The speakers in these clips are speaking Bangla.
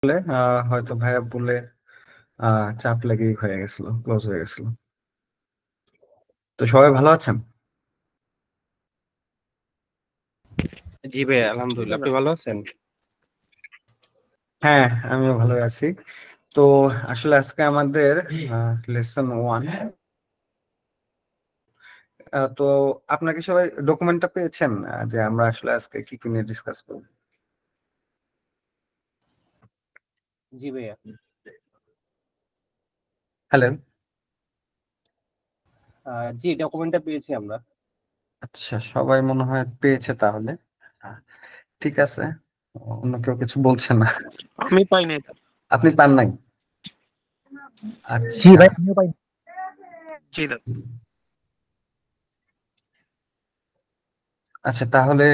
বলে হয়তো ভাইয়া বলে চাপ লেগেই হয়ে গেছিল, ক্লোজ হয়ে গেছিল। তো সবাই ভালো আছেন? জি ভাই, আলহামদুলিল্লাহ। আপনি ভালো আছেন? হ্যাঁ, আমিও ভালো আছি। তো আসলে আজকে আমাদের লেসন 1। তো আপনাকে সবাই ডকুমেন্টটা পেয়েছেন, যে আমরা আসলে আজকে কি কি নিয়ে ডিসকাস করব? জি ভাইয়া। হ্যালো। জি, ডকুমেন্টটা পেয়েছি আমরা। আচ্ছা, সবাই মনে হয় পেয়েছে তাহলে। আহ, ঠিক আছে। অন্য কেউ কিছু বলছে না? আমি পাই নাই। আপনি পান নাই? জি আচ্ছা। ভাই, আমিও পাই। জি দাদা। আচ্ছা, তাহলে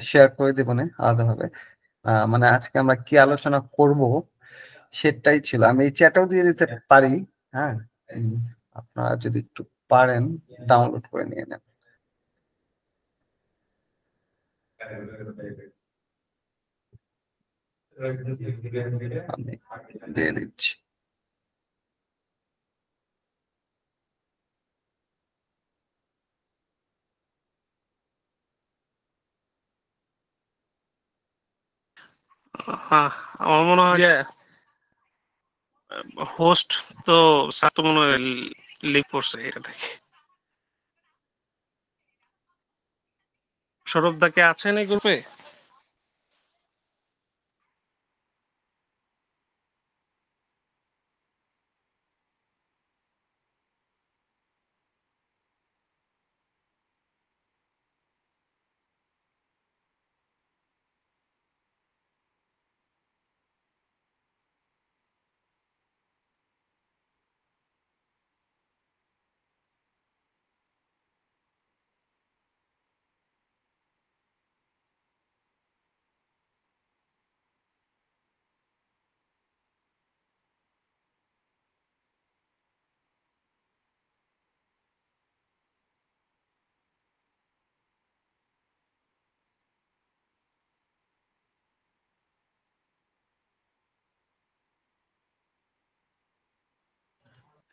শেয়ার করে দিব না আলাদাভাবে। মানে আজকে আমরা কি আলোচনা করব সেটাই ছিল। আমি এই চ্যাটও দিয়ে দিতে পারি। হ্যাঁ, উম, আপনারা যদি একটু পারেন ডাউনলোড করে নিয়ে নেন। আমি দিয়ে দিচ্ছি। আমার মনে হয় যে হোস্ট তো স্যার তো মনে হয় লিক করছে এটা থেকে। সৌরভ দা কে আছেন এই গ্রুপে?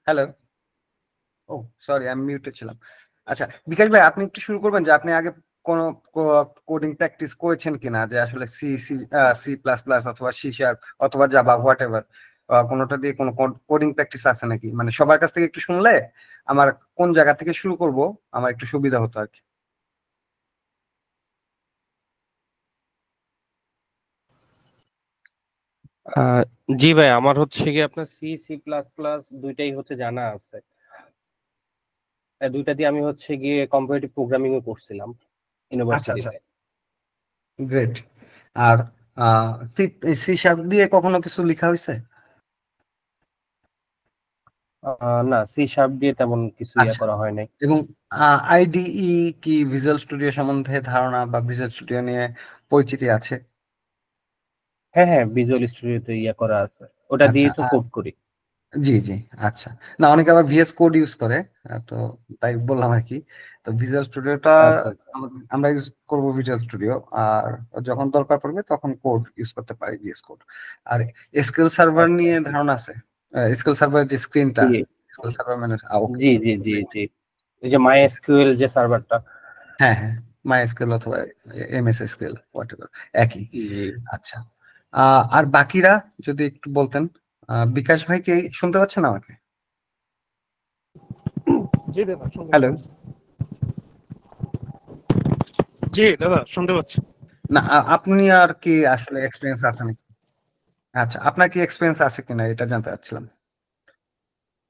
হ্যালো। ও, সরি, আমি মিউটে ছিলাম। আচ্ছা, বিকাশ ভাই, আপনি একটু শুরু করবেন যে আপনি আগে কোনো কোডিং প্র্যাকটিস করেছেন কিনা, যে আসলে C C C plus plus অথবা সি শার্প অথবা জাভা হোয়াট এভার, কোনোটা দিয়ে কোনো কোডিং প্র্যাকটিস আছে নাকি? মানে সবার কাছ থেকে একটু শুনলে আমার কোন জায়গা থেকে শুরু করব আমার একটু সুবিধা হতো আর কি। আহ, জি ভাই, আমার হচ্ছে কি আপনার সি সি প্লাস প্লাস দুইটাই হচ্ছে জানা আছে। দুইটা দিয়ে আমি হচ্ছে গিয়ে কম্পিটিটিভ প্রোগ্রামিং ও করছিলাম আচ্ছা আচ্ছা, ইউনিভার্সিটিতে। গ্রেট। আর সি সি শার্প দিয়ে কখনো কিছু লেখা হয়েছে? না, সি শার্প দিয়ে তেমন কিছু আচ্ছা। করা হয় নাই। এবং আইডিই কি ভিজুয়াল স্টুডিও সম্বন্ধে ধারণা বা ভিজুয়াল স্টুডিও নিয়ে পরিচিতি আছে? হ্যাঁ হ্যাঁ, ভিজুয়াল স্টুডিওতে করা আছে, ওটা আচ্ছা। দিয়ে তো কোড করি। জি জি। আচ্ছা। না, অনেকে আবার ভিএস কোড ইউজ করে। তো তাই বললাম আর কি। তো ভিজুয়াল স্টুডিওটা আচ্ছা আচ্ছা। আমরা ইউজ করব ভিজুয়াল স্টুডিও। আর যখন দরকার পড়বে তখন কোড ইউজ করতে পারি, ভিএস কোড। আর এসকিউএল সার্ভার আচ্ছা নিয়ে আচ্ছা। ধারণা আছে? এসকিউএল সার্ভার যে স্ক্রিনটা, জি এসকিউএল সার্ভার মানে ওকে। জি জি জি জি। এই যে মাই ঠিক আছে। এসকিউএল যে সার্ভারটা। হ্যাঁ হ্যাঁ, মাই এসকিউএল অথবা এমএস এসকিউএল হোয়াট এভার, একই। জি। আচ্ছা। আর বাকিরা যদি একটু বলতেন। বিকাশ ভাই কি শুনতে পাচ্ছেন আমাকে? জি দাদা, শুনতে হ্যালো। পাচ্ছি। জি দাদা, শুনতে পাচ্ছি। না, আপনি আর কি আসলে এক্সপিরিয়েন্স আছে নাকি? আচ্ছা, আপনার কি এক্সপিরিয়েন্স আছে কিনা এটা জানতে চাচ্ছিলাম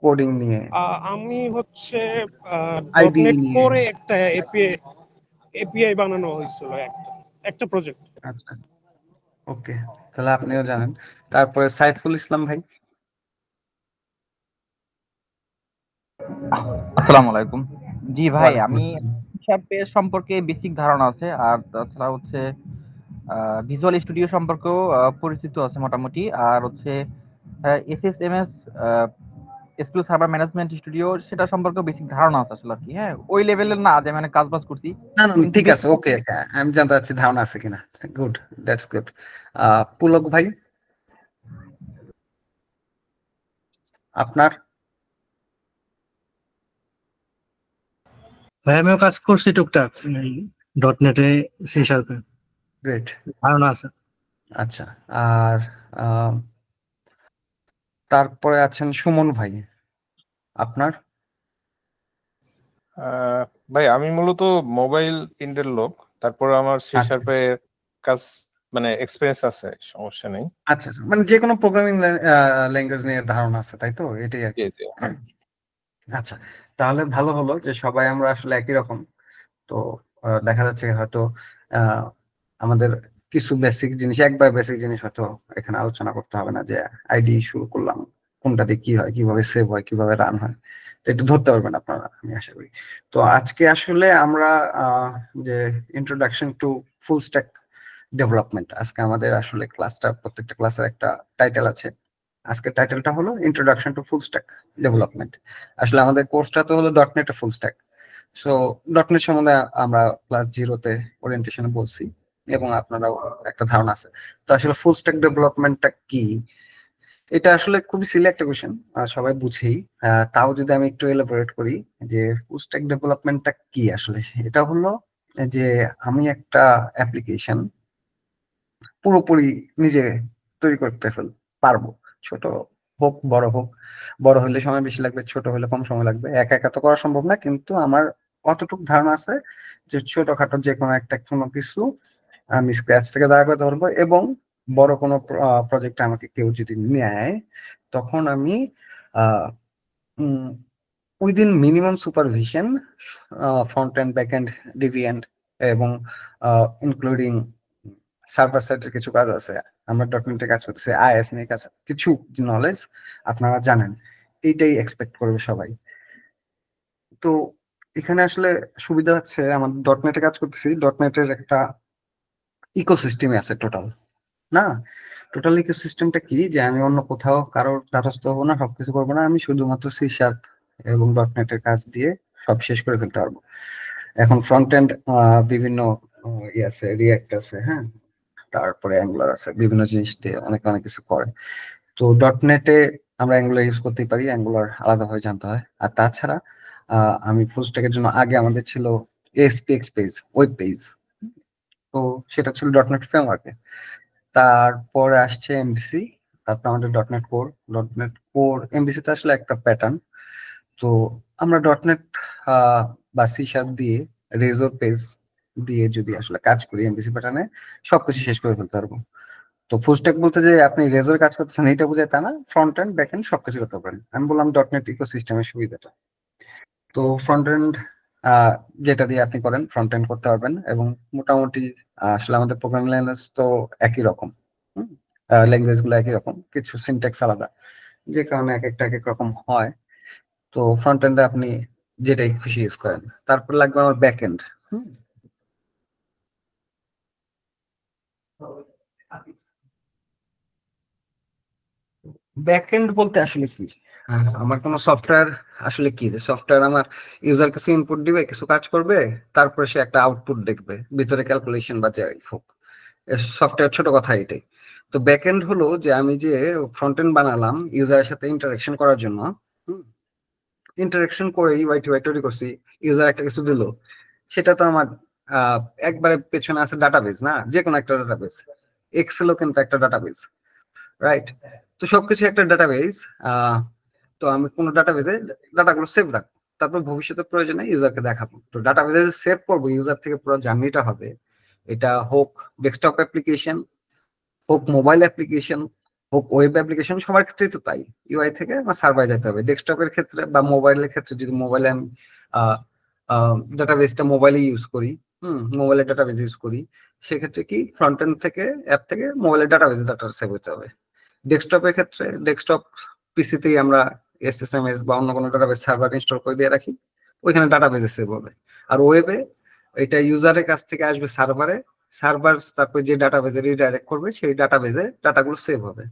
কোডিং নিয়ে, আমি হচ্ছে আইডিই ডটনেট নিয়ে। করে একটা এপিআই বানানো হয়েছিল, একটা একটা প্রজেক্ট। আচ্ছা, ওকে, তাহলে আপনিও জানেন। তারপরে সাইফুল ইসলাম ভাই। আসসালামু আলাইকুম। জি ভাই, ওয়ালাইকুম আমি আসসালাম। হিসাবের সম্পর্কে বেসিক ধারণা আছে, আর তাছাড়া হচ্ছে ভিজুয়াল স্টুডিও সম্পর্কেও পরিচিত আছে মোটামুটি। আর হচ্ছে এসএসএমএস এসকিউএল সার্ভার ম্যানেজমেন্ট স্টুডিও, সেটা সম্পর্কে বেসিক ধারণা আছে আসলে আর কি। হ্যাঁ, ওই লেভেলের না যে মানে কাজ বাজ করছি, না না, কিন্তু ঠিক আছে, বেসিক। ওকে। আমি জানতে চাচ্ছি ধারণা আছে কিনা। Good, that's good. পুলক ভাই। আপনার? ভাই আমিও কাজ করছি টুকটাক ডট নেটে, সি শার্পে গ্রেট। ধারণা আছে। আচ্ছা, আর তারপরে আছেন সুমন ভাই, আপনার? ভাই আমি মূলত মোবাইল ইন্ডের লোক, তারপর আমার সি আচ্ছা শার্পে কাজ মানে এক্সপিরিয়েন্স আছে, সমস্যা নেই। আচ্ছা আচ্ছা, মানে যে কোনো প্রোগ্রামিং ল্যাঙ্গুয়েজ নিয়ে ধারণা আছে, তাই তো? এটাই আর কি। জি জি। আচ্ছা, তাহলে ভালো হলো যে সবাই আমরা আসলে একই রকম। তো দেখা যাচ্ছে হয়তো আহ, আমাদের কিছু বেসিক জিনিস, একবার বেসিক জিনিস হয়তো এখানে আলোচনা করতে হবে না, যে আইডি শুরু করলাম, কোনটা দিয়ে কি হয়, কিভাবে সেভ হয়, কিভাবে রান হয়, তো একটু ধরতে পারবেন আপনারা, আমি আশা করি। তো আজকে আসলে আমরা যে introduction two full stack development, আজকে আমাদের আসলে ক্লাসটা, প্রত্যেকটা ক্লাসের একটা টাইটেল আছে। আজকের টাইটেলটা হলো introduction to full stack development. আসলে আমাদের কোর্সটা তো হলো dot net full stack. So dot net সম্বন্ধে আমরা ক্লাস 0-তে ওরিয়েন্টেশনে বলছি, এবং আপনারাও একটা ধারণা আছে। তো আসলে ফুল স্ট্যাক ডেভেলপমেন্টটা কি, এটা আসলে খুবই সিলি একটা কোয়েশ্চেন, সবাই বুঝেই। তাও যদি আমি একটু এলাবোরেট করি, যে ফুল স্ট্যাক ডেভেলপমেন্টটা কি আসলে, এটা হলো যে আমি একটা অ্যাপ্লিকেশন পুরোপুরি নিজে তৈরি করতে পারবো, ছোট হোক বড় হোক। বড় হলে সময় বেশি লাগবে, ছোট হলে কম সময় লাগবে। একা একা তো করা সম্ভব না, কিন্তু আমার কতটুকু ধারণা আছে যে ছোটখাটো যে কোনো একটা কোনো কিছু আমি স্ক্র্যাচ থেকে দাঁড়া করতে পারবো, এবং বড় কোনো প্রজেক্টে আমাকে কেউ যদি নেয়, তখন আমি within minimum supervision, front end back and deviant, এবং ইনক্লুডিং সার্ভার সাইডের কিছু কাজ আছে, আমরা ডকুমেন্টে কাজ করতেছি, আইএস নিয়ে কাজ, কিছু নলেজ আপনারা জানেন, এইটাই এক্সপেক্ট করবে সবাই। তো এখানে আসলে সুবিধা হচ্ছে, আমাদের ডট নেটে কাজ করতেছি, ডট নেটের একটা ইকোসিস্টেমে আছে টোটাল, না? টোটাল ইকোসিস্টেমটা কি, যে আমি অন্য কোথাও কারোর দ্বারস্থ হবো না, সবকিছু করবো না, আমি শুধুমাত্র সি শার্প এবং ডট নেটের কাজ দিয়ে সব শেষ করে ফেলতে পারবো। এখন ফ্রন্ট এন্ড বিভিন্ন ইয়ে আছে, রিয়াক্ট আছে, হ্যাঁ, তারপরে অ্যাঙ্গুলার আছে, বিভিন্ন জিনিস দিয়ে অনেক অনেক কিছু করে। তো ডট নেটে আমরা অ্যাঙ্গুলার ইউজ করতেই পারি, অ্যাঙ্গুলার আলাদাভাবে জানতে হয়। আর তাছাড়া আমি ফুল স্ট্যাকের জন্য আগে আমাদের ছিল এসপিএক্স পেজ, ওয়েব পেজ, তো সেটা ছিল ডট নেট ফ্রেমওয়ার্কে। তারপরে আসছে এমবিসি, তারপর আমাদের dot net core. Dot net core MBC তো আসলে একটা প্যাটার্ন। তো আমরা ডট নেট বা সি শার্প দিয়ে রেজর পেজ দিয়ে যদি আসলে কাজ করি এমবিসি প্যাটার্নে, সবকিছু শেষ করে ফেলতে পারবো। তো ফুল স্ট্যাক বলতে যে আপনি রেজর কাজ করতেছেন এটা বোঝায় তা না, ফ্রন্ট এন্ড ব্যাক এন্ড সবকিছু করতে পারেন। আমি বললাম ডট নেট ইকোসিস্টেমের সুবিধাটা। তো ফ্রন্ট এন্ড যেটা দিয়ে আপনি করেন, ফ্রন্ট এন্ড করতে পারবেন, এবং মোটামুটি আসলে আমাদের প্রোগ্রামিং ল্যাঙ্গুয়েজ তো একই রকম, ল্যাঙ্গুয়েজ গুলো একই রকম, কিছু সিনট্যাক্স আলাদা, যে কারণে এক একটা এক এক রকম হয়। তো ফ্রন্ট এন্ডে আপনি যেটাই খুশি ইউজ করেন। তারপর লাগবে আমার ব্যাক এন্ড। ব্যাকএন্ড বলতে আসলে কি, আমার কোনো সফটওয়্যার আসলে কি, যে সফটওয়্যার আমার ইউজার কাছে ইনপুট দিবে, কিছু কাজ করবে, তারপরে সে একটা আউটপুট দেখবে, ভিতরে ক্যালকুলেশন বা যাই হোক, সফটওয়্যার ছোট কথা এটাই। তো ব্যাকএন্ড হলো যে আমি যে ফ্রন্ট এন্ড বানালাম ইউজারের সাথে ইন্টারাকশন করার জন্য, ইন্টারাকশন করে ইউআই টিউআই তৈরি করছি, ইউজার একটা কিছু দিল, সেটা তো আমার আহ, একবারে পেছনে আছে ডাটাবেস, না? যে কোনো একটা ডাটাবেস, এক্সেলও কিন্তু একটা ডাটাবেস, রাইট? তো সবকিছু একটা ডাটাবেস। তো আমি কোন ডাটাবেসে ডাটাগুলো সেভ রাখবো, তারপর ভবিষ্যতে প্রয়োজনে ইউজারকে দেখাবো। তো ডাটাবেসে সেভ করবো, ইউজার থেকে পুরো জার্নিটা হবে, এটা হোক ডেস্কটপ অ্যাপ্লিকেশন, হোক মোবাইল অ্যাপ্লিকেশন, হোক ওয়েব অ্যাপ্লিকেশন, সবার ক্ষেত্রেই তো তাই। ইউআই থেকে আমার সার্ভারে যেতে হবে। ডেস্কটপের ক্ষেত্রে বা মোবাইলের ক্ষেত্রে, যদি মোবাইলে আমি ডাটাবেসটা মোবাইলে ইউজ করি, মোবাইলের ডাটাবেস ইউজ করি, সেক্ষেত্রে কি ফ্রন্ট এন্ড থেকে, অ্যাপ থেকে মোবাইলের ডাটাবেসে ডাটা সেভ হতে হবে। ডেস্কটপের ক্ষেত্রে ডেস্কটপ পিসিতেই আমরা এসএসএমএস বা অন্য কোনো ডাটাবেস সার্ভার ইনস্টল করে দিয়ে রাখি, ওইখানে ডাটাবেসে সেভ হবে। আর ওয়েবে এটা ইউজারের কাছ থেকে আসবে সার্ভারে, সার্ভার তারপরে যে ডাটাবেসে রিডাইরেক্ট করবে, সেই ডাটাবেসে ডাটাগুলো সেভ হবে।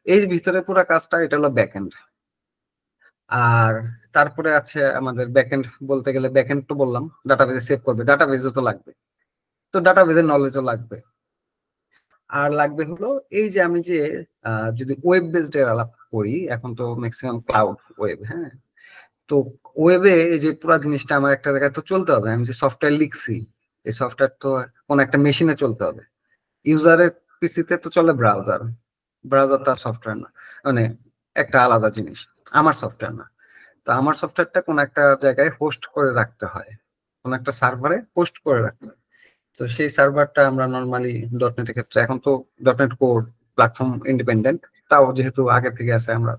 এই ভিতরে পুরো কাজটা, এটা হলো ব্যাকএন্ড। আর তারপরে আছে আমাদের ব্যাকএন্ড, বলতে গেলে ব্যাকএন্ড তো বললাম, ডাটাবেসে সেভ করবে, ডাটাবেসে তো লাগবে, তো ডাটাবেসের নলেজও লাগবে। আর লাগবে হলো এই যে আমি যে যদি ওয়েব বেসড এর আলাপ করি, এখন তো ম্যাক্সিমাম ক্লাউড ওয়েব, হ্যাঁ। তো ওয়েবে এই যে পুরো জিনিসটা আমার একটা জায়গায় তো চলতে হবে, আমি যে সফটওয়্যার লিখছি এই সফটওয়্যার তো কোন একটা মেশিনে চলতে হবে। ইউজারের পিসিতে তো চলে ব্রাউজার, ব্রাউজার তার সফটওয়্যার না, মানে একটা আলাদা জিনিস, আমার সফটওয়্যার না। তো আমার সফটওয়্যারটা কোন একটা জায়গায় হোস্ট করে রাখতে হয়, কোন একটা সার্ভারে হোস্ট করে রাখতে হয়। তো সেই সার্ভারটা আমরা নর্মালি ডটনেটের ক্ষেত্রে এখন তো ডটনেট কোর প্ল্যাটফর্ম ইন্ডিপেন্ডেন্ট, তাও যেহেতু আগে থেকে আছে আমরা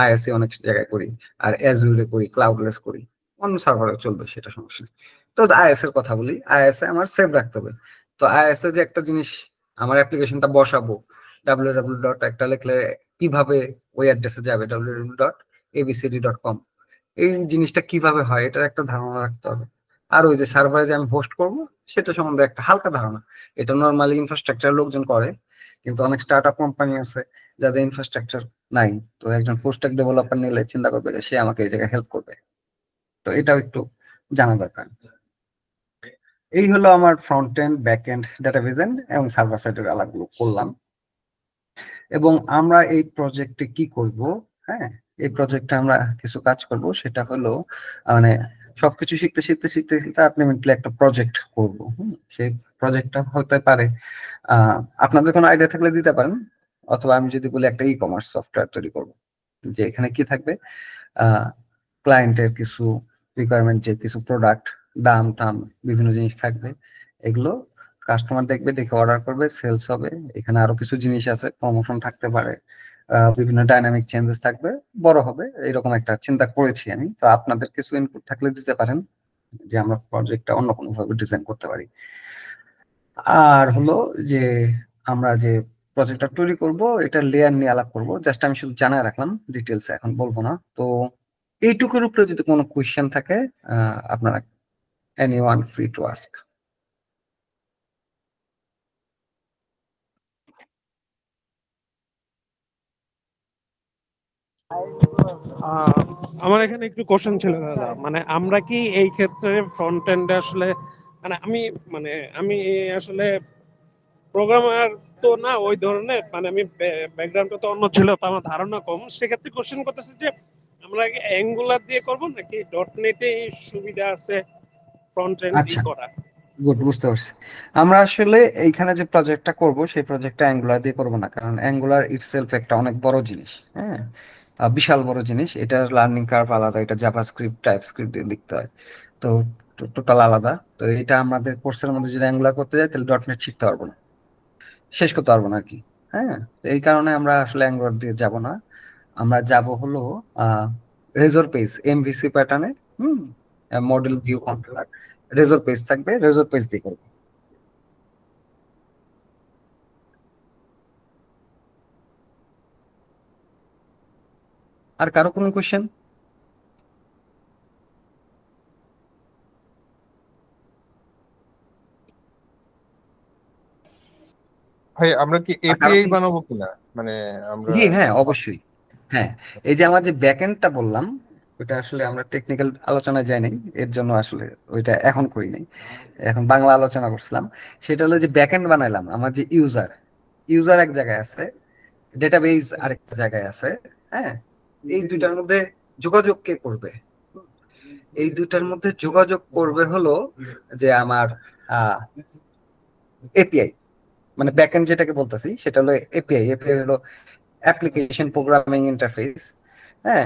আইএসএ অনেক জায়গায় করি, আর অ্যাজুরে করি, ক্লাউডলেস করি, অন্য সার্ভারে চলবে সেটা সমস্যা নেই। তো আইএস এর কথা বলি, আইএসএ আমার সেভ রাখতে হবে। তো আইএসএ যে একটা জিনিস আমার অ্যাপ্লিকেশনটা বসাবো, ডাব্লিউ ডট একটা লিখলে কিভাবে ওই অ্যাড্রেসে যাবে, www.abcd.com, এই জিনিসটা কিভাবে হয় এটার একটা ধারণা রাখতে হবে। আর ওই যে সার্ভারে যে আমি হোস্ট করব সেটা সম্বন্ধে একটা হালকা ধারণা। এটা নর্মালি ইনফ্রাস্ট্রাকচার লোকজন করে, কিন্তু অনেক স্টার্ট আপ কোম্পানি আছে যাদের ইনফ্রাস্ট্রাকচার নাই, তো একজন ফুল স্ট্যাক ডেভেলপার নিলে চিন্তা করবে যে সে আমাকে এই জায়গায় হেল্প করবে। তো এটাও একটু জানা দরকার। এই হলো আমার front end back end database end এবং সার্ভার সাইডের আলাপগুলো করলাম। এবং আমরা এই প্রজেক্টে কি করব, হ্যাঁ, এই প্রজেক্টে আমরা কিছু কাজ করব, সেটা হলো মানে সবকিছু শিখতে শিখতে শিখতে শিখতে আলটিমেটলি একটা প্রজেক্ট করব। সেই প্রজেক্টটা হতে পারে আপনাদের কোনো আইডিয়া থাকলে দিতে পারেন, অথবা আমি যদি বলি একটা ই কমার্স সফটওয়্যার তৈরি করব, যে এখানে কি থাকবে, ক্লায়েন্টের কিছু রিকোয়ারমেন্ট, যে কিছু প্রোডাক্ট, দাম টাম বিভিন্ন জিনিস থাকবে, এগুলো কাস্টমার দেখবে, দেখে অর্ডার করবে, সেলস হবে। এখানে আরো কিছু জিনিস আছে, প্রমোশন থাকতে পারে, বিভিন্ন ডাইনামিক চেঞ্জেস থাকবে, বড় হবে, এরকম একটা চিন্তা করেছি আমি। তো আপনাদের কিছু ইনপুট থাকলে দিতে পারেন, যে আমরা প্রজেক্টটা অন্য কোনো ভাবে ডিজাইন করতে পারি। আর হলো যে আমরা যে প্রজেক্টটা তৈরি করব এটা লেয়ার নিয়ে আলাপ করব, জাস্ট আমি শুধু জানায় রাখলাম, ডিটেলস এখন বলবো না। তো এইটুকুর উপরে যদি কোনো কোয়েশ্চেন থাকে, আপনারা এনিওয়ান ফ্রি টু আস্ক। আহ, আমার এখানে একটু কোশ্চেন ছিল দাদা, মানে আমরা কি এই ক্ষেত্রে ফ্রন্ট এন্ডে আসলে, মানে মানে আমি আসলে প্রোগ্রামার তো না ওই ধরনের, মানে আমি ব্যাকগ্রাউন্ডটা তো অন্য ছিল, তো আমার ধারণা কম। সেক্ষেত্রে কোশ্চেন করতেছে যে আমরা কি অ্যাঙ্গুলার দিয়ে করব নাকি ডট নেটে সুবিধা আছে ফ্রন্ট এন্ড ই আচ্ছা, করা? গুড, বুঝতে পারছি। আমরা আসলে এইখানে যে প্রজেক্টটা করব সেই প্রজেক্টটা অ্যাঙ্গুলার দিয়ে করব না, কারণ অ্যাঙ্গুলার ইটসেলফ একটা অনেক বড় জিনিস, হ্যাঁ, বিশাল বড় জিনিস। এটার লার্নিং কার্ভ আলাদা, এটা জাভাস্ক্রিপ্ট টাইপ স্ক্রিপ্ট দিয়ে লিখতে হয়, তো টোটাল আলাদা। তো এটা আমাদের কোর্সের মধ্যে যদি অ্যাঙ্গুলার করতে যাই তাহলে ডট নেট শিখতে পারবো না, শেষ করতে পারবো না আর কি। হ্যাঁ, তো এই কারণে আমরা আসলে অ্যাঙ্গুলার দিয়ে যাব না, আমরা যাব হলো রেজর পেজ, এমভিসি প্যাটার্নে। হুম, model view controller, Razor page থাকবে, রেজর পেজ দিয়ে করবো। আর কারো কোনো কোশ্চেন? ভাই আমরা কি আর কারো এপিআই কি? বানাবো কিনা, মানে আমরা জি হ্যাঁ, অবশ্যই। হ্যাঁ, এই যে আমার যে ব্যাকএন্ডটা বললাম, ওইটা আসলে আমরা টেকনিক্যাল আলোচনায় যাই নাই, এর জন্য আসলে ওইটা এখন করি নাই, এখন বাংলা আলোচনা করছিলাম। সেটা হলো যে ব্যাকএন্ড বানাইলাম, আমার যে ইউজার, ইউজার এক জায়গায় আছে, ডেটাবেজ আরেকটা জায়গায় আছে, হ্যাঁ। এই দুইটার মধ্যে যোগাযোগ কে করবে? এই দুইটার মধ্যে যোগাযোগ করবে হলো যে আমার এপিআই, মানে ব্যাকএন্ড যেটাকে বলতেছি সেটা হলো এপিআই। এপিআই হলো অ্যাপ্লিকেশন প্রোগ্রামিং ইন্টারফেস, হ্যাঁ,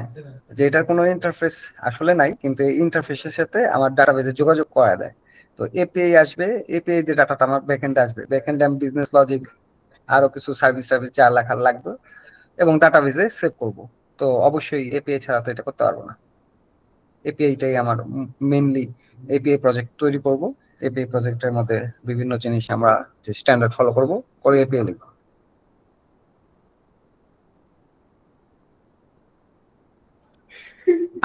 যেটার কোনো ইন্টারফেস আসলে নাই, কিন্তু এই ইন্টারফেসের সাথে আমার ডাটাবেজে যোগাযোগ করা দেয়। তো এপিআই আসবে, এপিআই দিয়ে ডাটাটা আমার ব্যাকএন্ডে আসবে, ব্যাকএন্ডে আমি বিজনেস লজিক আরো কিছু সার্ভিস টার্ভিস যা লেখা লাগবে এবং ডাটাবেজে সেভ করব। তো অবশ্যই এপিআই ছাড়া তো এটা করতে পারবো না। এপিআইটাই আমার মেইনলি, এপিআই প্রজেক্ট তৈরি করব, এপিআই প্রজেক্টের মধ্যে বিভিন্ন জিনিস আমরা যে স্ট্যান্ডার্ড ফলো করব, করে এপিআই লিখবো।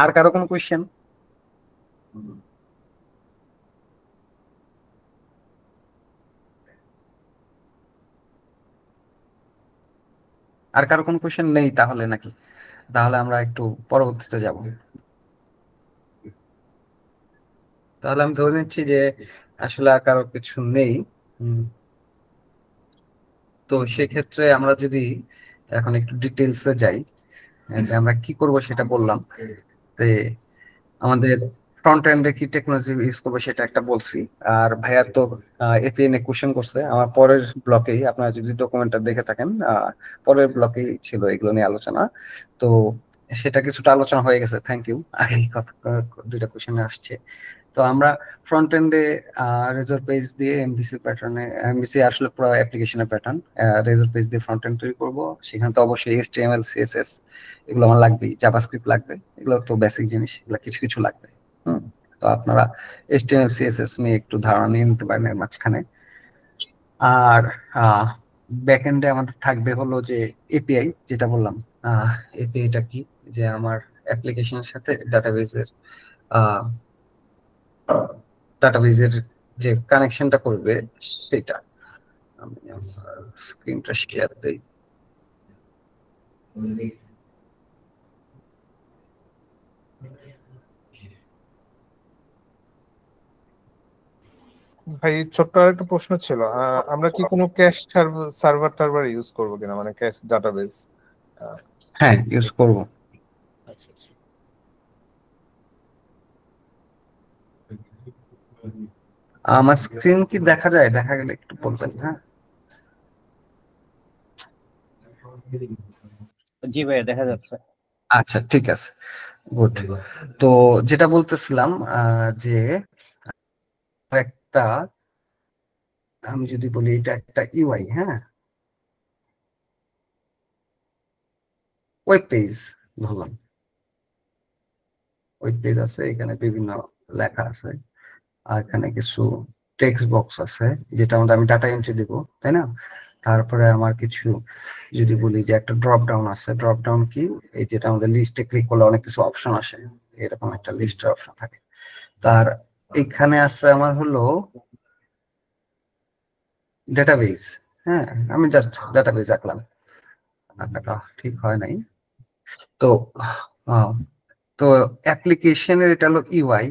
আর কারো কোনো কোয়েশ্চেন? আর কারো কোনো কোয়েশ্চেন নেই তাহলে নাকি? তাহলে আমরা একটু পরবর্তীতে যাব। তাহলে আমি ধরে নিচ্ছি যে আসলে আর কারো কিছু নেই। হুম, তো তো সেক্ষেত্রে আমরা যদি এখন একটু ডিটেলসে যাই, যে আমরা কি করব সেটা বললাম। তে আমাদের ফ্রন্ট এন্ডে কি টেকনোলজি ইউজ করবো সেটা একটা বলছি। আর ভাইয়া তো এপিআই নিয়ে কোশ্চেন করছে আমার পরের ব্লকেই, আপনারা যদি ডকুমেন্টটা দেখে থাকেন পরের ব্লকেই ছিল এগুলো নিয়ে আলোচনা। তো সেটা কিছুটা আলোচনা হয়ে গেছে, থ্যাংক ইউ। আর এই কথা দুইটা কোশ্চেন আসছে। তো আমরা ফ্রন্ট এন্ডে রেজর পেজ দিয়ে এমভিসি প্যাটার্নে, এমভিসি আসলে পুরো অ্যাপ্লিকেশনের প্যাটার্ন, রেজর পেজ দিয়ে ফ্রন্ট এন্ড তৈরি করবো। সেখানে তো অবশ্যই এইচটিএমএল সিএসএস এগুলো আমার লাগবেই, জাভাস্ক্রিপ্ট লাগবে, এগুলো তো বেসিক জিনিস, এগুলো কিছু কিছু লাগবে। তো আপনারা এইচটিএমএল সিএসএস নিয়ে একটু ধারণা নিয়ে নিতে পারেন এর মাঝখানে। আর ব্যাক এন্ডে আমাদের থাকবে হলো যে এপিআই, যেটা বললাম। এপিআইটা কি, যে আমার অ্যাপ্লিকেশনের সাথে ডাটাবেজের যে কানেকশনটা করবে সেটা। আমি স্ক্রিনটা শেয়ার দেই। ভাই ছোট্ট আর একটা প্রশ্ন ছিল, আমরা কি কোনো ক্যাশ সার্ভার টার্ভার ইউজ করবো কিনা, মানে ক্যাশ ডাটাবেস? হ্যাঁ, ইউজ করব। আচ্ছা আচ্ছা। আমার স্ক্রিন কি দেখা যায়? দেখা গেলে একটু বলবেন, হ্যাঁ। জি ভাইয়া দেখা যাচ্ছে। আচ্ছা, ঠিক আছে, গুড। তো যেটা বলতেছিলাম যে একটা, আমি যদি বলি এটা একটা ইউআই, হ্যাঁ, ওয়েব পেজ ধরলাম। ওয়েব পেজ আছে, এখানে বিভিন্ন লেখা আছে, আর এখানে কিছু টেক্সট বক্স আছে যেটা মধ্যে আমি ডাটা এন্ট্রি দিব, তাই না? তারপরে আমার কিছু যদি বলি যে একটা ড্রপ ডাউন আছে। ড্রপ ডাউন কি? এই যেটা আমাদের লিস্টে ক্লিক করলে অনেক কিছু অপশন আসে, এরকম একটা লিস্টের অপশন থাকে। তার এখানে আছে আমার হলো ডেটাবেস। হ্যাঁ, আমি জাস্ট ডেটাবেস আঁকলাম, আঁকাটা ঠিক হয় নাই। তো তো অ্যাপ্লিকেশনের এটা হলো ইউআই,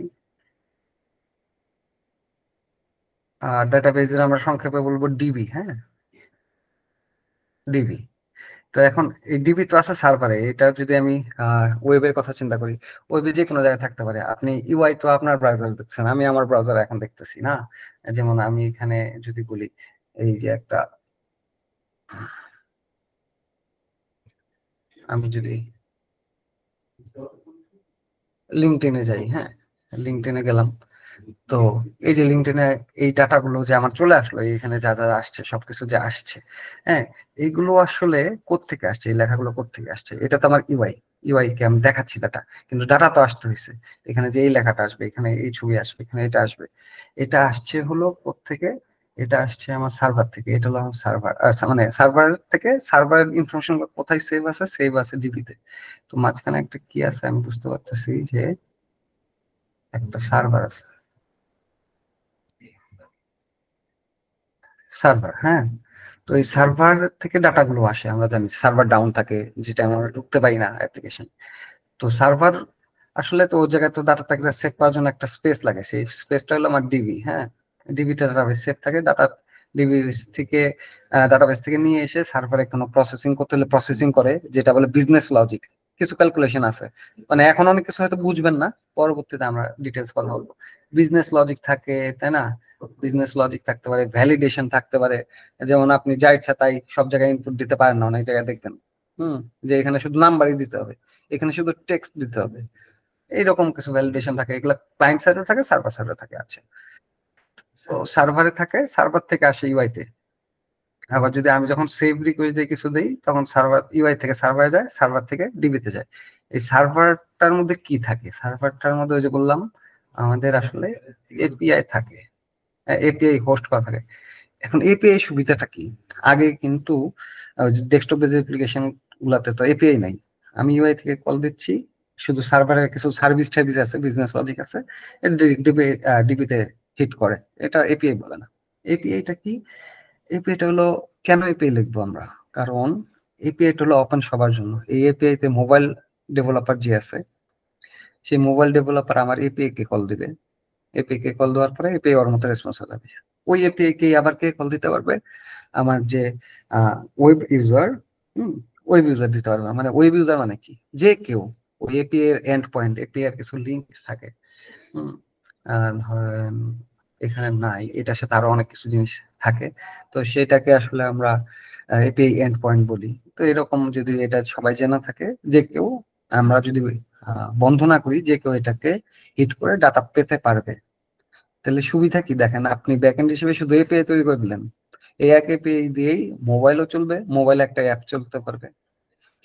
আর ডেটাবেজের আমরা সংক্ষেপে বলবো ডিবি। হ্যাঁ, ডিবি। তো এখন এই ডিবি তো আছে সার্ভারে, এটা যদি আমি ওয়েবের কথা চিন্তা করি, ওয়েবে যে কোনো জায়গায় থাকতে পারে। আপনি ইউআই তো আপনার ব্রাউজার দেখছেন, আমি আমার ব্রাউজার এখন দেখতেছি না। যেমন আমি এখানে যদি বলি, এই যে একটা, আমি যদি লিঙ্কডইনে যাই, হ্যাঁ, লিঙ্কডইনে গেলাম। তো এই যে লিঙ্কডইনে এই ডাটাগুলো যে আমার চলে আসলো, এখানে যা যা আসছে সবকিছু যে আসছে, হ্যাঁ, এইগুলো আসলে কোত্থেকে আসছে, এই লেখাগুলো কোত্থেকে আসছে? এটা তো আমার ইউআই। ইউআই কে আমি দেখাচ্ছি ডাটা, কিন্তু ডাটা তো আসতে হয়েছে। এখানে যে এই লেখাটা আসবে, এখানে এই ছবি আসবে, এখানে এটা আসবে, এটা আসছে হলো কোত্থেকে? এটা আসছে আমার সার্ভার থেকে। এটা হলো আমার সার্ভার, মানে সার্ভার থেকে। সার্ভারের ইনফরমেশন কোথায় সেভ আছে? সেভ আছে ডিবিতে। তো মাঝখানে একটা কি আছে আমি বুঝতে পারতেছি যে একটা সার্ভার আছে, সার্ভার। হ্যাঁ, তো এই সার্ভার থেকে ডাটাগুলো আসে, আমরা জানি সার্ভার ডাউন থাকে, যেটা আমরা ঢুকতে পারি না অ্যাপ্লিকেশন। তো সার্ভার আসলে তো ওই জায়গায় তো ডাটাটাকে সেভ করার জন্য একটা স্পেস লাগে, সেই স্পেসটা হলো আমার ডিবি। হ্যাঁ, ডিবিটা ডাটাবেস সেভ থাকে, ডাটা ডিবি থেকে ডাটাবেস থেকে নিয়ে এসে সার্ভারে কোনো প্রসেসিং করতে হলে প্রসেসিং করে, যেটা বলে বিজনেস লজিক। কিছু ক্যালকুলেশন আছে, মানে এখন অনেক কিছু হয়তো বুঝবেন না, পরবর্তীতে আমরা ডিটেলস কথা বলবো। বিজনেস লজিক থাকে, তাই না? বিজনেস লজিক থাকতে পারে, ভ্যালিডেশন থাকতে পারে। যেমন আপনি যা ইচ্ছা তাই সব জায়গায় ইনপুট দিতে পারেন না, অনেক জায়গায় দেখবেন যে এখানে শুধু নাম্বারই দিতে হবে, এখানে শুধু টেক্সট দিতে হবে। এইরকম কিছু ভ্যালিডেশন থাকে, এগুলো ক্লায়েন্ট সাইডে থাকে, সার্ভার সাইডে থাকে। আচ্ছা, তো সার্ভারে থাকে, সার্ভার থেকে আসে ইউআই তে। আবার যদি আমি যখন সেভ রিকোয়েস্ট দিয়ে কিছু দেই, তখন সার্ভার ইউআই থেকে সার্ভারে যায়, সার্ভার থেকে ডিবিতে যায়। এই সার্ভারটার মধ্যে কি থাকে? সার্ভারটার মধ্যে ওই যে বললাম আমাদের আসলে এপিআই থাকে, এপিআই হোস্ট করা থাকে। এখন এপিআই সুবিধাটা কি? আগে কিন্তু ডেস্কটপ বেস অ্যাপ্লিকেশন গুলাতে তো এপিআই নাই। আমি ইউআই থেকে কল দিচ্ছি, শুধু সার্ভারে কিছু সার্ভিস টাইভিস আছে, বিজনেস লজিক আছে, ডিবিতে হিট করে। এটা এপিআই বলে না। এপিআইটা কি? এপিআইটা হলো, কেন এপিআই লিখবো আমরা? কারণ এপিআইটা হলো ওপেন সবার জন্য। এই এপিআই তে মোবাইল ডেভেলপার যে আছে, সেই মোবাইল ডেভেলপার আমার এপিআই কে কল দিবে। এপিআই কে কল দেওয়ার পরে এপিআই ওর মতো রেসপন্স হয়ে যাবে। ওই এপিআই কে আবার কে কল দিতে পারবে? আমার যে ওয়েব ইউজার, ওয়েব ইউজার দিতে পারবে। মানে ওয়েব ইউজার মানে কি, যে কেউ ওই এপিআই এর এন্ড পয়েন্ট, এপিআই এর কিছু লিংক থাকে, হুম, ধরেন এখানে নাই, এটার সাথে আরো অনেক কিছু জিনিস থাকে, তো সেটাকে আসলে আমরা এপিআই এন্ড পয়েন্ট বলি। তো এরকম যদি এটা সবাই জেনে থাকে, যে কেউ, আমরা যদি বন্ধ না করি, যে কেউ এটাকে হিট করে ডাটা পেতে পারবে। তাহলে সুবিধা কি দেখেন, আপনি ব্যাকএন্ড হিসেবে শুধু এপিআই তৈরি করে দিলেন, এই এক এপিআই দিয়েই মোবাইলও চলবে, মোবাইলে একটা অ্যাপ চলতে পারবে,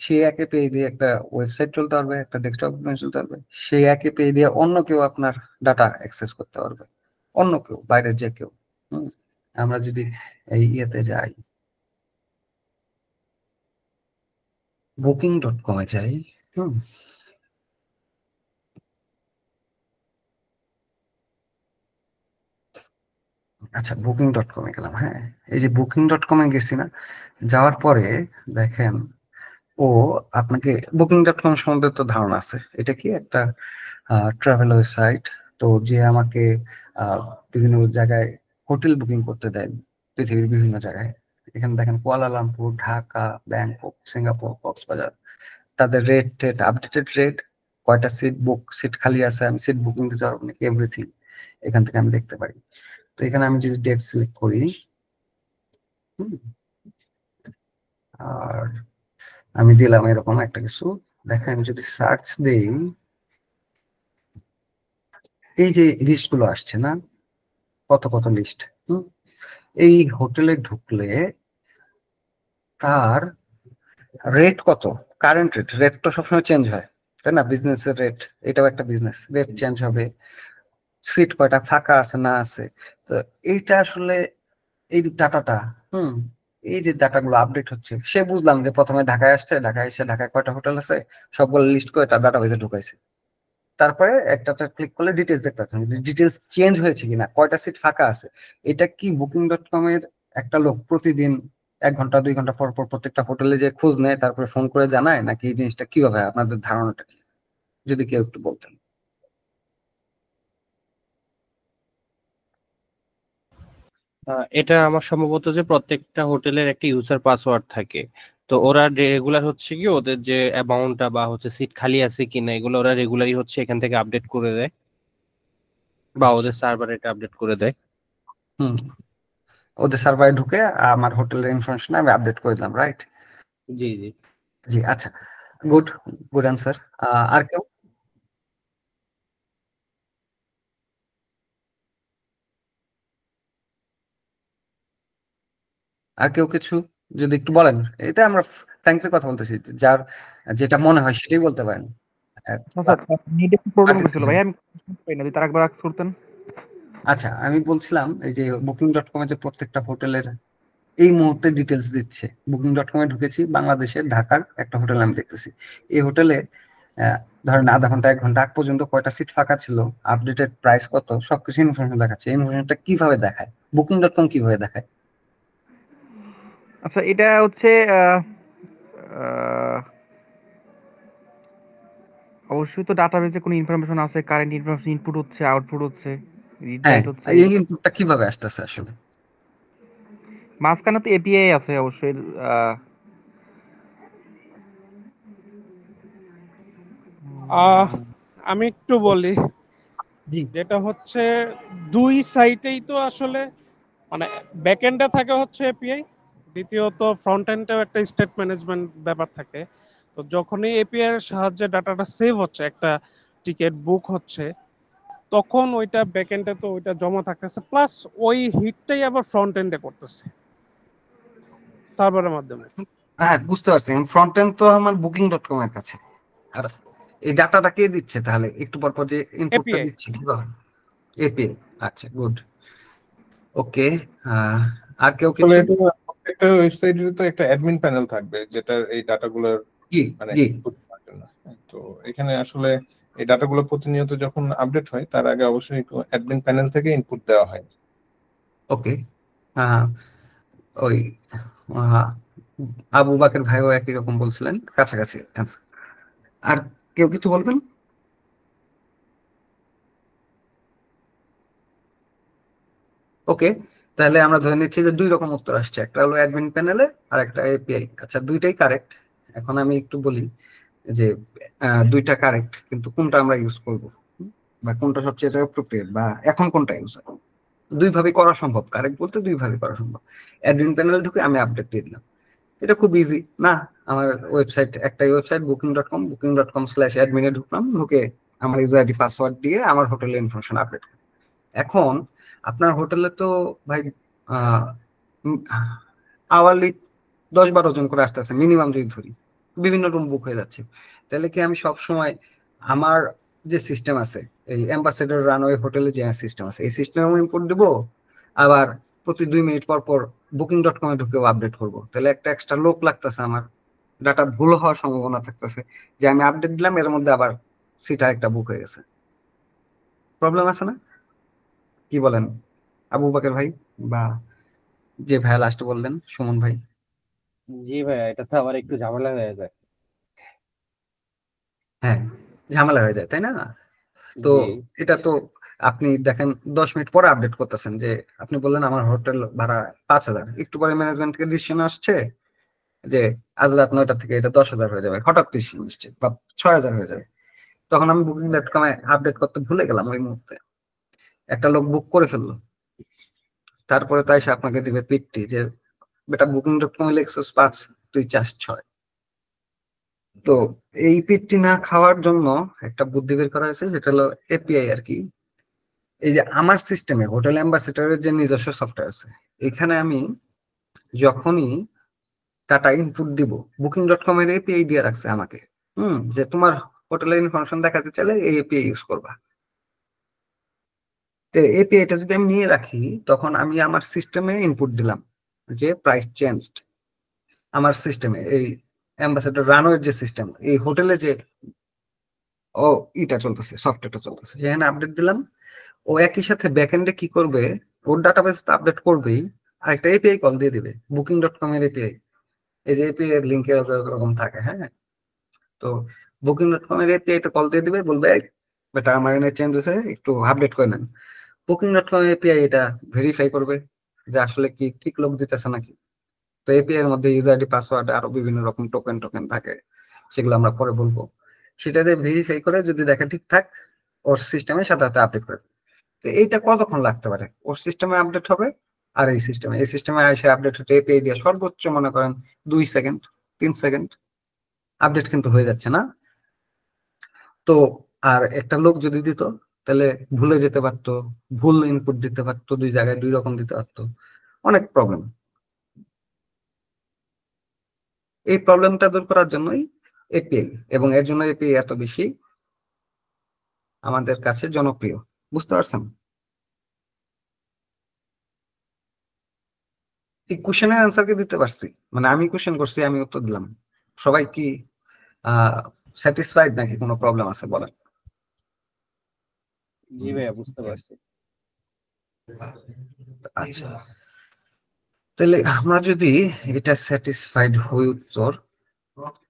সেই এক এপিআই দিয়ে একটা ওয়েবসাইট চলতে পারবে, একটা ডেস্কটপ চলতে পারবে, সেই এক এপিআই দিয়ে অন্য কেউ আপনার ডাটা অ্যাক্সেস করতে পারবে, অন্য কেউ, বাইরের যে কেউ। হুম, আমরা যদি এই ইয়েতে যাই, বুকিং.কম এ যাই, হুম, আচ্ছা বুকিং.কম এ গেলাম। হ্যাঁ, এই যে বুকিং.কম এ গেছি না, যাওয়ার পরে দেখেন ও আপনাকে, বুকিং.কম সম্বন্ধে তো ধারণা আছে, এটা কি একটা ট্রাভেল ওয়েবসাইট। তো যে আমাকে বিভিন্ন জায়গায় হোটেল বুকিং করতে দেয়, পৃথিবীর বিভিন্ন জায়গায়। এখানে দেখেন Kuala Lumpur, Dhaka, Bangkok, Singapore, Cox's Bazar, তাদের রেট টেট, আপডেটেড রেট, কয়টা সিট খালি আছে, আমি সিট বুকিং দিতে পারবো নাকি, এভরিথিং এখান থেকে আমি দেখতে পারি। তো এখানে আমি যদি ডেট সিলেক্ট করি, হুম, আর আমি দিলাম এরকম একটা কিছু, দেখেন আমি যদি সার্চ দিই, এই যে লিস্ট গুলো আসছে না, কত কত লিস্ট, এই হোটেলে ঢুকলে তার রেট কত, কারেন্ট রেট, রেট তো সবসময় চেঞ্জ হয়, তাই না? বিজনেসের রেট, এটাও একটা বিজনেস, রেট চেঞ্জ হবে, সিট কয়টা ফাঁকা আছে না আছে। তো এইটা আসলে, এই ডাটাটা, হুম, এই যে ডাটাগুলো আপডেট হচ্ছে, সে বুঝলাম যে প্রথমে ঢাকায় আসছে, ঢাকায় এসে ঢাকায় কয়টা হোটেল আছে সবগুলো লিস্ট করে তার ডাটাবেসে ঢুকাইছে। তারপরে একটা ক্লিক করলে ডিটেলস দেখতে পাচ্ছেন, ডিটেলস চেঞ্জ হয়েছে কিনা, কয়টা সিট ফাঁকা আছে। এটা কি বুকিং.কম এর একটা লোক প্রতিদিন 1 ঘন্টা 2 ঘন্টা পর পর প্রত্যেকটা হোটেলে যে খোঁজ নেয়, তারপরে ফোন করে জানায়, নাকি এই জিনিসটা কিভাবে হয়? আপনাদের ধারণাটা কি, যদি কেউ একটু বলতেন। এটা আমার সম্ভবত যে প্রত্যেকটা হোটেলের একটা ইউজার পাসওয়ার্ড থাকে। তো ওরা রেগুলার হচ্ছে কি ওদের যে অ্যামাউন্টটা বা হচ্ছে সিট খালি আছে কিনা এগুলো ওরা রেগুলারই হচ্ছে এখান থেকে আপডেট করে দেয়, বা আচ্ছা, ওদের সার্ভারে এটা আপডেট করে দেয়। হুম, ওদের সার্ভারে ঢুকে আমার হোটেলের ইনফরমেশন আমি আপডেট করে দিলাম, রাইট? জি জি। জি, আচ্ছা, গুড, গুড অ্যান্সার। আর কেউ, আর কেউ কিছু যদি একটু বলেন, এটা আমরা ফ্র্যাঙ্কলি কথা বলতেছি, যার যেটা মনে হয় সেটাই বলতে পারেন। আচ্ছা, নেট একটু প্রবলেম বাকি- করছিল ভাই, আমি শুনতে পাই না, যদি তার একবার আগে করতেন। আচ্ছা, আমি বলছিলাম এই যে বুকিং.কম এ যে প্রত্যেকটা হোটেলের এই মুহূর্তে ডিটেলস দিচ্ছে, বুকিং.কম এ ঢুকেছি, বাংলাদেশের ঢাকার একটা হোটেল আমি দেখতেছি, এই হোটেলে আহ, ধরেন আধা ঘন্টা 1 ঘন্টা আগ পর্যন্ত কয়টা সিট ফাঁকা ছিল, আপডেটেড প্রাইস কত, সবকিছু ইনফরমেশন দেখাচ্ছে। এই ইনফরমেশনটা কিভাবে দেখায়, বুকিং.কম কিভাবে দেখায়? আচ্ছা, এটা হচ্ছে আহ, অবশ্যই তো ডাটাবেসে কোনো ইনফরমেশন আছে, কারেন্ট ইনফরমেশন ইনপুট হচ্ছে, আউটপুট হচ্ছে, রিড হ্যাঁ, রাইট হচ্ছে। এই ইনপুটটা কিভাবে আসতেছে আসলে? মাঝখানে তো এপিআই আছে অবশ্যই। আহ, আহ আমি একটু বলি, জি, যেটা হচ্ছে দুই সাইটেই তো আসলে মানে ব্যাকএন্ডে থাকে হচ্ছে এপিআই, দ্বিতীয়ত ফ্রন্ট এন্ডেও একটা স্টেট ম্যানেজমেন্ট ব্যাপার থাকে। তো যখনই এপিআই এর সাহায্যে ডাটাটা সেভ হচ্ছে, একটা টিকিট বুক হচ্ছে, তখন ওইটা ব্যাকএন্ডে তো ওইটা জমা থাকতেছে, প্লাস ওই হিটটাই আবার ফ্রন্ট এন্ডে করতেছে সার্ভারের মাধ্যমে। হ্যাঁ, বুঝতে পারছি, ফ্রন্ট এন্ড তো আমার বুকিং.কম এর কাছে, আর এই ডাটাটা কে দিচ্ছে তাহলে, একটু পর পর যে ইনপুটটা এপিআই। দিচ্ছে কিভাবে? এপিআই, আচ্ছা, গুড, ওকে। আর কেউ আসলে কিছু? এটা প্রত্যেকটা ওয়েবসাইটের তো একটা অ্যাডমিন প্যানেল থাকবে, যেটা এই ডাটাগুলোর জি, মানে জি, ইনপুট করার জন্য। তো এখানে আসলে এই ডাটাগুলো প্রতিনিয়ত যখন আপডেট হয়, তার আগে অবশ্যই অ্যাডমিন প্যানেল থেকে ইনপুট দেওয়া হয়। ওকে। ওই আহ, আবু বাকের ভাইও একই রকম বলছিলেন, কাছাকাছি answer। আর কেউ কিছু বলবেন? ওকে, তাহলে আমরা ধরে নিচ্ছি যে দুই রকম উত্তর আসছে, একটা হলো অ্যাডমিন প্যানেলে আর একটা এপিআই। আচ্ছা, দুইটাই কারেক্ট। এখন আমি একটু বলি যে দুইটা কারেক্ট, কিন্তু কোনটা আমরা ইউজ করব বা কোনটা সবচেয়ে অ্যাপ্রোপ্রিয়েট বা এখন কোনটা ইউজ হবে। দুই ভাবে করা সম্ভব, কারেক্ট বলতে দুই ভাবে করা সম্ভব। অ্যাডমিন প্যানেলে ঢুকে আমি আপডেট দিয়ে দিলাম, এটা খুব ইজি না? আমার ওয়েবসাইট, একটাই ওয়েবসাইট booking.com/admin এ ঢুকলাম, ঢুকে আমার ইউজার আইডি পাসওয়ার্ড দিয়ে আমার হোটেলের ইনফরমেশন আপডেট। এখন আপনার হোটেলে তো ভাই আওয়ারলি 10-12 জন করে আসতেছে মিনিমাম, যদি ধরি বিভিন্ন রুম বুক হয়ে যাচ্ছে। তাহলে কি আমি সব সময় আমার যে সিস্টেম আছে, এই অ্যাম্বাসেডর রানওয়ে হোটেলে যে সিস্টেম আছে, এই সিস্টেমে ইনপুট দিব, আবার প্রতি 2 মিনিট পর পর booking.com এ ঢুকেও আপডেট করবো? তাহলে একটা এক্সট্রা লোক লাগতেছে, আমার ডাটা ভুল হওয়ার সম্ভাবনা থাকতেছে যে আমি আপডেট দিলাম এর মধ্যে আবার সিট আরেকটা বুক হয়ে গেছে। প্রবলেম আছে না? কি বলেন আবু বাকের ভাই, বা যে ভাই লাস্ট বললেন সুমন ভাই? জি ভাইয়া, এটা তো আবার একটু ঝামেলা হয়ে যায়। হ্যাঁ, ঝামেলা হয়ে যায়, তাই না? তো জি এটা তো আপনি দেখেন 10 মিনিট পরে আপডেট করতেছেন যে আপনি বললেন আমার হোটেল ভাড়া 5,000, একটু পরে ম্যানেজমেন্ট থেকে ডিসিশন আসছে যে আজ রাত 9টা থেকে এটা 10,000 হয়ে যাবে, হঠাৎ ডিসিশন আসছে, বা 6,000 হয়ে যাবে। তখন আমি booking.com-এ আপডেট করতে ভুলে গেলাম ওই মুহূর্তে, একটা লোক বুক করে ফেললো, তারপরে তাই সে আপনাকে দিবে পিটটি যে বেটা booking.com-এ লিখছিস 5, তুই চাস 6। তো এই পিটটি না খাওয়ার জন্য একটা বুদ্ধি বের করা হয়েছে, সেটা হলো এপিআই আর কি। এই যে আমার সিস্টেমে হোটেল অ্যাম্বাসেডরের যে নিজস্ব সফটওয়্যার আছে, এখানে আমি যখনই ডাটা ইনপুট দিব, booking.com এর এপিআই দিয়ে রাখছে আমাকে, যে তোমার হোটেলের ইনফরমেশন দেখাতে চাইলে এই এপিআই ইউজ করবা। তো এপিআইটা যদি আমি নিয়ে রাখি, তখন আমি আমার সিস্টেমে ইনপুট দিলাম যে প্রাইস চেঞ্জড। আমার সিস্টেমে এই অ্যাম্বাসেডর রানওয়ের যে সিস্টেম, এই হোটেলে যে ও ইটা চলতেছে, সফটওয়্যারটা চলতেছে, সেখানে আপডেট দিলাম। ও একই সাথে ব্যাকএন্ডে কি করবে, ওর ডাটাবেস তো আপডেট করবেই, আর একটা এপিআই কল দিয়ে দিবে, booking.com এর এপিআই। এই যে এপিআই এর লিঙ্কে এরকম থাকে, হ্যাঁ। তো booking.com এর এপিআই তে কল দিয়ে দিবে, বলবে বেটা আমার এখানে চেঞ্জ হয়েছে, একটু আপডেট করে নেন। booking.com এর এপিআই এটা ভেরিফাই করবে যে আসলে কি ঠিক লোক দিতেছে নাকি। তো এপিআই এর মধ্যে ইউজার আইডি পাসওয়ার্ড আরো বিভিন্ন রকম টোকেন টোকেন থাকে, সেগুলো আমরা পরে বলবো। সেটা দিয়ে ভেরিফাই করে যদি দেখে ঠিকঠাক, ওর সিস্টেমের সাথে সাথে আপডেট করে। তো এইটা কতক্ষণ লাগতে পারে? ওর সিস্টেমে আপডেট হবে আর এই সিস্টেমে এসে আপডেট হতে এপিআই দিয়ে সর্বোচ্চ মনে করেন 2 সেকেন্ড, 3 সেকেন্ড আপডেট কিন্তু হয়ে যাচ্ছে না? তো আর একটা লোক যদি দিত, তাহলে ভুলে যেতে পারতো, ভুল ইনপুট দিতে পারতো, 2 জায়গায় 2 রকম দিতে পারতো, অনেক প্রবলেম। এই প্রবলেমটা দূর করার জন্যই এপিআই, এবং এর জন্য এপিআই এত বেশি আমাদের কাছে জনপ্রিয়। বুঝতে পারছেন? এই কোশ্চেনের অ্যান্সার কি দিতে পারছি? মানে আমি কোশ্চেন করছি, আমি উত্তর দিলাম, সবাই কি স্যাটিসফাইড নাকি কোনো প্রবলেম আছে বলেন? জি ভাইয়া, বুঝতে পারছি। আচ্ছা, তাহলে আমরা যদি এটা স্যাটিসফাইড হই উত্তর,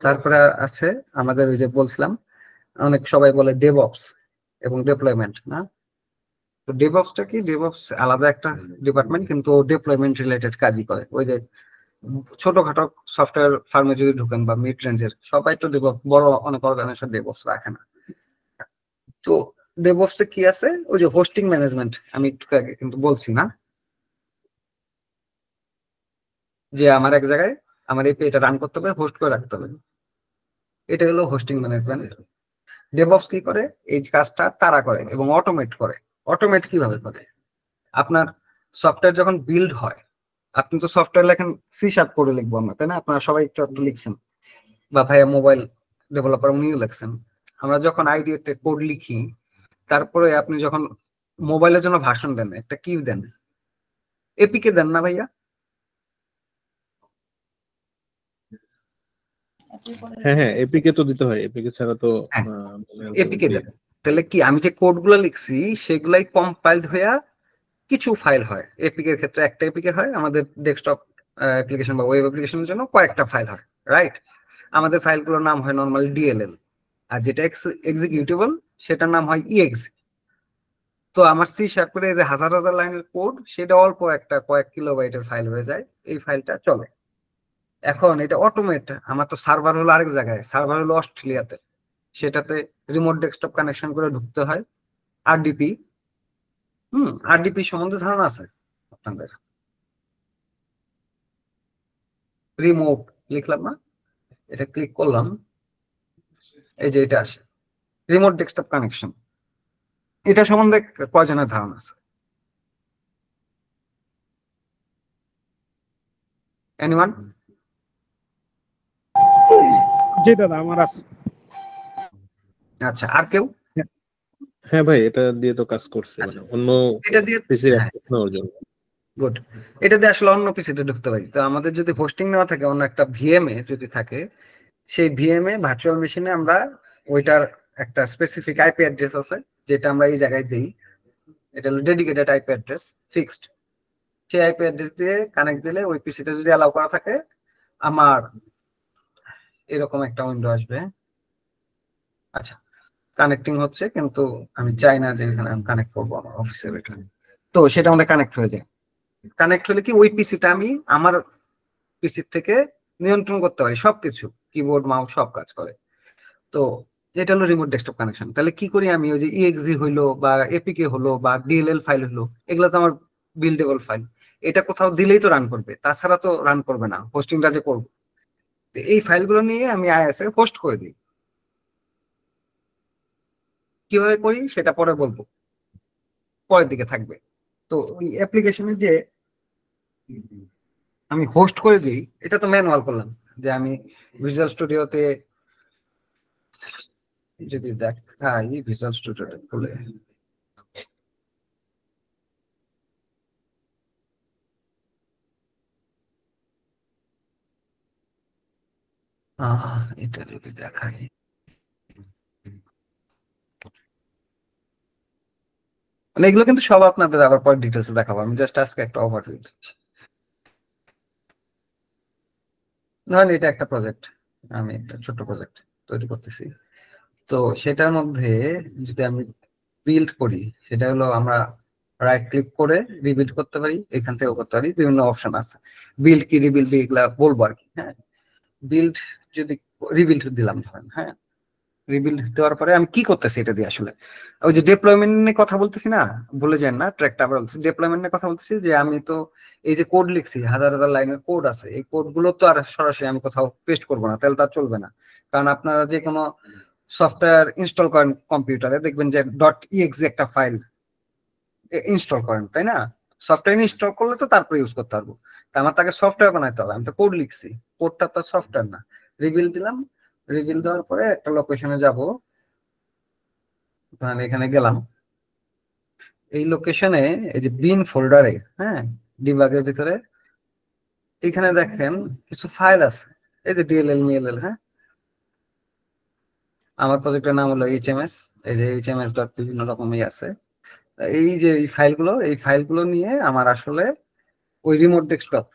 তারপরে আছে আমাদের ওই যে বলছিলাম, অনেক সবাই বলে ডেভঅপস এবং ডিপ্লয়মেন্ট, না? তো ডেভঅপসটা কি? ডেভঅপস আলাদা একটা ডিপার্টমেন্ট, কিন্তু ডিপ্লয়মেন্ট রিলেটেড কাজই করে। ওই যে ছোটখাটো সফটওয়্যার ফার্মে যদি ঢুকেন বা মিড রেঞ্জের, সবাই তো ডেভঅপস, বড় অনেক অর্গানাইজেশন ডেভঅপস রাখে না। তো ডেভঅপসে কি আছে? ওই যে হোস্টিং ম্যানেজমেন্ট আমি একটু আগে কিন্তু বলছি না, যে আমার এক জায়গায় আমার এপিআইটা রান করতে হবে, হোস্ট করে রাখতে হবে, এটা হলো হোস্টিং ম্যানেজমেন্ট। ডেভঅপস কি করে? এই কাজটা তারা করে এবং অটোমেট করে। অটোমেট কিভাবে করে? আপনার সফটওয়্যার যখন বিল্ড হয়, আপনি তো সফটওয়্যার লেখেন সি শার্প করে লিখবো আমরা, তাই না? আপনারা সবাই একটু একটু লিখছেন, বা ভাইয়া মোবাইল ডেভেলপার উনিও লিখছেন। আমরা যখন আইডিয়াতে কোড লিখি, তারপরে আপনি যখন মোবাইলের জন্য ভার্সন দেন, একটা কি দেন? এপিকে দেন না ভাইয়া? হ্যাঁ হ্যাঁ, এপিকে তো দিতে হয়, এপিকে ছাড়া তো হ্যাঁ, মানে এপিকে দেন। তাহলে কি আমি যে কোড গুলো লিখছি সেগুলাই কম্পাইলড হইয়া কিছু ফাইল হয়। এপিকে এর ক্ষেত্রে একটা এপিকে হয়, আমাদের ডেস্কটপ অ্যাপ্লিকেশন বা ওয়েব অ্যাপ্লিকেশনের জন্য কয়েকটা ফাইল হয়, রাইট? আমাদের ফাইলগুলোর নাম হয় নর্মাল ডিএলএল, আর যেটা এক্সিকিউটেবল সেটার নাম হয় ইএক্স। তো আমার সি শার্পের এই যে হাজার হাজার লাইনের কোড, সেটা অল্প একটা কয়েক কিলোবাইটের ফাইল হয়ে যায়, এই ফাইলটা চলে। এখন এটা অটোমেট, আমার তো সার্ভার হলো আরেক জায়গায়, সার্ভার হলো অস্ট্রেলিয়াতে, সেটাতে রিমোট ডেস্কটপ কানেকশন করে ঢুকতে হয়। আরডিপি, আরডিপি সম্বন্ধে ধারণা আছে আপনাদের? রিমোট লিখলাম না, এটা ক্লিক করলাম, এই যে এটা আসে রিমোট ডেস্কটপ কানেকশন। এটা সম্বন্ধে কয়জনের ধারণা আছে? এনিওয়ান? জি দাদা, আমার আছে। আচ্ছা, আর কেউ? হ্যাঁ ভাই, এটা দিয়ে তো কাজ করছে, আচ্ছা, মানে অন্য এটা দিয়ে, পিসির হ্যাঁ, অ্যাক্সেস নেওয়ার জন্য। গুড। এটা দিয়ে আসলে অন্য পিসিতে ঢুকতে পারি। তো আমাদের যদি হোস্টিং নেওয়া থাকে অন্য একটা ভিএম এ যদি থাকে, সেই ভিএম এ ভার্চুয়াল মেশিনে আমরা ওইটার একটা স্পেসিফিক আইপি অ্যাড্রেস আছে, যেটা আমরা এই জায়গায় দিই। এটা হলো ডেডিকেটেড আইপি অ্যাড্রেস, ফিক্সড। সেই আইপি অ্যাড্রেস দিয়ে কানেক্ট দিলে ওই পিসিটা যদি অ্যালাউ করা থাকে, আমার এরকম একটা উইন্ডো আসবে। আচ্ছা, কানেক্টিং হচ্ছে, কিন্তু আমি চাই না যে এখানে আমি কানেক্ট করবো আমার অফিসের এখানে। তো সেটা আমাদের কানেক্ট হয়ে যায়। কানেক্ট হলে কি ওই পিসিটা আমি আমার পিসির থেকে নিয়ন্ত্রণ করতে পারি, সবকিছু, কিবোর্ড মাউস সব কাজ করে। তো এটা হলো রিমোট ডেস্কটপ কানেকশন। তাহলে কি করি আমি, ওই যে ইএক্সি হইলো বা এপিকে হলো বা ডিএলএল ফাইল হলো, এগুলো তো আমার বিল্ডেবল ফাইল, এটা কোথাও দিলেই তো রান করবে, তাছাড়া তো রান করবে না, হোস্টিংটা যে করবো। তো এই ফাইলগুলো নিয়ে আমি আইএস এ হোস্ট করে দিই। কিভাবে করি সেটা পরে বলবো, পরের দিকে থাকবে। তো ওই অ্যাপ্লিকেশনে যে আমি হোস্ট করে দিই, এটা তো ম্যানুয়াল করলাম, যে আমি ভিজুয়াল স্টুডিওতে যদি দেখাই, ভিজুয়াল স্টুডিওটা খুলে, এটা যদি দেখাই, মানে এগুলো কিন্তু সব আপনাদের আবার পরে ডিটেলস দেখাবো, আমি জাস্ট আজকে একটা ওভারভিউ দিচ্ছি। ধরেন এটা একটা প্রজেক্ট, আমি একটা ছোট প্রজেক্ট তৈরি করতেছি। তো সেটার মধ্যে যদি আমি বিল্ড করি, সেটা হলো আমরা রাইট ক্লিক করে রিবিল্ড করতে পারি, এখান থেকেও করতে পারি, বিভিন্ন অপশন আছে। বিল্ড কি রিবিল্ড এগুলা বলবো আর কি। হ্যাঁ, বিল্ড যদি রিবিল্ড দিলাম ধরেন, হ্যাঁ, রিবিল্ড দেওয়ার পরে আমি কি করতেছি এটা দিয়ে আসলে, ওই যে ডেপ্লয়মেন্ট নিয়ে কথা বলতেছি না, ভুলে যান না, ট্র্যাকটা আবার বলছি, ডেপ্লয়মেন্ট নিয়ে কথা বলতেছি, যে আমি তো এই যে কোড লিখছি, হাজার হাজার লাইনের কোড আছে, এই কোড গুলো তো আর সরাসরি আমি কোথাও পেস্ট করবো না, তাহলে তার চলবে না। কারণ আপনারা যে কোনো সফটওয়্যার ইনস্টল করেন কম্পিউটারে, দেখবেন যে ডট ইএক্সি একটা ফাইল ইনস্টল করেন, তাই না? সফটওয়্যার ইনস্টল করলে তো তারপরে ইউজ করতে পারবো। তা আমার তাকে সফটওয়্যার বানাইতে হবে, আমি তো কোড লিখছি, কোডটা তো সফটওয়্যার না। রিবিল দিলাম, রিবিল দেওয়ার পরে একটা লোকেশনে যাব, মানে এখানে গেলাম, এই লোকেশনে এই যে বিন ফোল্ডারে, হ্যাঁ, ডিবাগের ভিতরে এখানে দেখেন কিছু ফাইল আছে, এই যে ডিএলএল মিএলএল, হ্যাঁ, আমার প্রজেক্টের নাম হলো এইচএমএস, এই যে এইচএমএস ডট বিভিন্ন রকমই আছে। এই যে এই ফাইলগুলো, এই ফাইলগুলো নিয়ে আমার আসলে ওই রিমোট ডেস্কটপ,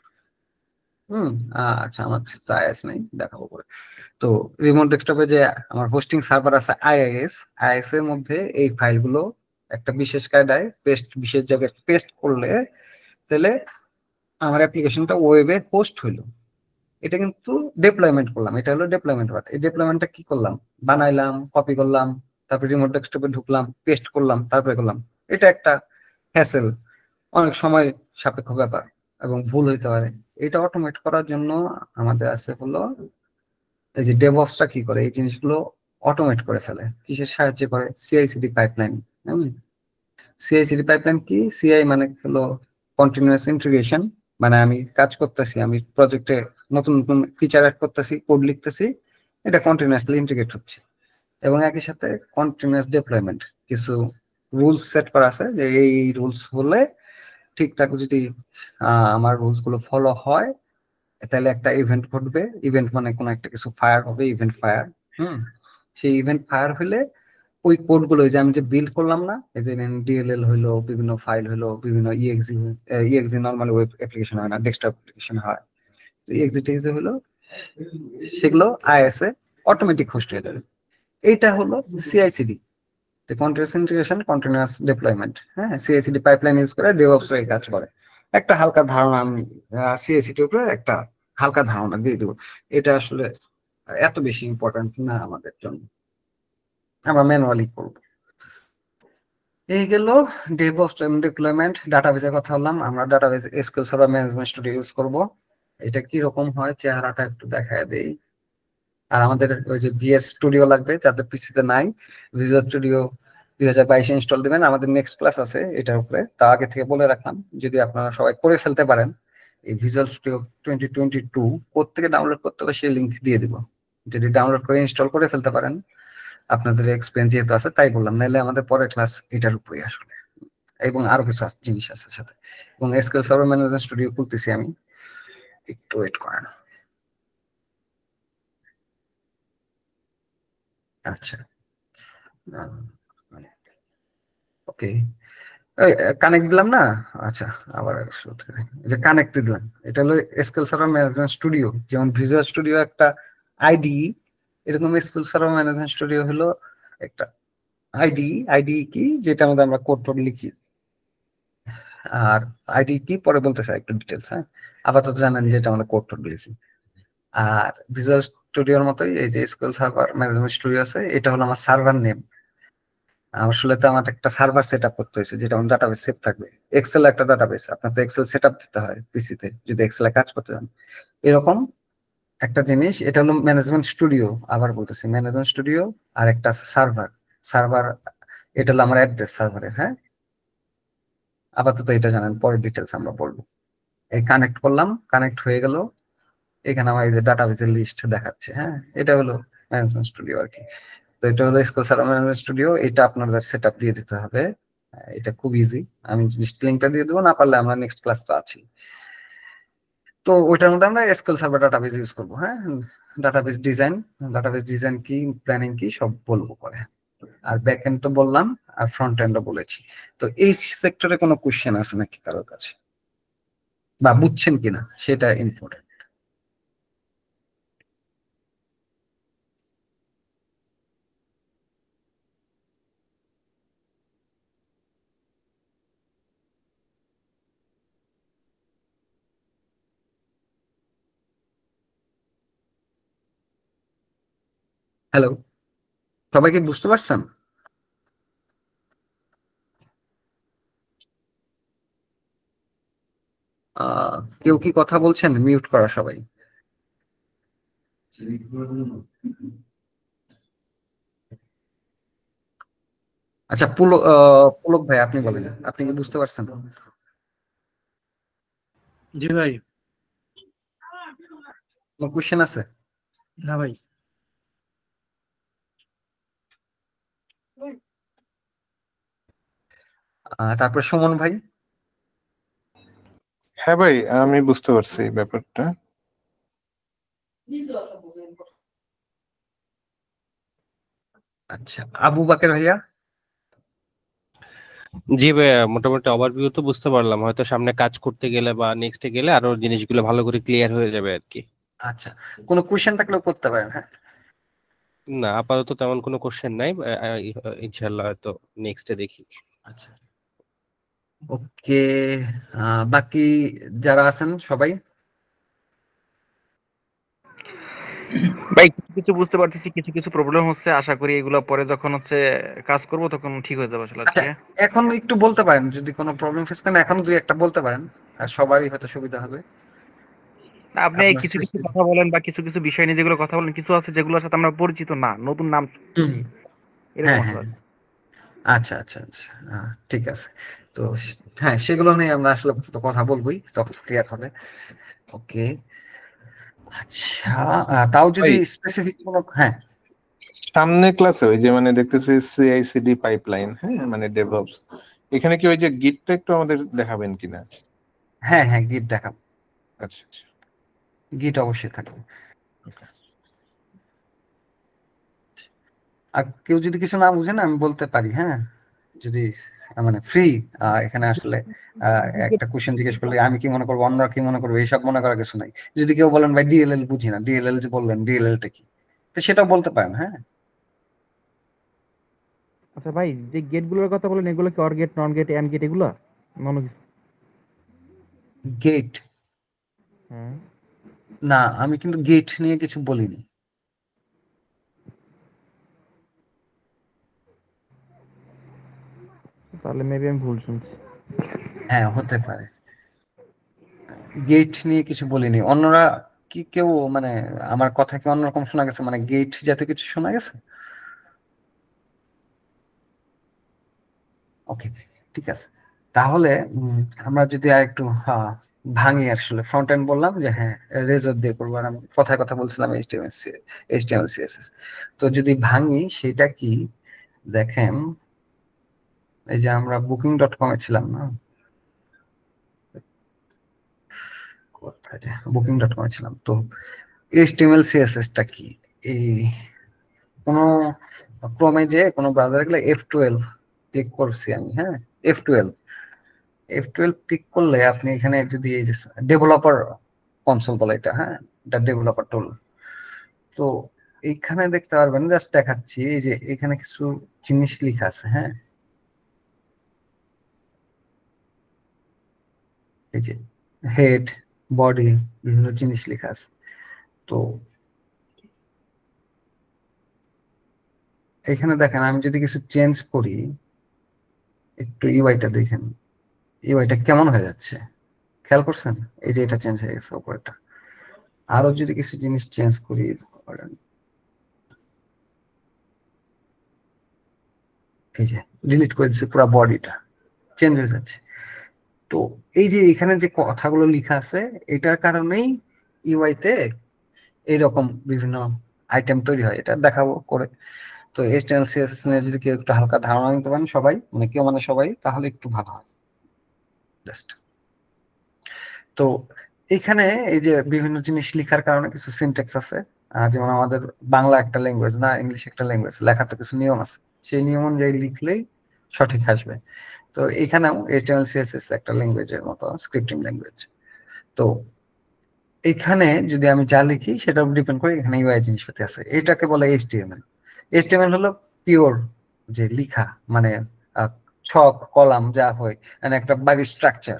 হুম, আচ্ছা, আমার আইএস নেই, দেখাবো পরে। তো রিমোট ডেস্কটপে যে আমার হোস্টিং সার্ভার আছে আইআইএস, আইএস এর মধ্যে এই ফাইলগুলো একটা বিশেষ কায়দায় পেস্ট, বিশেষ জায়গায় পেস্ট করলে, তাহলে আমার অ্যাপ্লিকেশনটা ওয়েবে হোস্ট হইলো। এটা কিন্তু ডেপ্লয়মেন্ট করলাম, এটা হলো ডেপ্লয়মেন্ট পার্ট। এই ডেপ্লয়মেন্টটা কি করলাম, বানাইলাম, কপি করলাম, তারপরে রিমোট ডেস্কটপে ঢুকলাম, পেস্ট করলাম, তারপরে করলাম। এটা একটা হ্যাসেল, অনেক সময় সাপেক্ষ ব্যাপার এবং ভুল হইতে পারে। এটা অটোমেট করার জন্য আমাদের আছে হলো, এই যে ডেভঅপসটা কি করে, এই জিনিসগুলো অটোমেট করে ফেলে, কিসের সাহায্যে করে, সিআইসিডি পাইপলাইন। সিআইসিডি পাইপলাইন কি? সিআই মানে হলো কন্টিনিউয়াস ইন্টিগ্রেশন, মানে আমি কাজ করতেছি, আমি প্রজেক্টে নতুন নতুন ফিচার অ্যাড করতেছি, কোড লিখতেছি, এটা কন্টিনিউয়াসলি ইন্টিগ্রেট হচ্ছে। এবং একই সাথে কন্টিনিউয়াস ডেপ্লয়মেন্ট, কিছু রুলস সেট করা আছে, যে এই রুলস হলে ঠিকঠাক যদি আমার রুলস গুলো ফলো হয়, তাহলে একটা ইভেন্ট ঘটবে। ইভেন্ট মানে কোনো একটা কিছু ফায়ার হবে, ইভেন্ট ফায়ার। সেই ইভেন্ট ফায়ার হলে ওই কোড গুলো, যে আমি যে বিল্ড করলাম না, এই যে ডিএলএল হইলো, বিভিন্ন ফাইল হইলো, বিভিন্ন exe, exe normally web application হয় না, ডেস্কটপ অ্যাপ্লিকেশন হয়, তো ইএক্সি টেক্সি হলো, সেগুলো আইএস এ অটোমেটিক হোস্ট হয়ে যাবে। এইটা হলো সিআইসিডি। যে কন্টিনিউয়াস ইন্টিগ্রেশন, কন্টিনিউয়াস ডিপ্লয়মেন্ট, হ্যাঁ, সিআই/সিডি পাইপলাইন ইউজ করে ডেভঅপস এই কাজ করে। একটা হালকা ধারণা আমি সিআই/সিডি উপরে একটা হালকা ধারণা দিয়ে দেবো। এটা আসলে এত বেশি ইম্পর্টেন্ট না আমাদের জন্য, আমরা ম্যানুয়ালি করবো। এই গেল ডেভঅপস এবং ডিপ্লয়মেন্ট। ডাটাবেসের কথা বললাম, আমরা database SQL server management studio use করব। এটা কি রকম হয় চেহারাটা একটু দেখায় দেই। আর আমাদের ওই যে ভিএস স্টুডিও লাগবে, যাদের পিসিতে নাই, ভিজুয়াল স্টুডিও 2022 ইনস্টল দিবেন। আমাদের নেক্সট ক্লাস আছে এটার উপরে, তা আগে থেকে বলে রাখলাম, যদি আপনারা সবাই করে ফেলতে পারেন এই ভিজুয়াল স্টুডিও 2022 কোত্থেকে ডাউনলোড করতে হবে সেই লিঙ্ক দিয়ে দিব। যদি ডাউনলোড করে ইনস্টল করে ফেলতে পারেন, আপনাদের এক্সপিরিয়েন্স যেহেতু আছে তাই বললাম, নাহলে আমাদের পরের ক্লাস এটার উপরেই আসলে, এবং আরো কিছু জিনিস আছে সাথে। এবং এসকিউএল সার্ভার ম্যানেজমেন্ট স্টুডিও খুলতেছি আমি, একটু ওয়েট করেন। আচ্ছা, ওকে, কানেক্ট দিলাম না? আচ্ছা, আবার শুরু থেকে। এই যে কানেক্ট দিলাম, এটা হলো এসকিউএল সার্ভার ম্যানেজমেন্ট স্টুডিও। যেমন ভিজুয়াল স্টুডিও একটা আইডি, এরকম এসকিউএল সার্ভার ম্যানেজমেন্ট স্টুডিও হলো একটা আইডি। আইডি কি, যেটা মধ্যে আমরা কোড টোড লিখি। আর আইডি কি পরে বলতে চাই একটু ডিটেলস, হ্যাঁ, আপাতত জানেন যেটা আমাদের কোড টোড লিখি। আর ভিজুয়াল স্টুডিওর মতোই এই যে এসকিউএল সার্ভার ম্যানেজমেন্ট স্টুডিও আছে, এটা হলো আমার সার্ভার নেম। আসলে তো আমার একটা সার্ভার সেট আপ করতে হয়েছে, যেটা আমার ডাটাবেস সেভ থাকবে। এক্সেল একটা ডাটাবেস, আপনার তো এক্সেল সেট আপ দিতে হয় পিসিতে যদি এক্সেলে কাজ করতে চান। এরকম একটা জিনিস, এটা হলো ম্যানেজমেন্ট স্টুডিও। আবার বলতেছি ম্যানেজমেন্ট স্টুডিও। আর একটা সার্ভার, সার্ভার এটা হলো আমার অ্যাড্রেস সার্ভারের, হ্যাঁ। আপাতত এটা জানেন, পরে ডিটেলস আমরা বলবো। এই কানেক্ট করলাম, কানেক্ট হয়ে গেল। এখানে আমার এই যে ডাটাবেসের লিস্ট দেখাচ্ছে, হ্যাঁ, এটা হলো ম্যানেজমেন্ট স্টুডিও আর কি। তো এটা হলো এসকিউএল সার্ভার ম্যানেজমেন্ট স্টুডিও, এটা আপনাদের সেট আপ দিয়ে দিতে হবে। এটা খুব ইজি, আমি লিঙ্কটা দিয়ে দেবো, না পারলে আমরা নেক্সট ক্লাস তো আছি। তো ওইটার মধ্যে আমরা এসকিউএল সার্ভার ডাটাবেস ইউজ করবো, হ্যাঁ। ডাটাবেস ডিজাইন কি, প্ল্যানিং কি, সব বলবো পরে। আর ব্যাক এন্ড তো বললাম, আর ফ্রন্ট এন্ডও বলেছি। তো এই সেক্টরে কোনো কোশ্চেন আছে নাকি কারোর কাছে, বা বুঝছেন কিনা সেটা ইম্পর্টেন্ট। হ্যালো, সবাই কি বুঝতে পারছেন? কেউ কি কথা বলছেন? মিউট করা সবাই। আচ্ছা, পুলক ভাই আপনি বলেন, আপনি কি বুঝতে পারছেন? জি ভাই। কোনো কোশ্চেন আছে? না ভাই। তারপর সুমন ভাই। হ্যাঁ ভাই, আমি বুঝতে পারছি এই ব্যাপারটা। আচ্ছা, আবু বাকের ভাইয়া। জি ভাইয়া, মোটামুটি ওভারভিউ তো বুঝতে পারলাম, হয়তো সামনে কাজ করতে গেলে বা নেক্সটে গেলে আরো জিনিসগুলো ভালো করে ক্লিয়ার হয়ে যাবে আর কি। আচ্ছা, কোনো কোশ্চেন থাকলেও করতে পারেন, হ্যাঁ। না, আপাতত তেমন কোনো কোশ্চেন নাই, ইনশাল্লাহ হয়তো নেক্সটে দেখি। আচ্ছা, ওকে। বাকি যারা আছেন সবাই। ভাই কিছু কিছু বুঝতে পারতেছি, কিছু কিছু প্রবলেম হচ্ছে, আশা করি এগুলো পরে যখন হচ্ছে কাজ করব তখন ঠিক হয়ে যাবে আসলে আচ্ছা, আজকে। এখন একটু বলতে পারেন যদি কোনো প্রবলেম ফেস করেন, এখন দুই একটা বলতে পারেন, আর সবারই হয়তো সুবিধা হবে। আপনি এই আপনার কিছু কিছু সিস্টেম। কথা বলেন বা কিছু কিছু বিষয় নিয়ে যেগুলো কথা বলেন, কিছু আছে যেগুলোর সাথে আমরা পরিচিত না, নতুন নাম এরকম হ্যাঁ, হ্যাঁ, আসলে। আচ্ছা, আচ্ছা, আচ্ছা, ঠিক আছে। তো হ্যাঁ, সেগুলো নিয়ে আমরা আসলে কথা বলবোই, তখন ক্লিয়ার হবে। ওকে, আচ্ছা, তাও যদি ভাই স্পেসিফিক কোনো, হ্যাঁ। সামনে ক্লাসে ওই যে মানে দেখতেছি সিআইসিডি পাইপলাইন, হ্যাঁ, মানে ডেভঅপস, এখানে কি ওই যে গিটটা একটু আমাদের দেখাবেন কিনা? হ্যাঁ, হ্যাঁ, গিট দেখাবো। আচ্ছা আচ্ছা, গিট অবশ্যই থাকবে। ওকে। আর কেউ যদি কিছু না বুঝেন আমি বলতে পারি, হ্যাঁ, যদি মানে ফ্রি। এখানে আসলে একটা কোশ্চেন জিজ্ঞেস করলে আমি কি মনে করবো, অন্যরা কি মনে করবো, এইসব মনে করার কিছু নাই। যদি কেউ বলেন ভাই ডিএলএল বুঝি না, ডিএলএল যে বললেন ডিএলএল টা কি, তো সেটাও বলতে পারেন, হ্যাঁ। আচ্ছা ভাই, যে গেটগুলোর কথা বলেন এগুলো কি OR gate, non gate, and gate এগুলো না অন্য কিছু? গেট হ্যাঁ, না, আমি কিন্তু গেট নিয়ে কিছু বলিনি। তাহলে মেবি আমি ভুল শুনছি। হ্যাঁ, হতে পারে, গেট নিয়ে কিছু বলিনি। অন্যরা কি কেউ মানে আমার কথা কি অন্যরকম শোনা গেছে, মানে গেট জাতীয় কিছু শোনা গেছে? ওকে, ঠিক আছে। তাহলে আমরা যদি আর একটু ভাঙি, আসলে ফ্রন্ট এন্ড বললাম যে হ্যাঁ রেজর দিয়ে করবো, আর আমি কথায় কথা বলছিলাম এইচটিএমএল সিএসএস। তো যদি ভাঙি সেটা কি, দেখেন এই যে আমরা বুকিং.com-এ ছিলাম না, কোথায় বুকিং.com-এ ছিলাম, তো এইচটিএমএল সিএসএস-টা কি? এই কোনো ক্রমে যে কোনো ব্রাউজারে গেলে F12 ক্লিক করছি আমি, হ্যাঁ F12 ক্লিক করলে আপনি এখানে যদি এই যে ডেভেলপার কনসোল বলে এটা, হ্যাঁ এটা ডেভেলপার টুল। তো এইখানে দেখতে পারবেন, জাস্ট দেখাচ্ছি, এই যে এখানে কিছু জিনিস লেখা আছে, হ্যাঁ এই যে হেড, বডি, বিভিন্ন জিনিস লেখা আছে। তো এখানে দেখেন আমি যদি কিছু চেঞ্জ করি, একটু ইউআইটা দেখেন, ইউআইটা কেমন হয়ে যাচ্ছে, খেয়াল করছেন? এই যে এটা চেঞ্জ হয়ে গেছে উপরেটা। আরো যদি কিছু জিনিস চেঞ্জ করি, ধরেন এই যে ডিলিট করে দিচ্ছে, পুরো বডিটা চেঞ্জ হয়ে যাচ্ছে। তো এই যে এখানে যে কথাগুলো লেখা আছে, এটার কারণেই ইউআই তে এইরকম বিভিন্ন আইটেম তৈরি হয়, এটা দেখাবো করে। তো এইচটিএমএল সিএসএস নিয়ে যদি কেউ একটু হালকা ধারণা নিতে পারেন সবাই, মানে কেউ মানে সবাই, তাহলে একটু ভালো হয় জাস্ট। তো এখানে এই যে বিভিন্ন জিনিস লেখার কারণে কিছু সিনট্যাক্স আছে, যেমন আমাদের বাংলা একটা ল্যাঙ্গুয়েজ না, ইংলিশ একটা ল্যাঙ্গুয়েজ, লেখার তো কিছু নিয়ম আছে, সেই নিয়ম অনুযায়ী লিখলেই সঠিক আসবে। তো এখানেও এইচটিএমএল সিএসএস একটা ল্যাঙ্গুয়েজের মতো স্ক্রিপ্টিং ল্যাঙ্গুয়েজ। তো এখানে যদি আমি যা লিখি সেটা ডিপেন্ড করে এখানে ইউআই জিনিসপাতি আছে, এটাকে বলে এইচটিএমএল। এইচটিএমএল হলো পিওর যে লিখা, মানে আহ, ছক কলাম যা হয়, মানে একটা বাড়ির স্ট্রাকচার।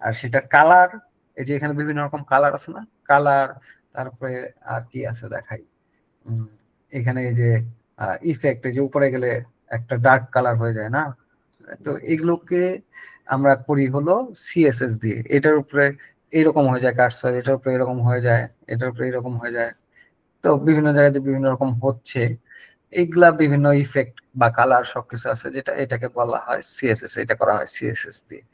আর সেটা কালার, এই যে এখানে বিভিন্ন রকম কালার আছে না, কালার, তারপরে আর কি আছে দেখাই, উম, এখানে এই যে ইফেক্ট, এই যে উপরে গেলে একটা ডার্ক কালার হয়ে যায় না, তো এগুলোকে আমরা করি হলো সিএসএস দিয়ে। এটার উপরে এইরকম হয়ে যায় কার্সর, এটার উপরে এরকম হয়ে যায়, এটার উপরে এরকম হয়ে যায়। তো বিভিন্ন জায়গাতে বিভিন্ন রকম হচ্ছে, এইগুলা বিভিন্ন ইফেক্ট বা কালার সবকিছু আছে, যেটা এটাকে বলা হয় সিএসএস, এটা করা হয় সিএসএস দিয়ে।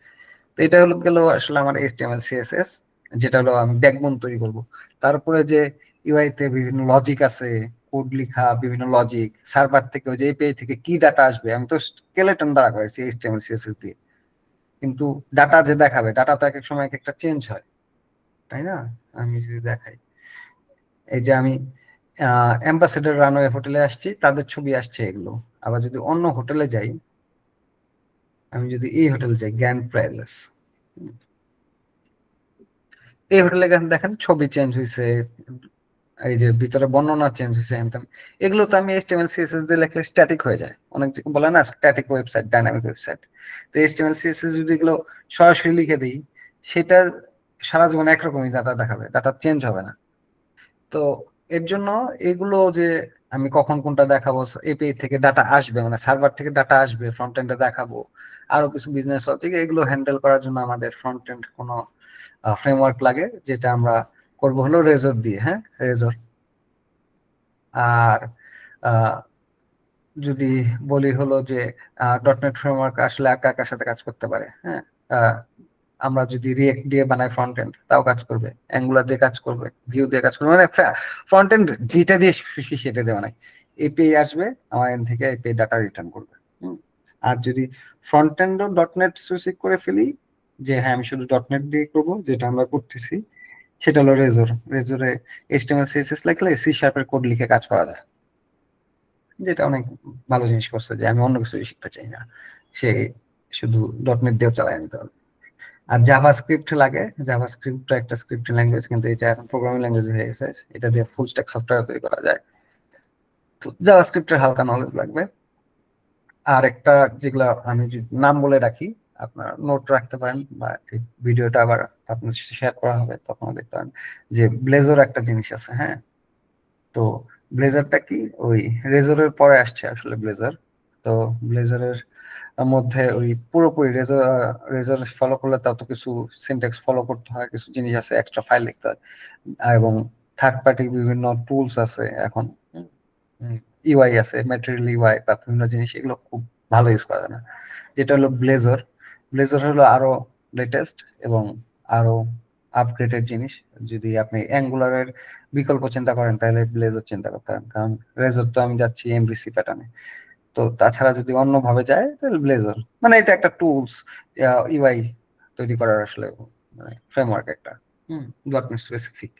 তো এটা হলো গেল আসলে আমার এইচটিএমএল সিএসএস, যেটা হলো আমি ব্যাকবোন তৈরি করব। তারপরে যে ইউআই তে বিভিন্ন লজিক আছে, কোড লেখা, বিভিন্ন লজিক, সার্ভার থেকে ওই যে এপিআই থেকে কি ডাটা আসবে, আমি তো স্কেলেটন দ্বারা করেছি এইচটিএমএল সিএসএস দিয়ে। কিন্তু ডাটা যে দেখাবে, ডাটা তো এক এক সময় এক একটা চেঞ্জ হয়, তাই না? আমি যদি দেখাই, এই যে আমি অ্যাম্বাসেডর রানওয়ে হোটেলে আসছি, তাদের ছবি আসছে এগুলো। আবার যদি অন্য হোটেলে যাই, আমি যদি এই হোটেলে যাই গ্র্যান্ড প্যালেস, এই হোটেলে দেখেন ছবি চেঞ্জ হয়েছে, এই যে ভিতরে বর্ণনা চেঞ্জ হয়েছে, এগুলো তো আমি এইচটিএমএল সিএসএস দিয়ে লিখলে স্ট্যাটিক হয়ে যায়, অনেক বলে না স্ট্যাটিক ওয়েবসাইট, ডাইনামিক ওয়েবসাইট। তো এইচটিএমএল সিএসএস যদি এগুলো সরাসরি লিখে দিই, সেটা সারা জীবন একরকমই ডাটা দেখাবে, ডাটা চেঞ্জ হবে না। তো এর জন্য এগুলো যে আমি কখন কোনটা দেখাবো, এপিআই থেকে ডাটা আসবে, মানে সার্ভার থেকে ডাটা আসবে, ফ্রন্ট এন্ডে দেখাবো, আরো কিছু বিজনেস লজিক, এগুলো হ্যান্ডেল করার জন্য আমাদের ফ্রন্ট এন্ড কোনো ফ্রেমওয়ার্ক লাগে, যেটা আমরা করবো হলো রেজর দিয়ে, হ্যাঁ রেজর। আর আহ, যদি বলি হলো যে ডটনেট ফ্রেমওয়ার্ক আসলে কার কার সাথে কাজ করতে পারে, হ্যাঁ আহ, আমরা যদি রিয়েক্ট দিয়ে বানাই ফ্রন্ট এন্ড, তাও কাজ করবে, অ্যাঙ্গুলার দিয়ে কাজ করবে, ভিউ দিয়ে কাজ করবে, মানে ফ্রন্ট এন্ড যেটা দিয়ে খুশি সেটা দিয়ে বানাই, এপিআই আসবে আমার এন্ড থেকে, এপিআই ডাটা রিটার্ন করবে। আর যদি ফ্রন্ট এন্ড ডটনেট স্পেসিফিক করে ফেলি, যে হ্যাঁ আমি শুধু ডটনেট দিয়ে করবো, যেটা আমরা করতেছি, সেটা হলো রেজর। রেজরে এইচটিএমএল সিএসএস লিখলে সি শার্পের কোড লিখে কাজ করা যায়, যেটা অনেক ভালো জিনিস করছে, যে আমি অন্য কিছু শিখতে চাই না, সে শুধু ডটনেট দিয়েও চালায় নিতে হবে। আর জাভাস্ক্রিপ্ট লাগে, জাভাস্ক্রিপ্ট একটা স্ক্রিপ্টিং ল্যাঙ্গুয়েজ, কিন্তু এটা এখন প্রোগ্রামিং ল্যাঙ্গুয়েজ হয়ে গেছে, এটা দিয়ে ফুল স্ট্যাক সফটওয়্যার তৈরি করা যায়। তো জাভাস্ক্রিপ্টের হালকা নলেজ লাগবে। আর একটা যেগুলা আমি যদি নাম বলে রাখি, আপনার নোট রাখতে পারেন, বা এই ভিডিওটা আবার আপনার শেয়ার করা হবে তখন দেখতে পারেন যে ব্লেজর একটা জিনিস আছে। হ্যাঁ, তো ব্লেজারটা কি, ওই রেজরের পরে আসছে আসলে ব্লেজার। তো ব্লেজারের মধ্যে ওই পুরোপুরি রেজর ফলো করলে তাও তো কিছু সিনট্যাক্স ফলো করতে হয়, কিছু জিনিস আছে, এক্সট্রা ফাইল লিখতে হয়, এবং থার্ড পার্টি বিভিন্ন টুলস আছে এখন, ইউআই আছে, ম্যাটেরিয়াল ইউআই বা বিভিন্ন জিনিস, এগুলো খুব ভালো ইউজ করা যায় না। যেটা হলো ব্লেজার, ব্লেজার হলো আরো লেটেস্ট এবং আরো আপগ্রেডেড জিনিস। যদি আপনি অ্যাঙ্গুলারের বিকল্প চিন্তা করেন তাহলে ব্লেজার চিন্তা করতে পারেন, কারণ রেজর তো আমি যাচ্ছি এমভিসি প্যাটার্নে। তো তাছাড়া যদি অন্যভাবে যায় তাহলে ব্লেজার মানে এটা একটা টুলস, ইউআই তৈরি করার আসলে মানে ফ্রেমওয়ার্ক একটা, ডটনেট স্পেসিফিক।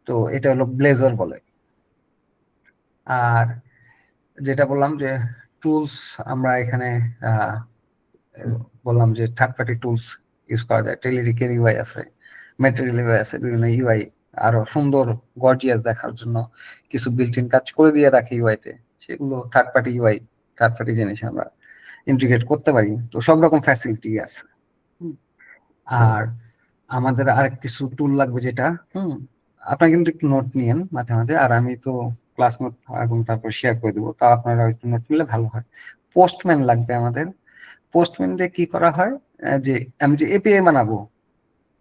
তো এটা হলো ব্লেজার বলে। আর যেটা বললাম যে টুলস, আমরা এখানে আহ, বললাম যে থার্ড পার্টি টুলস ইউজ করা যায়, টেলিরিকের ইউআই আছে, ম্যাটেরিয়াল ইউআই আছে, বিভিন্ন ইউআই আরো সুন্দর গর্জিয়াস দেখার জন্য কিছু বিল্ট ইন কাজ করে দিয়ে রাখে ইউআই তে, সেগুলো third party UI, third party জিনিস আমরা ইন্টিগ্রেট করতে পারি। তো সব রকম ফ্যাসিলিটি আছে। হুম। আর আমাদের আরেক কিছু টুল লাগবে, যেটা আপনারা কিন্তু একটু নোট নিয়েন মাঝে মাঝে, আর আমি তো ক্লাস নোট এবং তারপর শেয়ার করে দেবো, তা আপনারা একটু নোট নিলে ভালো হয়। পোস্টম্যান লাগবে আমাদের। পোস্টম্যান দিয়ে কি করা হয়, যে আমি যে এপিআই বানাবো,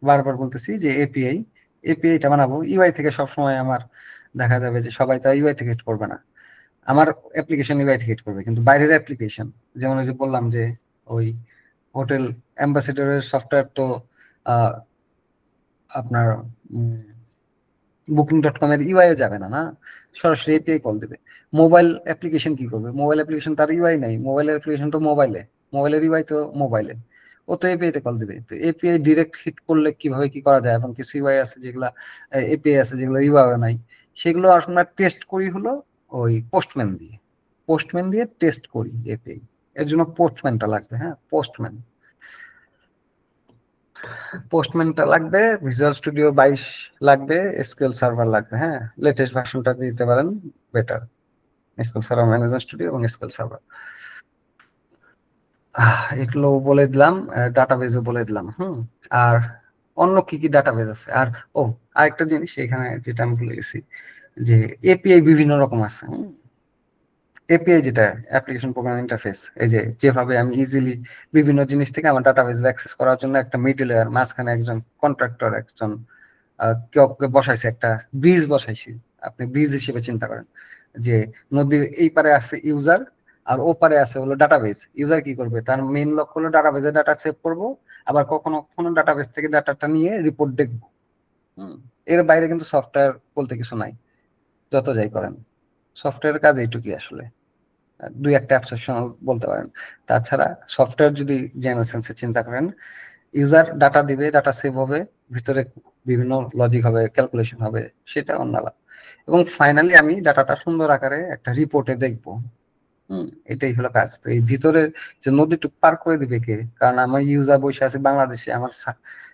বারবার বলতেছি যে এপিআই, এপিআইটা বানাবো ইউআই থেকে। সবসময় আমার দেখা যাবে যে সবাই তো ইউআই থেকে করবে না, আমার অ্যাপ্লিকেশন ইউআই থেকে করবে, কিন্তু বাইরের অ্যাপ্লিকেশন, যেমন ওই যে বললাম যে ওই হোটেল অ্যাম্বাসেডরের সফটওয়্যার তো আপনার বুকিং.com এর ইউআই যাবে না, না, সরাসরি এপিআই কল দেবে। মোবাইল অ্যাপ্লিকেশন কি করবে, মোবাইল অ্যাপ্লিকেশন তার ইউআই নাই, মোবাইল অ্যাপ্লিকেশন তো মোবাইলে, মোবাইলের ইউআই তো মোবাইলে, ও তো এপিআই তে কল দিবে। তো এপিআই ডিরেক্ট হিট করলে কিভাবে কি করা যায়, এবং কিছু ইউআই আছে যেগুলা, এপিআই আছে যেগুলো ইউআই নাই, সেগুলো আমরা টেস্ট করি হলো ওই পোস্টম্যান দিয়ে, পোস্টম্যান দিয়ে টেস্ট করি এপিআই। এর জন্য পোস্টম্যানটা লাগবে। হ্যাঁ, পোস্টম্যান, পোস্টম্যানটা লাগবে, ভিজুয়াল স্টুডিও 22 লাগবে, এসকিউএল সার্ভার লাগবে। হ্যাঁ, লেটেস্ট ভার্সনটা দিতে পারেন, better, SQL server management studio এবং এসকিউএল সার্ভার। এগুলো বলে দিলাম, ডাটাবেজও বলে দিলাম। আর অন্য কি কি ডাটাবেজ আছে, আর ও আরেকটা জিনিস এখানে যেটা আমি ভুলে গেছি, যে এপিআই বিভিন্ন রকম আছে। এপিআই যেটা অ্যাপ্লিকেশন প্রোগ্রামিং ইন্টারফেস, এই যে যেভাবে আমি ইজিলি বিভিন্ন জিনিস থেকে আমার ডাটাবেজ অ্যাক্সেস করার জন্য একটা মিডল লেয়ার, মাঝখানে একজন কন্ট্রাক্টর, একজন কেউ বসাইছে, একটা ব্রিজ বসাইছি, আপনি ব্রিজ হিসেবে চিন্তা করেন যে নদীর এই পারে আছে ইউজার আর ও পারে আছে হলো ডাটাবেজ। ইউজার কি করবে, তার মেইন লক্ষ্য হলো ডাটাবেজে ডাটা সেভ করবো, আবার কখনো কখনো ডাটাবেজ থেকে ডাটাটা নিয়ে রিপোর্ট দেখবো। এর বাইরে কিন্তু সফটওয়্যার বলতে কিছু নাই, যত যাই করেন সফটওয়্যারের কাজ এইটুকুই আসলে, দুই একটা অ্যাবস্ট্রাকশন বলতে পারেন। তাছাড়া সফটওয়্যার যদি জেনারেল সেন্সে চিন্তা করেন, ইউজার ডাটা দিবে, ডাটা সেভ হবে, ভিতরে বিভিন্ন লজিক হবে, ক্যালকুলেশন হবে, সেটা অন্য আলাদা। এবং ফাইনালি আমি ডাটাটা সুন্দর আকারে একটা রিপোর্টে দেখবো। এটাই হলো কাজ। তো এই ভিতরে যে নদীটুক পার করে দিবে কে, কারণ আমার ইউজার বসে আছে বাংলাদেশে, আমার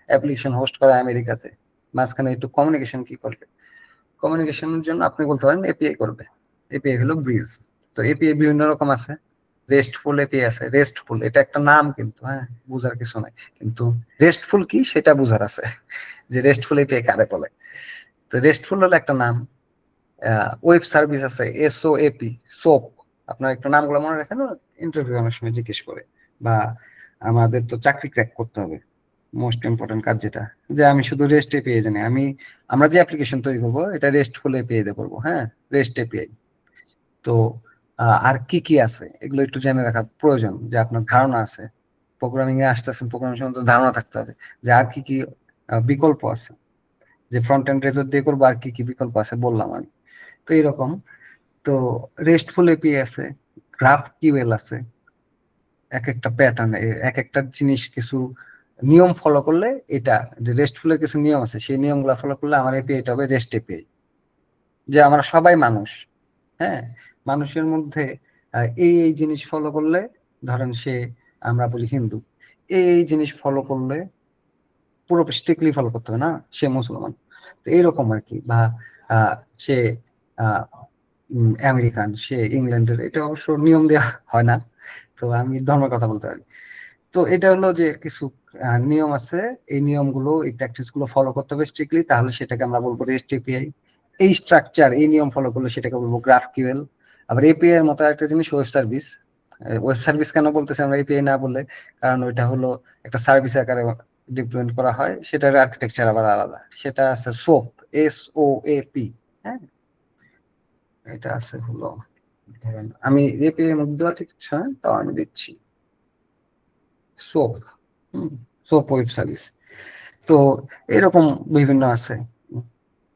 অ্যাপ্লিকেশন হোস্ট করা আমেরিকাতে, মাঝখানে একটু কমিউনিকেশন কি করবে, কমিউনিকেশনের জন্য আপনি বলতে পারেন এপিআই করবে। এপিআই হলো ব্রিজ। তো এপিআই বিভিন্ন রকম আছে, রেস্টফুল এপিআই আছে। রেস্টফুল এটা একটা নাম, কিন্তু হ্যাঁ বুঝার কিছু নাই, কিন্তু রেস্টফুল কি সেটা বুঝার আছে, যে রেস্টফুল এপিআই কারে বলে। তো রেস্টফুল হলো একটা নাম। ওয়েব সার্ভিস আছে, এসওএপি, সোপ, আপনার একটু নামগুলো মনে রাখেন, ইন্টারভিউ অনেক সময় জিজ্ঞেস করে, বা আমাদের তো চাকরি ক্র্যাক করতে হবে, মোস্ট ইম্পর্টেন্ট কাজ যেটা, যে আমি শুধু রেস্ট এপিআই জানি, আমরা যে অ্যাপ্লিকেশন তৈরি করবো এটা রেস্টফুল এপিআই দিয়ে করবো। হ্যাঁ, রেস্ট এপিআই। তো আর কি কি আছে এগুলো একটু জেনে রাখা প্রয়োজন, যে আপনার ধারণা আছে, প্রোগ্রামিং এ আসতেছেন, প্রোগ্রামিং সম্বন্ধে ধারণা থাকতে হবে যে আর কি কি বিকল্প আছে, যে ফ্রন্ট এন্ড রেজর দিয়ে করবো, আর কি কি বিকল্প আছে বললাম আমি। তো এরকম, তো রেস্টফুল এপিআই আছে, গ্রাফ কিউএল আছে, এক একটা প্যাটার্ন, এক একটা জিনিস কিছু নিয়ম ফলো করলে, এটা যে রেস্টফুলের কিছু নিয়ম আছে, সেই নিয়মগুলো ফলো করলে আমার এপিআইটা হবে রেস্ট এপিআই। যে আমরা সবাই মানুষ, হ্যাঁ, মানুষের মধ্যে এই এই জিনিস ফলো করলে, ধরেন সে, আমরা বলি হিন্দু, এই জিনিস ফলো করলে, পুরো স্ট্রিক্টলি ফলো করতে হবে না, সে মুসলমান। তো এইরকম আর কি, বা সে আমেরিকান, সে ইংল্যান্ডের, এটা অবশ্য নিয়ম দেওয়া হয় না, তো আমি ধর্মের কথা বলতে পারি। তো এটা হলো যে কিছু নিয়ম আছে, এই নিয়মগুলো এই প্র্যাকটিস গুলো ফলো করতে হবে স্ট্রিক্টলি, তাহলে সেটাকে আমরা বলবো রেস্ট এপিআই। এই স্ট্রাকচার এই নিয়ম ফলো করলে সেটাকে বলবো গ্রাফকিউএল। আবার এপিআই এর মতো একটা জিনিস ওয়েব সার্ভিস। ওয়েব সার্ভিস কেন বলতেছি আমরা এপিআই না বললে, কারণ ওইটা হলো একটা সার্ভিস আকারে ডিপ্লয়েন্ট করা হয়, সেটার আর্কিটেকচার আবার আলাদা। সেটা আছে সোপ, SOAP। হ্যাঁ, এটা আছে হলো, ধরেন আমি এপিআই এর মধ্যে দেওয়া ঠিক আছে, তাও আমি দিচ্ছি সোপ। Soap web service. তো এরকম বিভিন্ন আছে,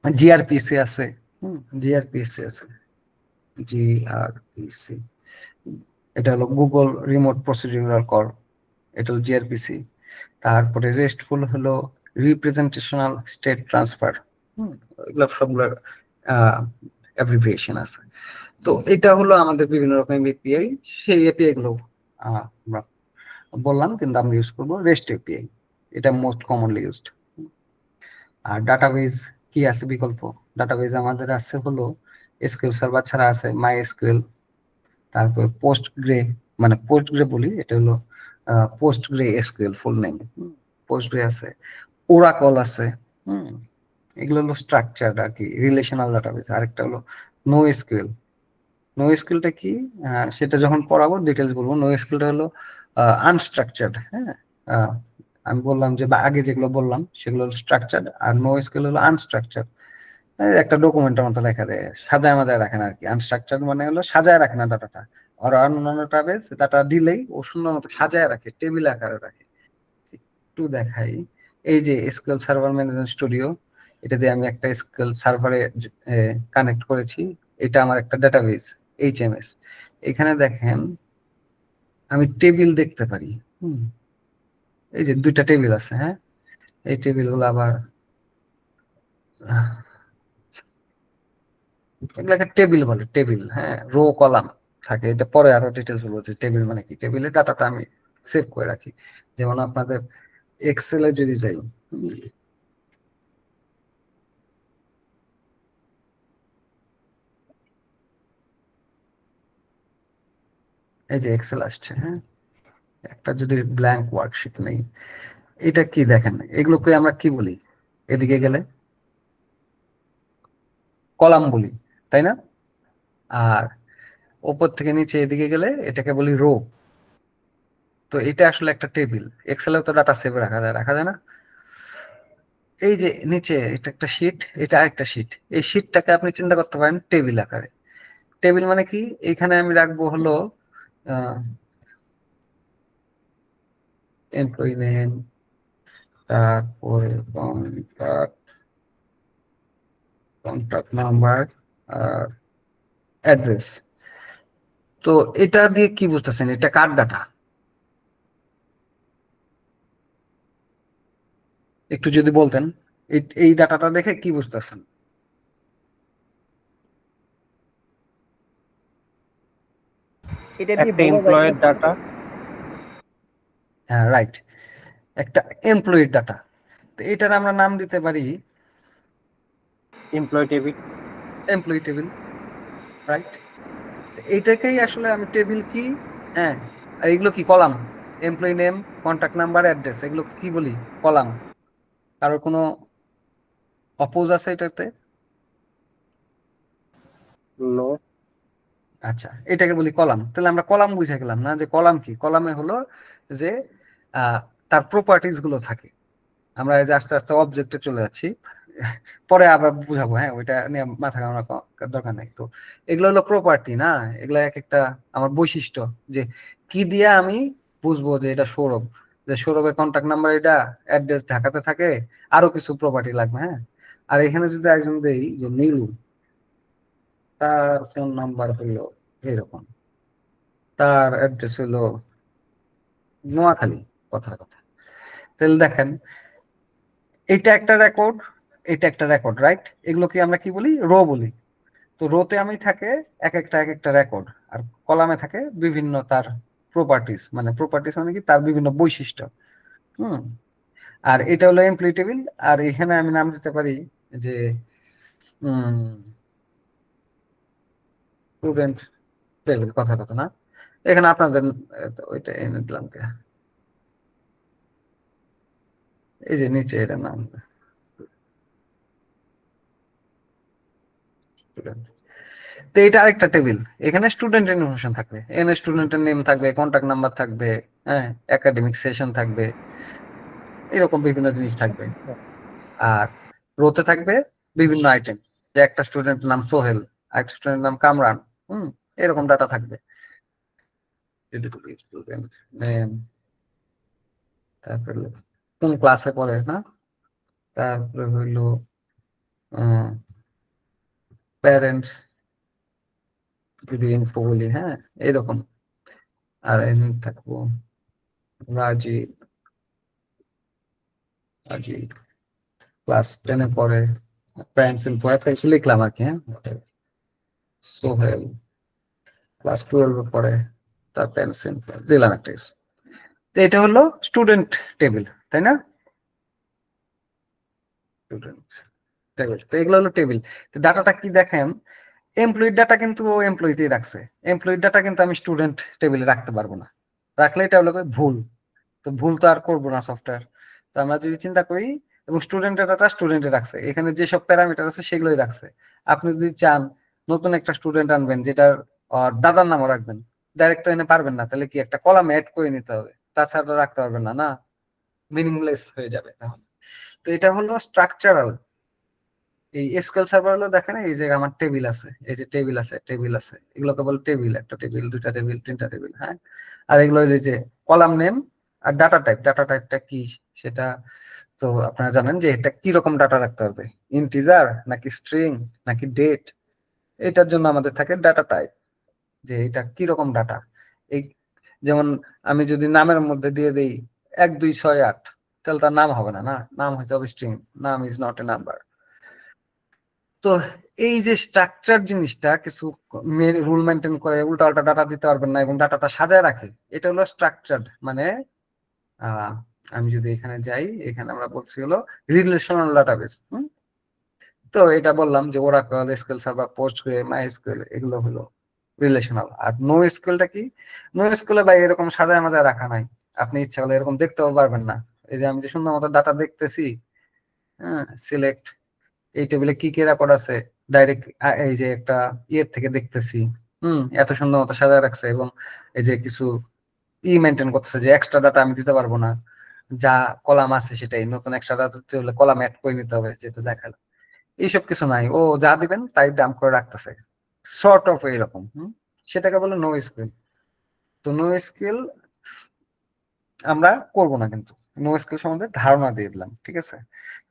জিআরপিসি আছে। জিআরপিসি আছে, জিআরপিসি। এটা হলো গুগল রিমোট প্রসিডিউরাল কল, এটা হলো জিআরপিসি। তারপরে রেস্টফুল হলো রিপ্রেজেন্টেশনাল স্টেট ট্রান্সফার। এগুলো সবগুলোর অ্যাব্রিভিয়েশন আছে। তো এটা হলো আমাদের বিভিন্ন রকম এপিআই। সেই এপিআই গুলো আমরা বললাম, কিন্তু আমরা ইউজ করবো রেস্ট এপিআই, এটা মোস্ট কমনলি ইউজড। আর ডাটাবেজ কি আছে বিকল্প? ডাটাবেজ আমাদের আছে হলো এসকিউএল সার্ভার ছাড়া আছে মাই এসকিউএল, তারপর পোস্ট গ্রে, মানে পোস্ট গ্রে বলি, এটা হলো post grey SQL full name. Post grey আছে, ওরাকল আছে। এগুলো হলো স্ট্রাকচার্ড আর কি, রিলেশনাল ডাটাবেজ। আরেকটা হলো নো এসকিউএল। নো এসকিউএলটা কি সেটা যখন পড়াবো ডিটেলস বলবো। নো এসকিউএলটা হলো আনস্ট্রাকচার্ড। হ্যাঁ, আমি বললাম যে বা আগে যেগুলো বললাম সেগুলো স্ট্রাকচার্ড, আর নো এসকিউএল হলো আনস্ট্রাকচার্ড। একটা ডকুমেন্টের মতো লেখা দেয়, সাজায় মাজায় রাখে না আর কি। আনস্ট্রাকচার্ড মানে হলো সাজায় রাখে না ডাটাটা। আর অন্যান্য ডাটাবেজ ডাটা দিলেই ও সুন্দর মতো সাজায় রাখে, টেবিল আকারে রাখে। একটু দেখাই, এই যে এসকিউএল সার্ভার ম্যানেজমেন্ট স্টুডিও, এটা দিয়ে আমি একটা এসকিউএল সার্ভারে কানেক্ট করেছি। এটা আমার একটা ডাটাবেজ এইচএমএস। এখানে দেখেন আমি টেবিল দেখতে পারি। এই যে দুইটা টেবিল আছে। হ্যাঁ, এই টেবিল গুলো আবার এগুলাকে টেবিল বলে, টেবিল। হ্যাঁ, রো কলাম থাকে, এটা পরে আরো ডিটেলস বলবো যে টেবিল মানে কি। টেবিলের ডাটাটা আমি সেভ করে রাখি। যেমন আপনাদের এক্সেলে যদি যাই, এই যে এক্সেল আসছে। হ্যাঁ, একটা যদি ব্ল্যাঙ্ক ওয়ার্কশিট নেই, এটা কি দেখেন, এগুলোকে আমরা কি বলি? এদিকে গেলে কলাম বলি, তাই না? আর ওপর থেকে নিচে এদিকে গেলে এটাকে বলি রো। তো এটা আসলে একটা টেবিল। এক্সেলেও তো ডাটা সেভ রাখা যায়, রাখা যায় না? এই যে নিচে এটা একটা শিট, এটা আরেকটা শিট। এই শিটটাকে আপনি চিন্তা করতে পারেন টেবিল আকারে। টেবিল মানে কি, এখানে আমি রাখবো হলো এমপ্লয়ি নেম, তারপরে কন্ট্যাক্ট নাম্বার আর অ্যাড্রেস। তো এটা দিয়ে কি বুঝতেছেন, এটা কার ডাটা? একটু যদি বলতেন এই ডাটাটা দেখে কি বুঝতেছেন? এটা দিয়ে একটা বোঝা যায় এমপ্লয়ের ডাটা। হ্যাঁ, রাইট, একটা এমপ্লয়ির ডাটা। তো এটার আমরা নাম দিতে পারি employee table. Employee table, right? এইটাকেই আসলে আমি টেবিল কি, হ্যাঁ, আর এগুলো কি column? Employee name, contact number, address, এগুলো কি বলি? কলাম। কারোর কোনো অপোজ আছে এটাতে? নো। আচ্ছা, এটাকে বলি কলাম। তাহলে আমরা কলাম বুঝে গেলাম না, যে কলাম কি? কলামে হলো যে তার প্রপার্টিজ গুলো থাকে। আমরা এই যে আস্তে আস্তে অবজেক্টে চলে যাচ্ছি, পরে আবার বুঝাবো। হ্যাঁ, ওইটা নিয়ে মাথা ঘামানোর দরকার নাই। তো এগুলো হলো প্রপার্টি না, এগুলো এক একটা আমার বৈশিষ্ট্য, যে কি দিয়ে আমি বুঝবো যে এটা সৌরভ, যে সৌরভের কন্ট্যাক্ট নাম্বার এটা, অ্যাড্রেস ঢাকাতে থাকে, আরো কিছু প্রপার্টি লাগবে। হ্যাঁ, আর এখানে যদি একজন দেই যে নীলু, তার ফোন নাম্বার হলো এরকম, তার অ্যাড্রেস হলো নোয়াখালী, কথার কথা। তাহলে দেখেন, এটা একটা রেকর্ড, এটা একটা রেকর্ড, রাইট? এগুলোকে আমরা কি বলি? রো বলি। তো রোতে আমি থাকে এক একটা রেকর্ড, আর কলামে থাকে বিভিন্ন তার প্রপার্টিস। মানে প্রপার্টিস মানে কি, তার বিভিন্ন বৈশিষ্ট্য। হুম আর এটা হলো এমপ্লয়ি টেবিল। আর এখানে আমি নাম দিতে পারি যে স্টুডেন্ট টেবিল, কথা কথা না। এখানে আপনাদের ওইটা এনে দিলাম কে, এই যে নিচে এটা নাম স্টুডেন্ট। তো এটা আরেকটা টেবিল, এখানে স্টুডেন্ট ইনফরমেশন থাকবে, এখানে স্টুডেন্টের নেম থাকবে, কন্ট্যাক্ট নাম্বার থাকবে, হ্যাঁ, একাডেমিক সেশন থাকবে, এরকম বিভিন্ন জিনিস থাকবে। আর রোতে থাকবে বিভিন্ন আইটেম, যে একটা স্টুডেন্টের নাম সোহেল, একটা স্টুডেন্টের নাম কামরান, এরকম ডাটা থাকবে। স্টুডেন্ট নেম, তারপরে কোন ক্লাসে পড়ে না, তারপরে হইলো প্যারেন্টস যদি ইনফো বলি, হ্যাঁ এরকম। আর এখানে থাকবো রাজীব, রাজীব ক্লাস 10-এ পড়ে, প্যারেন্টস ইনফো একটা কিছু লিখলাম আর কি, হ্যাঁ। সোহেল ক্লাস 12-এ পড়ে, তার প্যারেন্টস ইনফো দিলাম একটা কিছু। তো এটা হলো স্টুডেন্ট টেবিল, তাই না? স্টুডেন্ট টেবিল, তো এগুলো হলো টেবিল। তো ডাটাটা কি দেখেন, এমপ্লয়ির ডাটা কিন্তু ও এমপ্লয়িতেই রাখছে, এমপ্লয়ির ডাটা কিন্তু আমি স্টুডেন্ট টেবিলে রাখতে পারবো না, রাখলে এটা হলো ভুল। তো ভুল তো আর করবো না সফটওয়্যার। তো আমরা যদি চিন্তা করি, এবং স্টুডেন্টের ডাটা স্টুডেন্টে রাখছে, এখানে যেসব প্যারামিটার আছে সেগুলোই রাখছে। আপনি যদি চান নতুন একটা স্টুডেন্ট আনবেন যেটার দাদার নামও রাখবেন, ডাইরেক্ট তো এনে পারবেন না, তাহলে কি একটা কলাম অ্যাড করে নিতে হবে, তাছাড়া রাখতে পারবেন না, না, মিনিংলেস হয়ে যাবে তাহলে। তো এটা হলো স্ট্রাকচারাল। এই এসকিউএল সার্ভার হলো দেখেন, এই যে আমার টেবিল আছে, এই যে টেবিল আছে, টেবিল আছে, এগুলোকে বলে টেবিল, একটা টেবিল, দুইটা টেবিল, তিনটা টেবিল, হ্যাঁ। আর এগুলো এই যে কলাম নেম আর ডাটা টাইপ, ডাটা টাইপটা কি সেটা তো আপনারা জানেন যে এটা কি রকম ডাটা রাখতে হবে, ইন্টিজার নাকি স্ট্রিং নাকি ডেট, এটার জন্য আমাদের থাকে ডাটা টাইপ, যে এটা কি রকম ডাটা। এই যেমন আমি যদি নামের মধ্যে দিয়ে দেই 1268, তাহলে তার নাম হবে না, না, নাম হইতে হবে স্ট্রিং, নাম ইজ নট এ নাম্বার। তো এই যে স্ট্রাকচার জিনিসটা, কিছু রুল মেনটেন করে উল্টা পাল্টা ডাটা দিতে পারবেন না এবং ডাটাটা সাজায় রাখে, এটা হলো স্ট্রাকচার। মানে আমি যদি এখানে যাই, এখানে আমরা বলছি হলো রিলেশনাল ডাটাবেস। তো এটা বললাম যে ওরাকল, এসকিউএল সার্ভার, পোস্টগ্রে, মাইএসকিউএল, এগুলো হলো রিলেশনাল। আর নো এসকিউএলটা কি? নো এসকিউএল ভাই এরকম সাজায় মাজায় রাখা নাই, আপনি ইচ্ছা হলে এরকম দেখতেও পারবেন না। এই যে আমি যে সুন্দর মতো ডাটা দেখতেছি, হ্যাঁ, সিলেক্ট, এই টেবিলে কি কি রেকর্ড আছে, ডাইরেক্ট এই যে একটা ইয়ের থেকে দেখতেছি, এত সুন্দর মতো সাজায় রাখছে। এবং এই যে কিছু মেনটেন করতেছে, যে এক্সট্রা ডাটা আমি দিতে পারবো না, যা কলাম আছে সেটাই, নতুন এক্সট্রা ডাটা দিতে হলে কলাম অ্যাড করে নিতে হবে, যেটা দেখালো, এইসব কিছু নাই, ও যা দিবেন তাই ডাম্প করে রাখতেছে, সর্ট অফ এইরকম। সেটাকে বলে নো স্কিল। তো নো স্কিল আমরা করব না, কিন্তু নো স্কিল সম্বন্ধে ধারণা দিয়ে দিলাম, ঠিক আছে?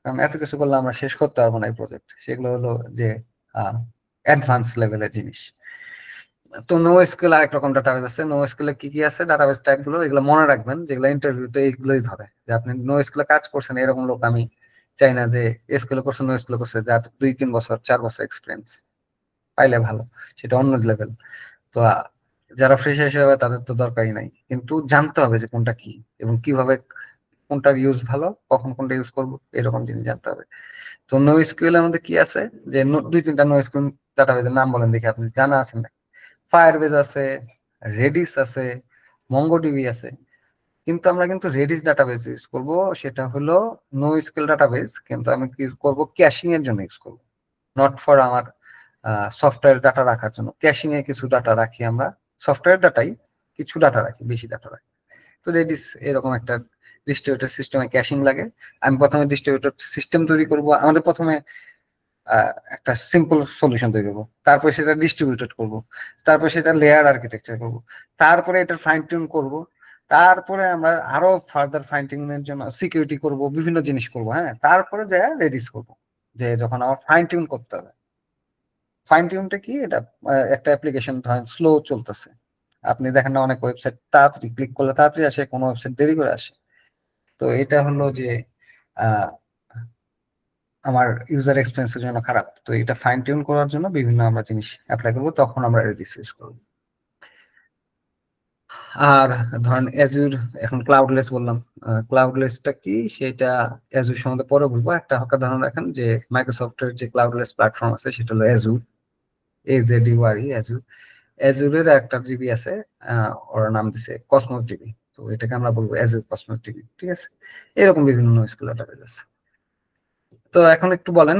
কারণ এত কিছু করলে আমরা শেষ করতে পারবো না এই প্রজেক্ট, সেগুলো হলো যে অ্যাডভান্স লেভেলের জিনিস। তো নো এসকিউএল আরেক রকম ডাটাবেস আছে। নো এসকিউএল কি কি আছে, ডাটাবেস টাইপ গুলো, এগুলো মনে রাখবেন, যেগুলো ইন্টারভিউতে এইগুলোই ধরে, যে আপনি নো এসকিউএল কাজ করছেন এরকম লোক আমি চাই না, যে এসকিউএল করছে, নো এসকিউএল করছে, যার 2-3 বছর 4 বছর এক্সপিরিয়েন্স, পাইলে ভালো, সেটা অন্য লেভেল। তো যারা ফ্রেশ হিসেবে তাদের তো দরকারই নাই, কিন্তু জানতে হবে যে কোনটা কি এবং কিভাবে কোনটার ইউজ ভালো, কখন কোনটা ইউজ করবো, এরকম জিনিস জানতে হবে। তো নো এসকিউএল এর মধ্যে কি আছে, যে 2-3টা নো এসকিউএল ডাটাবেসের নাম বলেন দেখি, আপনি জানা আছেন না? ফায়ারবেজ আছে, রেডিস আছে, মঙ্গোডিবি আছে। কিন্তু আমরা কিন্তু রেডিস ডাটাবেস ইউজ করব, সেটা হলো নো স্কেল ডাটাবেস, কিন্তু আমি কি করব, ক্যাশিং এর জন্য ইউজ করব, নট ফর আমার সফটওয়্যার ডাটা রাখার জন্য। ক্যাশিং এ কিছু ডাটা রাখি আমরা, সফটওয়্যার ডাটাই কিছু ডাটা রাখি, বেশি ডাটা রাখি। তো রেডিস এরকম একটা ডিস্ট্রিবিউটেড সিস্টেমে ক্যাশিং লাগে। আমি প্রথমে ডিস্ট্রিবিউটেড সিস্টেম তৈরি করব, আমাদের প্রথমে একটা সিম্পল সলিউশন তৈরি করবো, তারপরে সেটা ডিস্ট্রিবিউটেড করব, তারপরে সেটা লেয়ার আর্কিটেকচার করব, তারপরে এটা ফাইন টিউন করব, তারপরে আমরা আরো ফার্দার ফাইন টিউনের জন্য সিকিউরিটি করব, বিভিন্ন জিনিস করব, হ্যাঁ, তারপরে যা রেডিস করব, যে যখন আমার ফাইন টিউন করতে হবে। ফাইন টিউনটা কি, এটা একটা অ্যাপ্লিকেশন ধরেন স্লো চলতেছে, আপনি দেখেন না অনেক ওয়েবসাইট তাড়াতাড়ি ক্লিক করলে তাড়াতাড়ি আসে, কোনো ওয়েবসাইট দেরি করে আসে। তো এটা হলো যে আহ আমার ইউজার এক্সপিরিয়েন্সের জন্য খারাপ, তো এটা ফাইন টিউন করার জন্য বিভিন্ন আমরা জিনিস অ্যাপ্লাই করবো, তখন আমরা রেডিস ইউজ করবো। আর ধরেন অ্যাজুর, এখন ক্লাউডলেস বললাম, ক্লাউডলেসটা কি সেটা অ্যাজুর সম্বন্ধে পরে বলবো। একটা হকা ধারণা রাখেন যে মাইক্রোসফটের যে ক্লাউডলেস প্ল্যাটফর্ম আছে সেটা হলো অ্যাজুর, AZURE, অ্যাজুর। অ্যাজুরের একটা ডিবি আছে, ওর নাম দিছে কসমস ডিবি, তো এটাকে আমরা বলবো অ্যাজুর কসমস ডিবি, ঠিক আছে? এরকম বিভিন্ন স্কুল ডাটাবেস আছে। তো এখন একটু বলেন,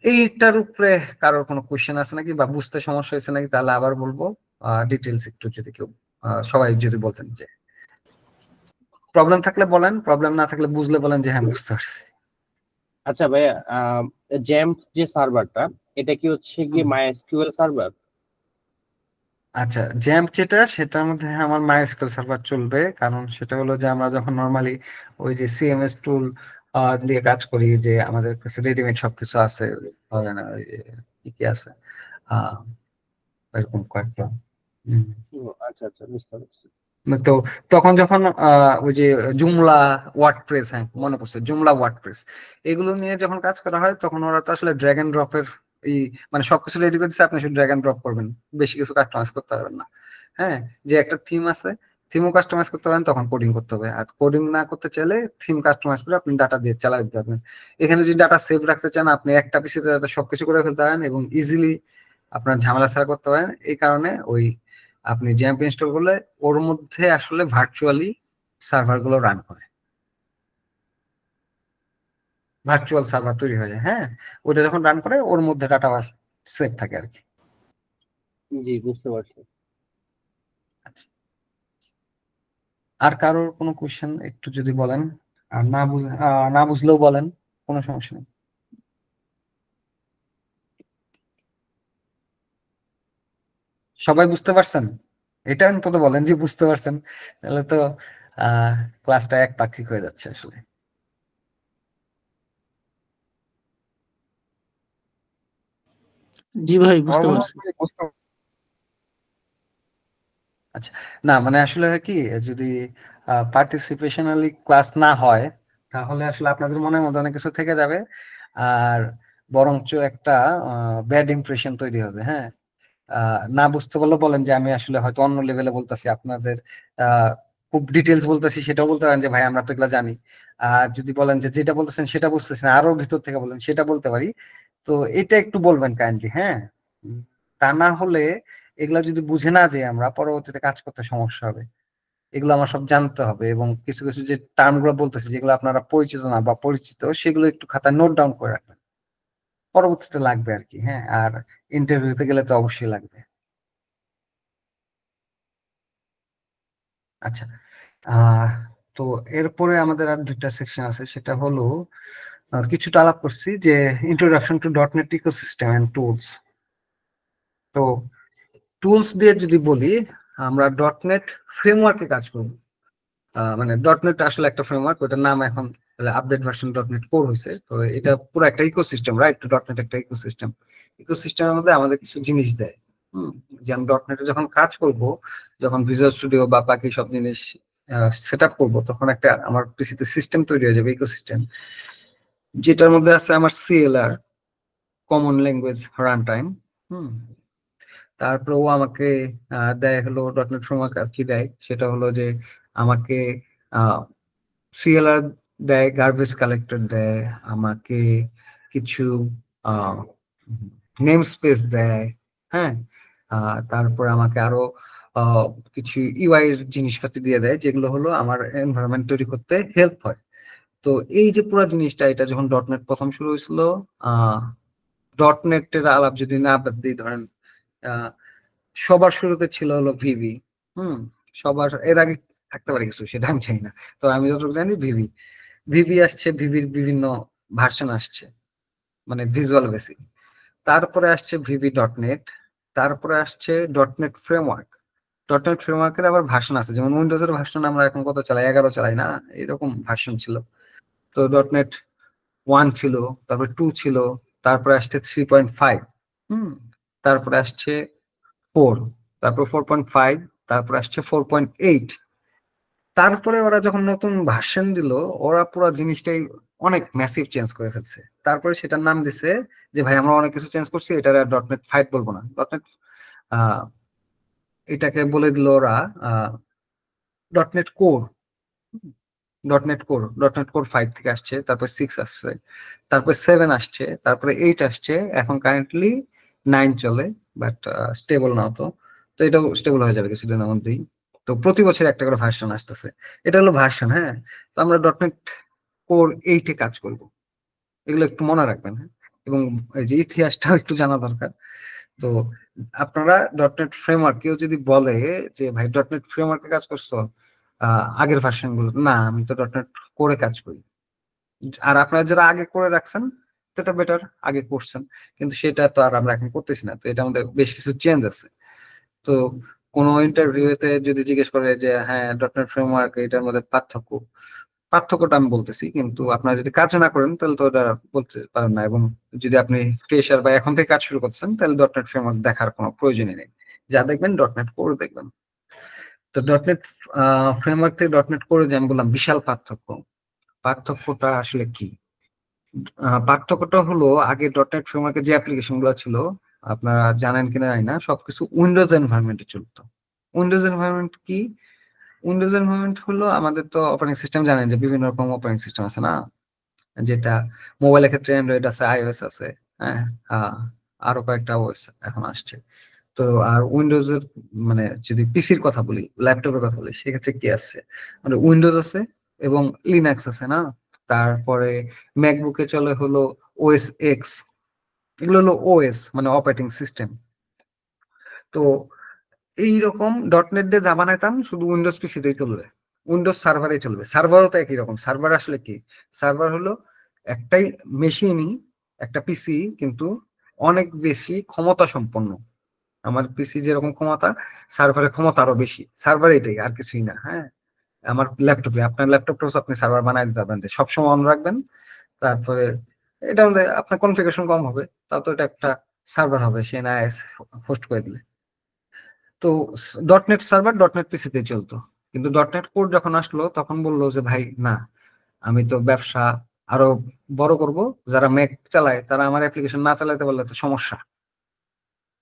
এইটার উপরে কারোর কোনো কোশ্চেন আছে নাকি বা বুঝতে সমস্যা হয়েছে নাকি, তাহলে আবার বলবো ডিটেলস একটু যদি কেউ সবাই যদি বলতেন যে প্রবলেম থাকলে বলেন, প্রবলেম না থাকলে বুঝলে বলেন যে হ্যাঁ বুঝতে পারছি। আচ্ছা ভাইয়া, জ্যাম্প যে সার্ভারটা, এটা কি হচ্ছে গিয়ে হুম। MySQL server? আচ্ছা, জ্যাম্প যেটা সেটার মধ্যে আমার মাইস্কুয়েল সার্ভার চলবে, কারণ সেটা হলো যে আমরা যখন নর্মালি ওই যে সিএমএস টুল দিয়ে কাজ করি, যে আমাদের কাছে রেডিমেড সবকিছু আছে, ধরেন ওই যে কি কি আছে আহ এরকম কয়েকটা। আচ্ছা আচ্ছা, বুঝতে পারছি। তো তখন যখন ওই যে জুমলা ওয়ার্ডপ্রেস, হ্যাঁ মনে পড়ছে, জুমলা ওয়ার্ডপ্রেস এগুলো নিয়ে যখন কাজ করা হয়, তখন ওরা তো আসলে ড্র্যাগ এন্ড ড্রপের এই মানে সবকিছু রেডি করে দিচ্ছে, আপনি শুধু ড্র্যাগ এন্ড ড্রপ করবেন, বেশি কিছু কাস্টমাইজ করতে পারবেন না। হ্যাঁ, যে একটা থিম আছে, থিমও কাস্টমাইজ করতে পারেন, তখন কোডিং করতে হবে। আর কোডিং না করতে চাইলে থিম কাস্টমাইজ করে আপনি ডাটা দিয়ে চালাই দিতে পারবেন। এখানে যদি ডাটা সেভ রাখতে চান, আপনি একটা পিসিতে যাতে সবকিছু করে ফেলতে পারেন এবং ইজিলি আপনার ঝামেলা ছাড়া করতে পারেন, এই কারণে ওই আপনি জ্যাম্প ইনস্টল করলে ওর মধ্যে আসলে ভার্চুয়ালি সার্ভার গুলো রান করে, ভার্চুয়াল সার্ভার তৈরি হয়ে যায়। হ্যাঁ, ওটা যখন রান করে ওর মধ্যে ডাটা সেভ থাকে আর কি। জি, বুঝতে পারছি। আচ্ছা, আর কারোর কোনো কোশ্চেন একটু যদি বলেন, আর না বুঝলেও বলেন, কোনো সমস্যা নেই। সবাই বুঝতে পারছেন? এটা অন্তত বলেন যে বুঝতে পারছেন, তাহলে তো ক্লাসটা একপাক্ষিক হয়ে যাচ্ছে আসলে। জি ভাই, আমার বুঝতে মনে পারছি। হয় বুঝতে আচ্ছা, না মানে আসলে হয় কি, যদি পার্টিসিপেশনালি ক্লাস না হয়, তাহলে আসলে আপনাদের মনের মধ্যে অনেক কিছু থেকে যাবে, আর বরঞ্চ একটা ব্যাড ইমপ্রেশন তৈরি হবে। হ্যাঁ, না বুঝতে পারলে বলেন যে আমি আসলে হয়তো অন্য লেভেলে বলতেছি আপনাদের, আহ, খুব ডিটেলস বলতেছি, সেটাও বলতে পারেন যে ভাই আমরা তো এগুলো জানি। আর যদি বলেন যে যেটা বলতেছেন সেটা বুঝতেছি না, আরো ভিতর থেকে বলেন, সেটা বলতে পারি। তো এটা একটু বলবেন কাইন্ডলি, হ্যাঁ? তা না হলে এগুলা যদি বুঝে না যে আমরা পরবর্তীতে কাজ করতে সমস্যা হবে। এগুলো আমার সব জানতে হবে, এবং কিছু কিছু যে টার্ম গুলো বলতেছি যেগুলো আপনারা পরিচিত না বা পরিচিত, সেগুলো একটু খাতায় নোট ডাউন করে রাখবেন, পরবর্তীতে লাগবে আর কি। হ্যাঁ, আর ইন্টারভিউতে গেলে তো অবশ্যই লাগবে। আচ্ছা, আহ তো এরপরে আমাদের আর দুইটা সেকশন আছে, সেটা হলো কিছুটা আলাপ করছি যে introduction to dot net ecosystem and tools. তো টুলস দিয়ে যদি বলি, আমরা ডট নেট ফ্রেমওয়ার্কে কাজ করব। মানে ডট নেট আসলে একটা ফ্রেমওয়ার্ক, ওটার নাম এখন update version dot net core হয়েছে। তো এটা পুরো একটা ইকোসিস্টেম, রাইট? ডট নেট একটা ইকোসিস্টেম, ইকোসিস্টেমের মধ্যে আমাদের কিছু জিনিস দেয়। যে আমি ডট নেটে যখন কাজ করব, যখন ভিজুয়াল স্টুডিও বা বাকি সব জিনিস সেট আপ করবো, তখন একটা আমার পিসিতে সিস্টেম তৈরি হয়ে যাবে, ইকোসিস্টেম, যেটার মধ্যে আছে আমার CLR, common language run time. হুম, তারপরে ও আমাকে দেয় হলো ডট নেট ফ্রেমওয়ার্ক আর কি দেয়, সেটা হলো যে আমাকে সিএলআর দেয়, গার্বেজ কালেক্টর দেয় আমাকে, কিছু নেম স্পেস দেয়। হ্যাঁ, তারপর আমাকে আরো আহ, কিছু ইউআই এর জিনিসপাতি দিয়ে দেয়, যেগুলো হলো আমার এনভায়রনমেন্ট তৈরি করতে হেল্প হয়। তো এই যে পুরো জিনিসটা, এটা যখন ডট নেট প্রথম শুরু হয়েছিল, ডট নেটের আলাপ যদি না বাদ দিই, ধরেন আহ, সবার শুরুতে ছিল হলো ভিভি। হুম, সবার এর আগে থাকতে পারে কিছু, সেটা আমি চাই না। তো আমি যতটুকু জানি ভিভি, ভিভি আসছে, ভিভির বিভিন্ন ভার্সন আসছে, মানে ভিজুয়াল বেসিক। তারপরে আসছে ভিভি ডট নেট, তারপরে আসছে dot net framework. Dot net ফ্রেমওয়ার্কের আবার ভার্সন আছে, যেমন উইন্ডোজের ভার্সন আমরা এখন কত চালাই, 11 চালাই না, এরকম ভার্সন ছিল। তো ডট নেট 1 ছিল, তারপরে 2 ছিল, তারপরে আসছে 3.5। হুম, তারপরে আসছে 4, তারপর 4.5, তারপর আসছে 4.8। তারপরে ওরা যখন নতুন ভার্সন দিল, ওরা পুরো জিনিসটাই অনেক ম্যাসিভ চেঞ্জ করে ফেলছে। তারপরে সেটার নাম দিছে যে ভাই আমরা অনেক কিছু চেঞ্জ করছি, এটা ডট নেট 5 বলবো না, ডট নেট এটাকে বলে দিল ওরা dot net core. Dot net core 5 থেকে আসছে, তারপর 6 আসছে, তারপর 7 আসছে, তারপরে 8 আসছে, এখন কারেন্টলি 9 চলে, বাট স্টেবল নাও তো। তো এটাও স্টেবল হয়ে যাবে কিছুদিনের মধ্যেই। তো প্রতি বছর একটা করে ভার্সন আসতেছে, এটা হলো ভার্সন। হ্যাঁ, তো আমরা ডটনেট কোর 8-এ কাজ করব, এগুলো একটু মনে রাখবেন। হ্যাঁ, এবং এই যে ইতিহাসটাও একটু জানা দরকার। তো আপনারা ডটনেট ফ্রেমওয়ার্ক, কেউ যদি বলে যে ভাই ডটনেট ফ্রেমওয়ার্কে কাজ করছো আগের ভার্সন গুলো, না আমি তো ডটনেট করে কাজ করি। আর আপনারা যারা আগে করে রাখছেন সেটা বেটার, আগে করছেন, কিন্তু সেটা তো আর আমরা এখন করতেছি না। তো এটা আমাদের বেশ কিছু চেঞ্জ আছে। তো কোনো ইন্টারভিউতে যদি জিজ্ঞেস করে যে হ্যাঁ ডটনেট ফ্রেমওয়ার্ক এটার মধ্যে পার্থক্যটা আমি বলতেছি, কিন্তু আপনারা যদি কাজ না করেন তাহলে তো ওটা বলতে পারেন না। এবং যদি আপনি ফ্রেশার বা এখন থেকে কাজ শুরু করতেছেন তাহলে ডটনেট ফ্রেমওয়ার্ক দেখার কোনো প্রয়োজনই নেই, যা দেখবেন ডটনেট কোর দেখবেন। তো ডটনেট ফ্রেমওয়ার্ক থেকে ডটনেট কোরে যে আমি বললাম বিশাল পার্থক্য, পার্থক্যটা আসলে কি? পার্থক্যটা হলো আগে ডটনেট ফ্রেমওয়ার্কে যে অ্যাপ্লিকেশন গুলো ছিল, আপনারা জানেন কিনা জানি না, সবকিছু উইন্ডোজ এনভায়রনমেন্টে চলতো। উইন্ডোজ এনভায়রনমেন্ট কি? উইন্ডোজ এনভায়রনমেন্ট হলো আমাদের তো অপারেটিং সিস্টেম, জানেন যে বিভিন্ন রকম অপারেটিং সিস্টেম আছে না, যেটা মোবাইলের ক্ষেত্রে অ্যান্ড্রয়েড আছে, আইওএস আছে। হ্যাঁ, আরো কয়েকটা ওএস এখন আসছে। তো আর উইন্ডোজ এর মানে যদি পিসির কথা বলি, ল্যাপটপের কথা বলি, সেক্ষেত্রে কি আছে, মানে উইন্ডোজ আছে এবং লিনাক্স আছে না। তারপরে ম্যাকবুকে চলে হলো ওএস এক্স, এগুলো হলো ওএস মানে অপারেটিং সিস্টেম। তো এইরকম ডটনেট দিয়ে যা বানাইতাম শুধু উইন্ডোজ পিসিতেই চলবে, উইন্ডোজ সার্ভারে চলবে। সার্ভারও তো একই রকম। সার্ভার আসলে কি? সার্ভার হলো একটাই মেশিনই, একটা পিসি, কিন্তু অনেক বেশি ক্ষমতা সম্পন্ন। আমার পিসি যেরকম ক্ষমতা, সার্ভারের ক্ষমতা আরো বেশি। সার্ভার এটাই, আর কিছুই না। হ্যাঁ, আমার ল্যাপটপে, আপনার ল্যাপটপটাও আপনি সার্ভার বানাই দিতে পারবেন, যে সবসময় অন রাখবেন। তারপরে এটা হলে আপনার কনফিগারেশন কম হবে, তাও তো এটা একটা সার্ভার হবে, সে না হোস্ট করে দিলে। তো ডটনেট সার্ভার ডটনেট পিসিতে চলতো, কিন্তু ডটনেট কোর যখন আসলো তখন বললো যে ভাই না, আমি তো ব্যবসা আরো বড় করব, যারা ম্যাক চালায় তারা আমার অ্যাপ্লিকেশন না চালাতে পারলে তো সমস্যা,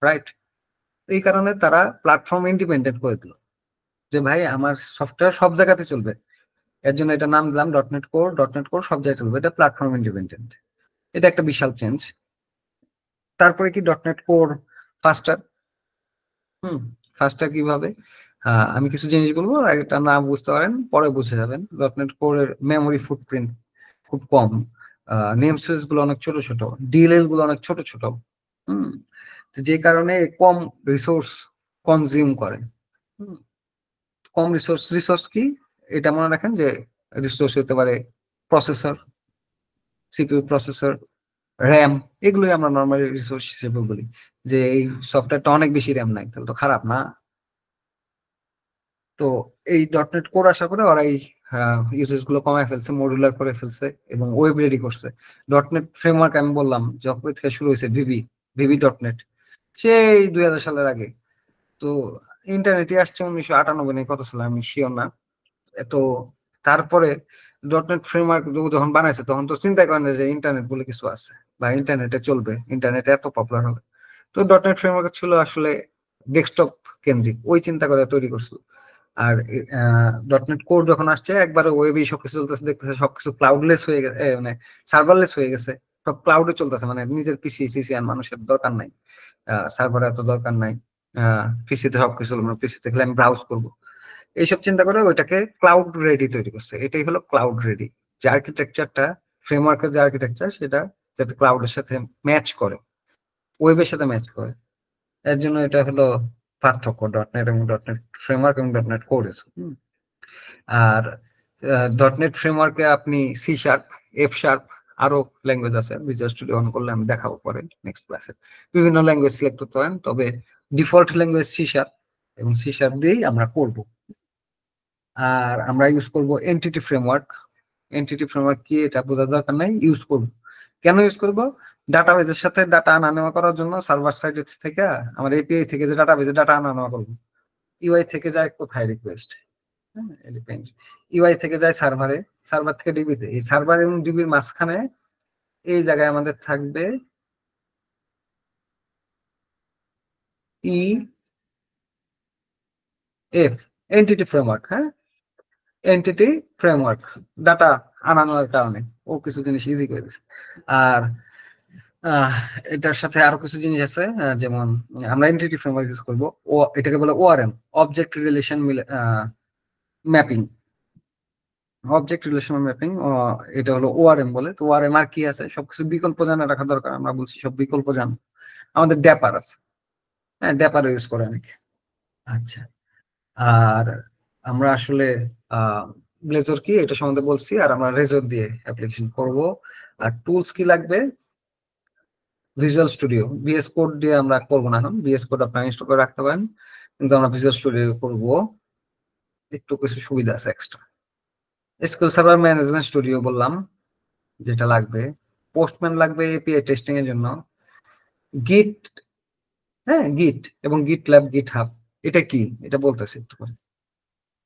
রাইট? এই কারণে তারা প্ল্যাটফর্ম ইন্ডিপেন্ডেন্ট করে দিল, যে ভাই আমার সফটওয়্যার সব জায়গাতে চলবে। এর জন্য এটা নাম দিলাম ডটনেট কোর। ডটনেট কোর সব জায়গায় চলবে, এটা প্ল্যাটফর্ম ইন্ডিপেন্ডেন্ট। এটা একটা বিশাল চেঞ্জ। তারপরে কি ডটনেট কোর ফাস্টার। হুম, ফার্স্টটা কিভাবে? আমি কিছু জিনিস বলবো, এটা না বুঝতে পারেন পরে বুঝে যাবেন। ডটনেট কোরের মেমোরি ফুটপ্রিন্ট খুব কম, নেম স্পেস গুলো অনেক ছোট ছোট, ডিএলএল গুলো অনেক ছোট ছোট। হুম, তো যে কারণে কম রিসোর্স কনজিউম করে। হুম, কম রিসোর্স। রিসোর্স কি? এটা মনে রাখেন যে রিসোর্স হতে পারে প্রসেসর, সিপিইউ, প্রসেসর, র্যাম, এগুলোই আমরা নর্মালি রিসোর্স হিসেবে বলি। যে এই সফটওয়্যারটা অনেক বেশি র্যাম নাই, তাহলে তো খারাপ না। তো এই ডটনেট কোর আশা করে ওরা এই ইউজেস গুলো কমায় ফেলছে, মডুলার করে ফেলছে এবং ওয়েব রেডি করছে। ডটনেট ফ্রেমওয়ার্ক আমি বললাম যখন থেকে শুরু হয়েছে, ভিভি, ভিভি ডটনেট, সেই 2000 সালের আগে। তো ইন্টারনেটে আসছে 1998 নিয়ে, কত সালে আমি শিওর না। তো তারপরে ডটনেট ফ্রেমওয়ার্ক যখন বানাইছে তখন তো চিন্তা করেন না যে ইন্টারনেট বলে কিছু আছে বা ইন্টারনেটে চলবে, ইন্টারনেটে এত পপুলার হবে। তো ডটনেট ফ্রেমওয়ার্ক ছিল আসলে ডেস্কটপ কেন্দ্রিক, ওই চিন্তা করে তৈরি করছিল। আর ডটনেট কোর যখন আসছে একবারে ওয়েবে সবকিছু চলতেছে, দেখতেছে সবকিছু ক্লাউডলেস হয়ে গেছে, মানে সার্ভারলেস হয়ে গেছে, সব ক্লাউডে চলতেছে। মানে নিজের পিসি সিসি আর মানুষের দরকার নাই, সার্ভার এত দরকার নাই, পিসিতে সবকিছু, পিসিতে খেলে আমি ব্রাউজ করবো, এইসব চিন্তা করে ওইটাকে ক্লাউড রেডি তৈরি করছে। এটাই হলো ক্লাউড রেডি, যে আর্কিটেকচারটা, ফ্রেমওয়ার্কের যে আর্কিটেকচার সেটা যাতে ক্লাউডের সাথে ম্যাচ করে, ওয়েবের সাথে ম্যাচ করে। এর জন্য এটা হলো পার্থক্য ডটনেট এবং ডটনেট ফ্রেমওয়ার্ক এবং ডটনেট কোরের। আর ডটনেট ফ্রেমওয়ার্কে আপনি সি শার্প, এফ শার্প, আরো ল্যাঙ্গুয়েজ আছে, ভিজুয়াল স্টুডিও অন করলে আমি দেখাবো পরে নেক্সট ক্লাসে। বিভিন্ন ল্যাঙ্গুয়েজ সিলেক্ট করতে পারেন, তবে ডিফল্ট ল্যাঙ্গুয়েজ সি শার্প, এবং সি শার্প দিয়েই আমরা করব। আর আমরা ইউজ করব এনটিটি ফ্রেমওয়ার্ক। এনটিটি ফ্রেমওয়ার্ক কি এটা বোঝার দরকার নাই, ইউজ করব। কেন ইউজ করব? ডাটাবেজের সাথে ডাটা আনা নেওয়া করার জন্য সার্ভার সাইড থেকে, আমার এপিআই থেকে যে ডাটাবেজে ডাটা আনা নেওয়া করবো। ইউআই থেকে যায় কোথায় রিকোয়েস্ট, ইউআই থেকে যায় সার্ভারে, সার্ভার থেকে ডিবিতে, এই সার্ভার এবং ডিবির মাঝখানে এই জায়গায় আমাদের থাকবে ই এফ, এনটিটি ফ্রেমওয়ার্ক। হ্যাঁ, এনটিটি ফ্রেমওয়ার্ক ডাটা আনানোর কারণে ও কিছু জিনিস ইজি করে দিচ্ছে। আর আহ এটার সাথে আরো কিছু জিনিস আছে, যেমন আমরা এন্টিটি ফ্রেমওয়ার্ক ইউজ করবো, ও এটাকে বলে ORM, object relation mapping. Object relational mapping, এটা হলো ওআরএম বলে। তো ওআরএম আর কি আছে, সবকিছু বিকল্প জানা রাখা দরকার। আমরা বলছি সব বিকল্প জান। আমাদের ড্যাপার আছে, হ্যাঁ ড্যাপার ইউজ করে অনেকে। আচ্ছা, আর আমরা আসলে ব্লেজর কি এটা সম্বন্ধে বলছি, আর আমরা রেজর দিয়ে অ্যাপ্লিকেশন করব। আর টুলস কি লাগবে, ভিজুয়াল স্টুডিও, বিএস কোড দিয়ে আমরা করবো না, এখন বিএস কোড আপনারা ইনস্টল করে রাখতে পারেন, কিন্তু আমরা ভিজুয়াল স্টুডিও করব। একটু কিছু সুবিধা আছে extra, SQL server management studio বললাম যেটা লাগবে, পোস্টম্যান লাগবে এপিআই টেস্টিং এর জন্য, গিট, হ্যাঁ গিট এবং গিট ল্যাব গিট হাব, এটা কি এটা বলতেছি একটু করে।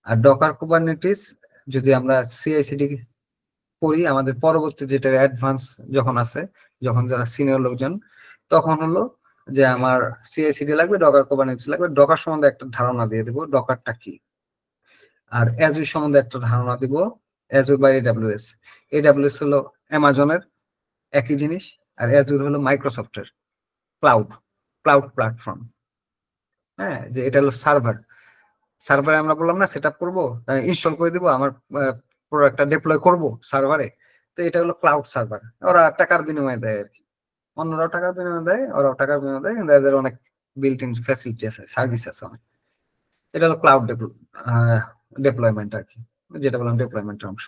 আর ডকার কুবারনেটিস, যদি আমরা সিআইসিডি করি, আমাদের পরবর্তী যেটা অ্যাডভান্স যখন আছে, যখন যারা সিনিয়র লোকজন, তখন হলো যে আমার সিআইসিডি লাগবে, ডকার কুবারনেটিস লাগবে। ডকার সম্বন্ধে একটা ধারণা দিয়ে দেবো, ডকারটা কি। আর অ্যাজুর সম্বন্ধে একটা ধারণা দিব, অ্যাজুর বা এডাব্লিউএস। এডাব্লিউএস হলো অ্যামাজনের একই জিনিস, আর অ্যাজুর হলো মাইক্রোসফটের ক্লাউড ক্লাউড প্ল্যাটফর্ম। হ্যাঁ, যে এটা হলো সার্ভার, সার্ভারে আমরা বললাম না সেট আপ করবো, ইনস্টল করে দিব, আমার প্রোডাক্টটা ডিপ্লয় করব সার্ভারে। তো এটা হলো ক্লাউড সার্ভার, ওরা টাকার বিনিময়ে দেয় আর কি, অন্যরাও টাকার বিনিময়ে দেয়, ওরাও টাকার বিনিময়ে দেয়, কিন্তু এদের অনেক বিল্ট ইন ফ্যাসিলিটি আছে, সার্ভিস আছে অনেক। এটা হলো ক্লাউড ডিপ্লয়মেন্ট আর কি, যেটা বললাম ডিপ্লয়মেন্টের অংশ।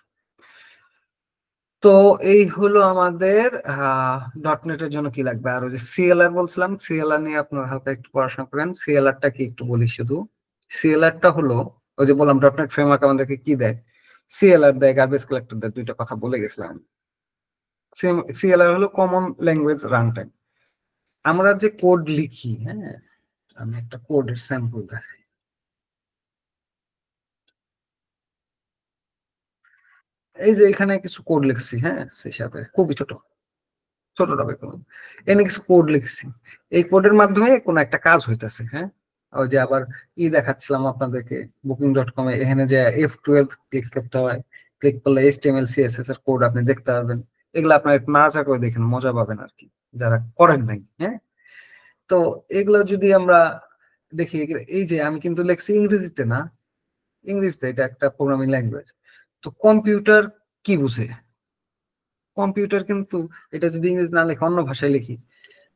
তো এই হলো আমাদের ডটনেটের জন্য কি লাগবে। আর ওই যে সিএলআর বলছিলাম, সিএলআর নিয়ে আপনার হালকা একটু পড়াশোনা করেন। সিএলআরটা কি একটু বলি শুধু। সিএলআরটা হলো ওই যে বললাম ডটনেট ফ্রেমওয়ার্ক আমাদেরকে কি দেয়, সিএলআর দেয়, গার্বেজ কালেক্টর দেয়, দুইটা কথা বলে গেছিলাম। সিএলআর হলো কমন ল্যাঙ্গুয়েজ রান টাইম। আমরা যে কোড লিখি, হ্যাঁ আমি একটা কোডের স্যাম্পল দেখাই। এই যে এখানে কিছু কোড লিখছি, হ্যাঁ সে হিসাবে খুবই ছোট ছোট টপিক, এনে কিছু কোড লিখছি। এই কোডের মাধ্যমে কোনো একটা কাজ হইতেছে, হ্যাঁ ওই যে আবার দেখাচ্ছিলাম আপনাদেরকে বুকিং.com এ, এখানে যে F12 ক্লিক করতে হয়, ক্লিক করলে HTML CSS এর কোড আপনি দেখতে পাবেন। এগুলো আপনার একটু নাড়াচাড়া করে দেখেন, মজা পাবেন আর কি, যারা করেন নাই। হ্যাঁ, তো এগুলো যদি আমরা দেখি, এই যে আমি কিন্তু লিখছি ইংরেজিতে না, ইংরেজিতে, এটা একটা প্রোগ্রামিং ল্যাঙ্গুয়েজ। তো কম্পিউটার কি বুঝে, কম্পিউটার কিন্তু এটা যদি ইংরেজি না লেখে অন্য ভাষায় লিখি,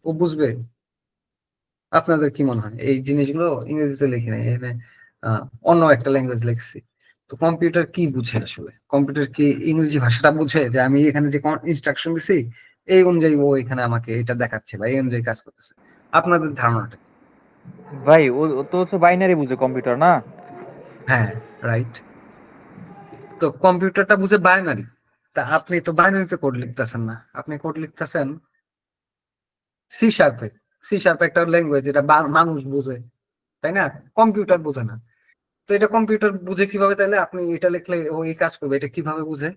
ও বুঝবে? আপনাদের কি মনে হয়? এই জিনিসগুলো ইংরেজিতে লিখি নাই, এখানে অন্য একটা ল্যাঙ্গুয়েজ লিখছি। তো কম্পিউটার কি বুঝে আসলে, কম্পিউটার কি ইংরেজি ভাষাটা বুঝে, যে আমি এখানে যে ইনস্ট্রাকশন দিছি এই অনুযায়ী ও এখানে আমাকে এটা দেখাচ্ছে বা এই অনুযায়ী কাজ করতেছে? আপনাদের ধারণাটা কি? ভাই ও তো হচ্ছে বাইনারি বুঝে কম্পিউটার না? হ্যাঁ, রাইট। তো কম্পিউটারটা বুঝে বাইনারি, তা আপনি তো বাইনারিতে কোড লিখতেছেন না, আপনি কোড লিখতেছেন সি শার্পে। সি শার্প একটা ল্যাঙ্গুয়েজ, যেটা মানুষ বুঝে, তাই না? কম্পিউটার বুঝে না। তো এটা কম্পিউটার বুঝে কিভাবে, তাহলে আপনি এটা লিখলে ও এই কাজ করবে, এটা কিভাবে বুঝে?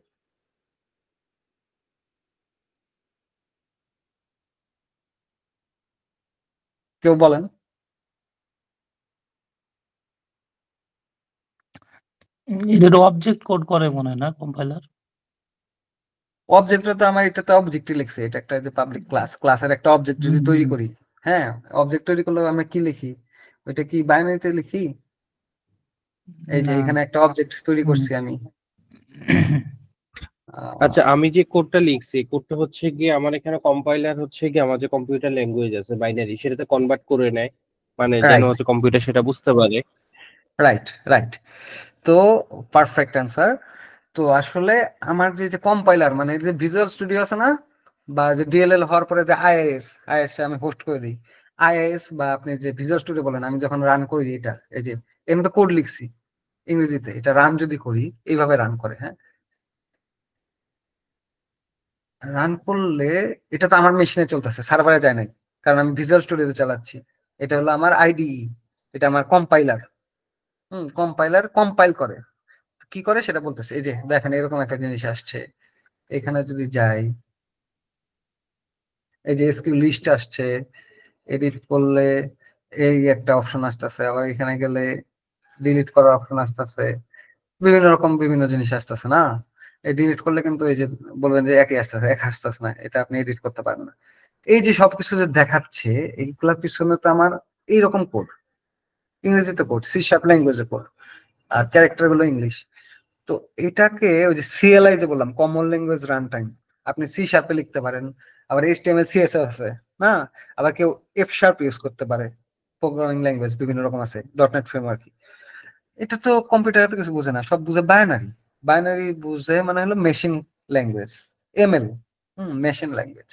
কেউ বলেন। এটার অবজেক্ট কোড করে মনে হয় না কম্পাইলার? অবজেক্টটা তো আমার এটাতে অবজেক্টই লিখছে, এটা একটা যে পাবলিক ক্লাস, ক্লাসের একটা অবজেক্ট যদি তৈরি করি, হ্যাঁ অবজেক্ট তৈরি করলে আমরা কি লিখি, ওইটা কি বাইনারিতে লিখি? এই যে না। এখানে একটা অবজেক্ট তৈরি হুম। করছি আমি। আচ্ছা, আমি যে কোডটা লিখছি, কোডটা হচ্ছে গিয়ে আমার এখানে কম্পাইলার হচ্ছে গিয়ে আমার যে কম্পিউটার ল্যাঙ্গুয়েজ আছে বাইনারি, সেটাতে কনভার্ট করে নেয়, মানে যেন রাইট হচ্ছে কম্পিউটার সেটা বুঝতে পারে। Right right. তো পারফেক্ট অ্যান্সার। তো আসলে আমার যে যে কম্পাইলার, মানে যে ভিজুয়াল স্টুডিও আছে না, বা যে ডিএলএল হওয়ার পরে যে আইআইএস, আইএস আমি হোস্ট করে দিই, আইআইএস বা আপনি যে ভিজুয়াল স্টুডিও বলেন, আমি যখন রান করি এটা, এই যে এর মধ্যে কোড লিখছি ইংরেজিতে, এটা রান যদি করি এইভাবে রান করে, হ্যাঁ রান করলে এটা তো আমার মেশিনে চলতেছে, সার্ভারে যায় নাই, কারণ আমি ভিজুয়াল স্টুডিওতে চালাচ্ছি। এটা হলো আমার আইডিই, এটা আমার কম্পাইলার। কম্পাইলার কম্পাইল করে, কি করে সেটা বলতেছে। এই যে দেখেন এরকম একটা জিনিস আসছে, এখানে যদি যাই, এই যে এসকিউ লিস্ট আসছে, এডিট করলে এই একটা অপশন আসতেছে, আবার এখানে গেলে ডিলিট করার অপশন আসতেছে, বিভিন্ন রকম বিভিন্ন জিনিস আসতেছে না। এই ডিলিট করলে কিন্তু এই যে বলবেন যে একই আসতেছে, এক আসতেছে না, এটা আপনি এডিট করতে পারেন না। এই যে সবকিছু যে দেখাচ্ছে এইগুলার পিছনে তো আমার এইরকম কোড, ইংরেজিতে কোড, সি শার্প ল্যাঙ্গুয়েজে কোড, আর ক্যারেক্টার গুলো ইংলিশ। তো এটাকে ওই যে সিএলআই যে বললাম, কমন ল্যাঙ্গুয়েজ রান টাইম, আপনি সি শার্পে লিখতে পারেন, আবার এইচটিএমএল সিএসএস আছে না, আবার কেউ এফ শার্প ইউজ করতে পারে, প্রোগ্রামিং ল্যাঙ্গুয়েজ বিভিন্ন রকম আছে, ডটনেট ফ্রেমওয়ার্ক। এটা তো কম্পিউটার এত কিছু বুঝে না, সব বুঝে বাইনারি। বাইনারি বুঝে মানে হলো machine language, ML, machine language.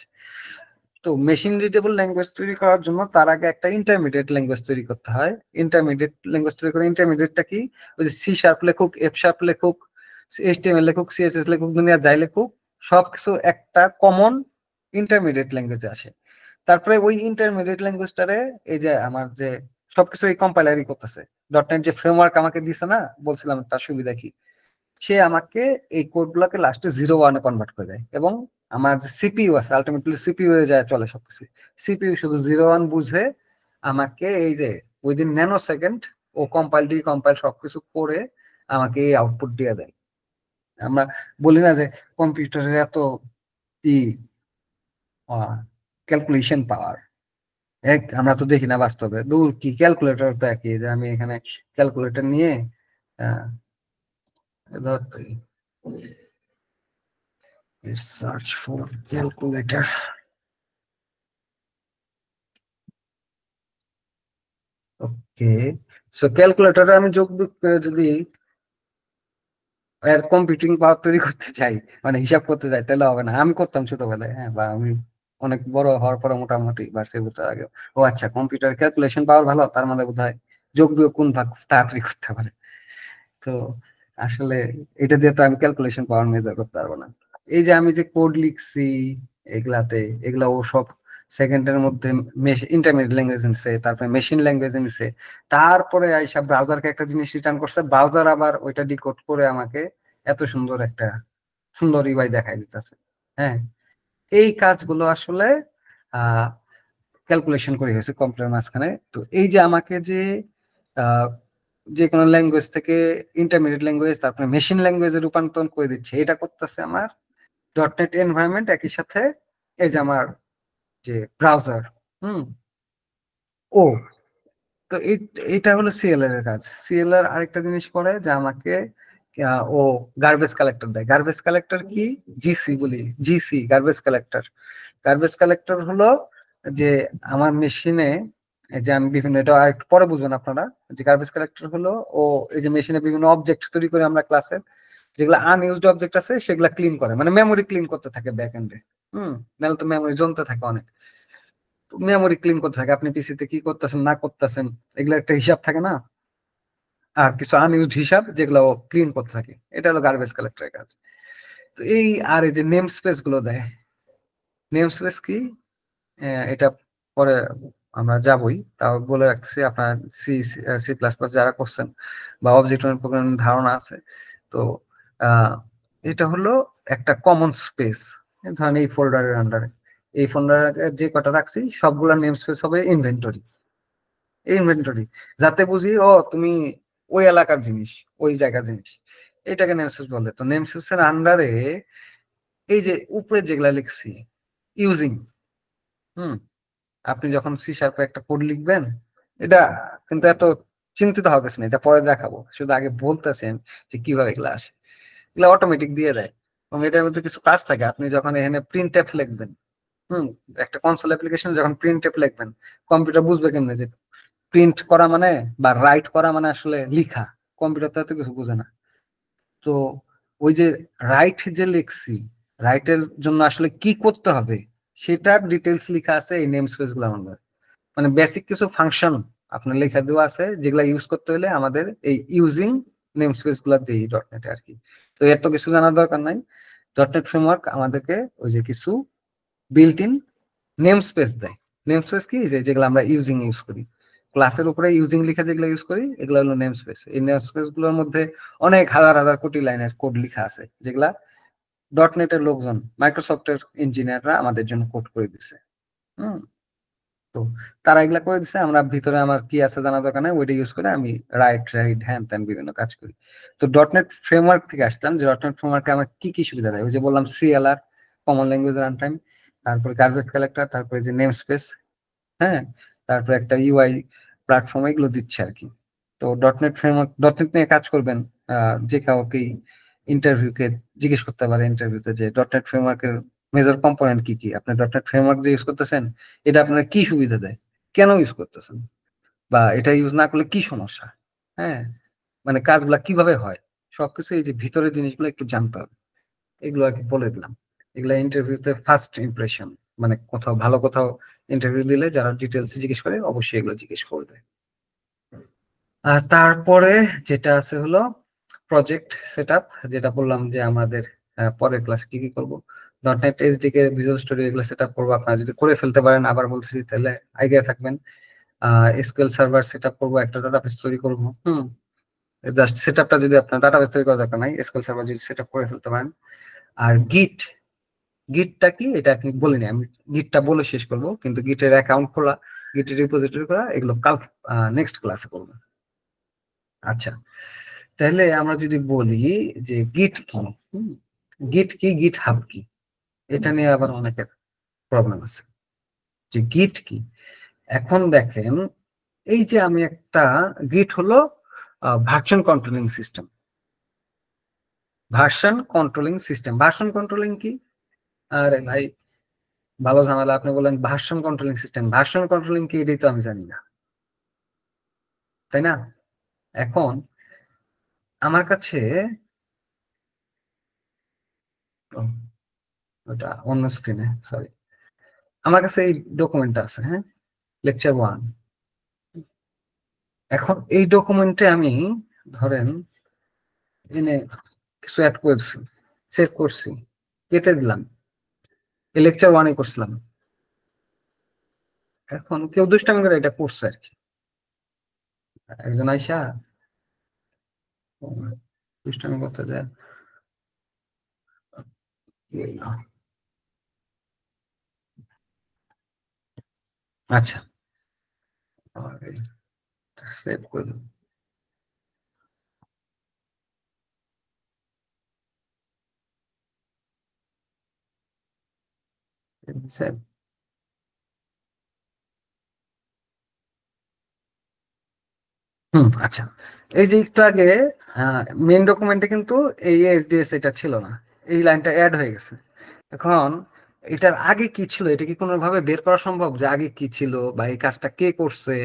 তো মেশিন রিডেবল ল্যাঙ্গুয়েজ তৈরি করার জন্য তার আগে একটা ইন্টারমিডিয়েট ল্যাঙ্গুয়েজ তৈরি করতে হয়। ইন্টারমিডিয়েট ল্যাঙ্গুয়েজ তৈরি করে, ইন্টারমিডিয়েটটা কি, ওই যে সি শার্প লেখুক, এফ শার্প লেখুক, এইচটিএমএল লেখুক, সিএসএস লেখুক, দুনিয়া যাই লেখুক, সবকিছু একটা কমন ইন্টারমিডিয়েট ল্যাঙ্গুয়েজে আসে। তারপরে ওই ইন্টারমিডিয়েট ল্যাঙ্গুয়েজটারে এই যে আমার যে সবকিছু এই কম্পাইলারই করতেছে, ডটনেট যে ফ্রেমওয়ার্ক আমাকে দিছে না, বলছিলাম তার সুবিধা কি, সে আমাকে এই কোড গুলাকে লাস্টে 0 1 কনভার্ট করে দেয়, এবং আমার যে সিপিইউ আছে আলটিমেটলি সিপিইউ এ যায় চলে সবকিছু, সিপিইউ শুধু 0 1 বুঝে আমাকে এই যে উইদিন ন্যানো সেকেন্ড ও কম্পাইল ডিকম্পাইল সবকিছু করে আমাকে এই আউটপুট দিয়ে দেয়। আমরা বলি না যে কম্পিউটারের এত ই ক্যালকুলেশন পাওয়ার, আমরা তো দেখি না বাস্তবে, দূর কি ক্যালকুলেটর তো একই, যে আমি এখানে ক্যালকুলেটর নিয়ে আহ ধর search for calculator. Okay, so ক্যালকুলেটরে আমি যোগ বিয়োগ করে যদি এর কম্পিউটিং পাওয়ার তৈরি করতে চাই, মানে হিসাব করতে চাই, তাহলে হবে না। আমি করতাম ছোটবেলায়, হ্যাঁ, বা আমি অনেক বড় হওয়ার পরে মোটামুটি ভার্সিটি করতে আগে, ও আচ্ছা কম্পিউটার ক্যালকুলেশন পাওয়ার ভালো, তার মানে বোধহয় যোগ বিয়োগ কোন ভাগ তাড়াতাড়ি করতে পারে। তো আসলে এটা দিয়ে তো আমি ক্যালকুলেশন পাওয়ার মেজার করতে পারবো না। এই যে আমি যে কোড লিখছি এগুলাতে, এগুলা ও সব সেকেন্ডের মধ্যে ইন্টারমিডিয়েট ল্যাঙ্গুয়েজ নিছে, তারপরে মেশিন ল্যাঙ্গুয়েজ নিছে, তারপরে আইসা ব্রাউজারকে একটা জিনিস রিটার্ন করছে, ব্রাউজার আবার ওইটা ডিকোড করে আমাকে এত সুন্দর একটা সুন্দর ইউআই দেখাই দিতেছে। হ্যাঁ, এই কাজগুলো আসলে আহ ক্যালকুলেশন করে হয়েছে কম্পিউটার মাঝখানে। তো এই যে আমাকে যে যে কোনো ল্যাঙ্গুয়েজ থেকে ইন্টারমিডিয়েট ল্যাঙ্গুয়েজ তারপরে মেশিন ল্যাঙ্গুয়েজে রূপান্তর করে দিচ্ছে, এটা করতেছে আমার ডটনেট এনভায়রনমেন্ট, একই সাথে এই যে আমার যে ব্রাউজার। হুম ও তো এটা হলো সিএলআর এর কাজ। সিএলআর আরেকটা জিনিস করে যে আমাকে ও গার্বেজ কালেক্টর দেয়। গার্বেজ কালেক্টর কি, জিসি বলি, GC garbage collector. Garbage collector হলো যে আমার মেশিনে, যে আমি বিভিন্ন, এটা আর একটু পরে বুঝবেন আপনারা, যে গার্বেজ কালেক্টর হলো ও এই যে মেশিনে বিভিন্ন অবজেক্ট তৈরি করে আমরা ক্লাসে, যেগুলো আনইউজড অবজেক্ট আছে সেগুলা ক্লিন করে, মানে মেমোরি ক্লিন করতে থাকে ব্যাক এন্ডে। নাহলে তো মেমোরি জমতে থাকে অনেক, মেমোরি ক্লিন করতে থাকে, আপনি পিসিতে কি করতেছেন না করতেছেন এগুলো একটা হিসাব থাকে না, আর কিছু আনইউজড হিসাব যেগুলো ও ক্লিন করতে থাকে, এটা হলো গার্বেজ কালেক্টরের কাজ। তো এই আর এই যে নেম স্পেস গুলো দেয়, নেম স্পেস কি, এটা পরে আমরা যাবই, তাও বলে রাখছি, আপনার সি সি প্লাস প্লাস যারা করছেন বা অবজেক্ট ওরিয়েন্টেড প্রোগ্রামিং ধারণা আছে, তো এটা হলো একটা কমন স্পেস। ধরেন এই ফোল্ডারের আন্ডারে, এই ফোল্ডারে যে কটা রাখছি সবগুলা নেম স্পেস হবে ইনভেন্টরি, ইনভেন্টরি, যাতে বুঝি ও তুমি ওই এলাকার জিনিস, ওই জায়গার জিনিস, এটাকে নেম স্পেস বলে। তো নেম স্পেসের আন্ডারে এই যে উপরে যেগুলা লিখছি ইউজিং, আপনি যখন সি শার্পে একটা কোড লিখবেন, এটা কিন্তু এত চিন্তিত হবে না, এটা পরে দেখাবো, শুধু আগে বলতেছেন যে কিভাবে এগুলো আসে, এগুলো অটোমেটিক দিয়ে দেয়। এবং এটার মধ্যে কিছু কাজ থাকে, আপনি যখন এখানে প্রিন্ট এফ লিখবেন, একটা কনসোল অ্যাপ্লিকেশন যখন প্রিন্ট এফ লিখবেন, কম্পিউটার বুঝবে কেমনে যে প্রিন্ট করা মানে বা রাইট করা মানে আসলে লিখা, কম্পিউটার তো এত কিছু বুঝে না। তো ওই যে রাইট যে লিখছি, রাইটের জন্য আসলে কি করতে হবে সেটার ডিটেলস লেখা আছে এই নেম স্পেস গুলোর মধ্যে। মানে বেসিক কিছু ফাংশন আপনার লেখা দেওয়া আছে যেগুলা ইউজ করতে হলে আমাদের এই ইউজিং নেম স্পেস গুলা দিই ডটনেটে আর কি। তো এত কিছু জানার দরকার নাই, ডটনেট ফ্রেমওয়ার্ক আমাদেরকে ওই যে কিছু বিল্ট ইন নেম স্পেস দেয়। নেম স্পেস কি, যে যেগুলো আমরা ইউজিং ইউজ করি, ক্লাসের উপরে ইউজিং লিখে যেগুলো ইউজ করি এগুলো হলো নেম স্পেস। এই নেম স্পেস গুলোর মধ্যে অনেক হাজার হাজার কোটি লাইনের কোড লেখা আছে, যেগুলা ডটনেটের লোকজন, মাইক্রোসফটের ইঞ্জিনিয়াররা আমাদের জন্য কোড করে দিছে। হুম তো তারা এগুলা করে দিচ্ছে, আমরা ভিতরে আমার কি আছে জানা দরকার নাই, ওইটা ইউজ করে আমি রাইট হ্যান ত্যান বিভিন্ন কাজ করি। তো ডটনেট ফ্রেমওয়ার্ক থেকে আসলাম, যে ডটনেট ফ্রেমওয়ার্কে আমার কি কি সুবিধা দেয়, ওই যে বললাম CLR, common language run time, তারপরে গার্বেজ কালেক্টর, তারপরে যে নেম স্পেস, হ্যাঁ, তারপরে একটা ইউআই প্ল্যাটফর্ম, এগুলো দিচ্ছে আর কি। তো ডটনেট ফ্রেমওয়ার্ক, ডটনেট নিয়ে কাজ করবেন, যে কাউকেই ইন্টারভিউকে জিজ্ঞেস করতে পারে ইন্টারভিউতে যে ডটনেট ফ্রেমওয়ার্কের মেজর কম্পোনেন্ট কি কি, আপনি ডটনেট ফ্রেমওয়ার্ক যে ইউজ করতেছেন এটা আপনার কি সুবিধা দেয়, কেন ইউজ করতেছেন, বা এটা ইউজ না করলে কি সমস্যা, হ্যাঁ, মানে কাজগুলা কিভাবে হয়, সবকিছু এই যে ভিতরের জিনিসগুলো একটু জানতে হবে, এগুলো আর কি বলে দিলাম। এগুলো ইন্টারভিউতে ফার্স্ট ইমপ্রেশন, মানে কোথাও ভালো কোথাও ইন্টারভিউ দিলে যারা ডিটেলস জিজ্ঞেস করে অবশ্যই এগুলো জিজ্ঞেস করবে। আর তারপরে যেটা আছে হলো প্রজেক্ট সেটআপ, যেটা বললাম যে আমাদের পরের ক্লাসে কি কি করবো, ডটনেট এসডিকে ভিজুয়াল স্টুডিও এগুলো সেটআপ করবো। আপনারা যদি করে ফেলতে পারেন, আবার বলতেছি, তাহলে আইডিয়া থাকবেন। এসকিউএল সার্ভার সেটআপ করবো, একটা ডাটাবেস তৈরি করবো। জাস্ট সেটআপটা, যদি আপনার ডাটাবেস তৈরি করার দরকার নাই, এসকিউএল সার্ভার যদি সেটআপ করে ফেলতে পারেন। আর গিটটা কি এটা আপনি বলিনি, আমি গিটটা বলে শেষ করবো, কিন্তু গিটের অ্যাকাউন্ট খোলা, গিটের রিপোজিটরি করা, এগুলো কাল নেক্সট ক্লাসে করবো। আচ্ছা, তাহলে আমরা যদি বলি যে গিট কি, গিট হাব কি, এটা নিয়ে আবার অনেকের প্রবলেম আছে যে গিট কি। এখন দেখেন, এই যে আমি একটা গিট হলো version controlling system. Version controlling কি? আরে ভাই, ভালো ঝামেলা, আপনি বলেন version controlling system, version controlling কি এটাই তো আমি জানি না, তাই না? এখন আমার কাছে ও, ওটা অন্য স্ক্রিনে, সরি, আমার কাছে এই ডকুমেন্টটা আছে, হ্যাঁ, লেকচার 1। এখন এই ডকুমেন্টে আমি ধরেন এনে কিছু অ্যাড করছি, সেভ করছি, কেটে দিলাম, এই লেকচার 1-এ করছিলাম। এখন কেউ দুষ্টামি করে এটা করছে আর কি, একজন আইসা দুষ্টামি করতে যায়। আচ্ছা, সেভ করে দিলাম। save। আচ্ছা, এই যে একটু আগে মেইন ডকুমেন্টে কিন্তু এই এসডিএস এটা ছিল না, এই লাইনটা অ্যাড হয়ে গেছে। এখন এটার আগে কি ছিল, এটা কি কোনোভাবে বের করা সম্ভব যে আগে কি ছিল, বা এই কাজটা কে করছে,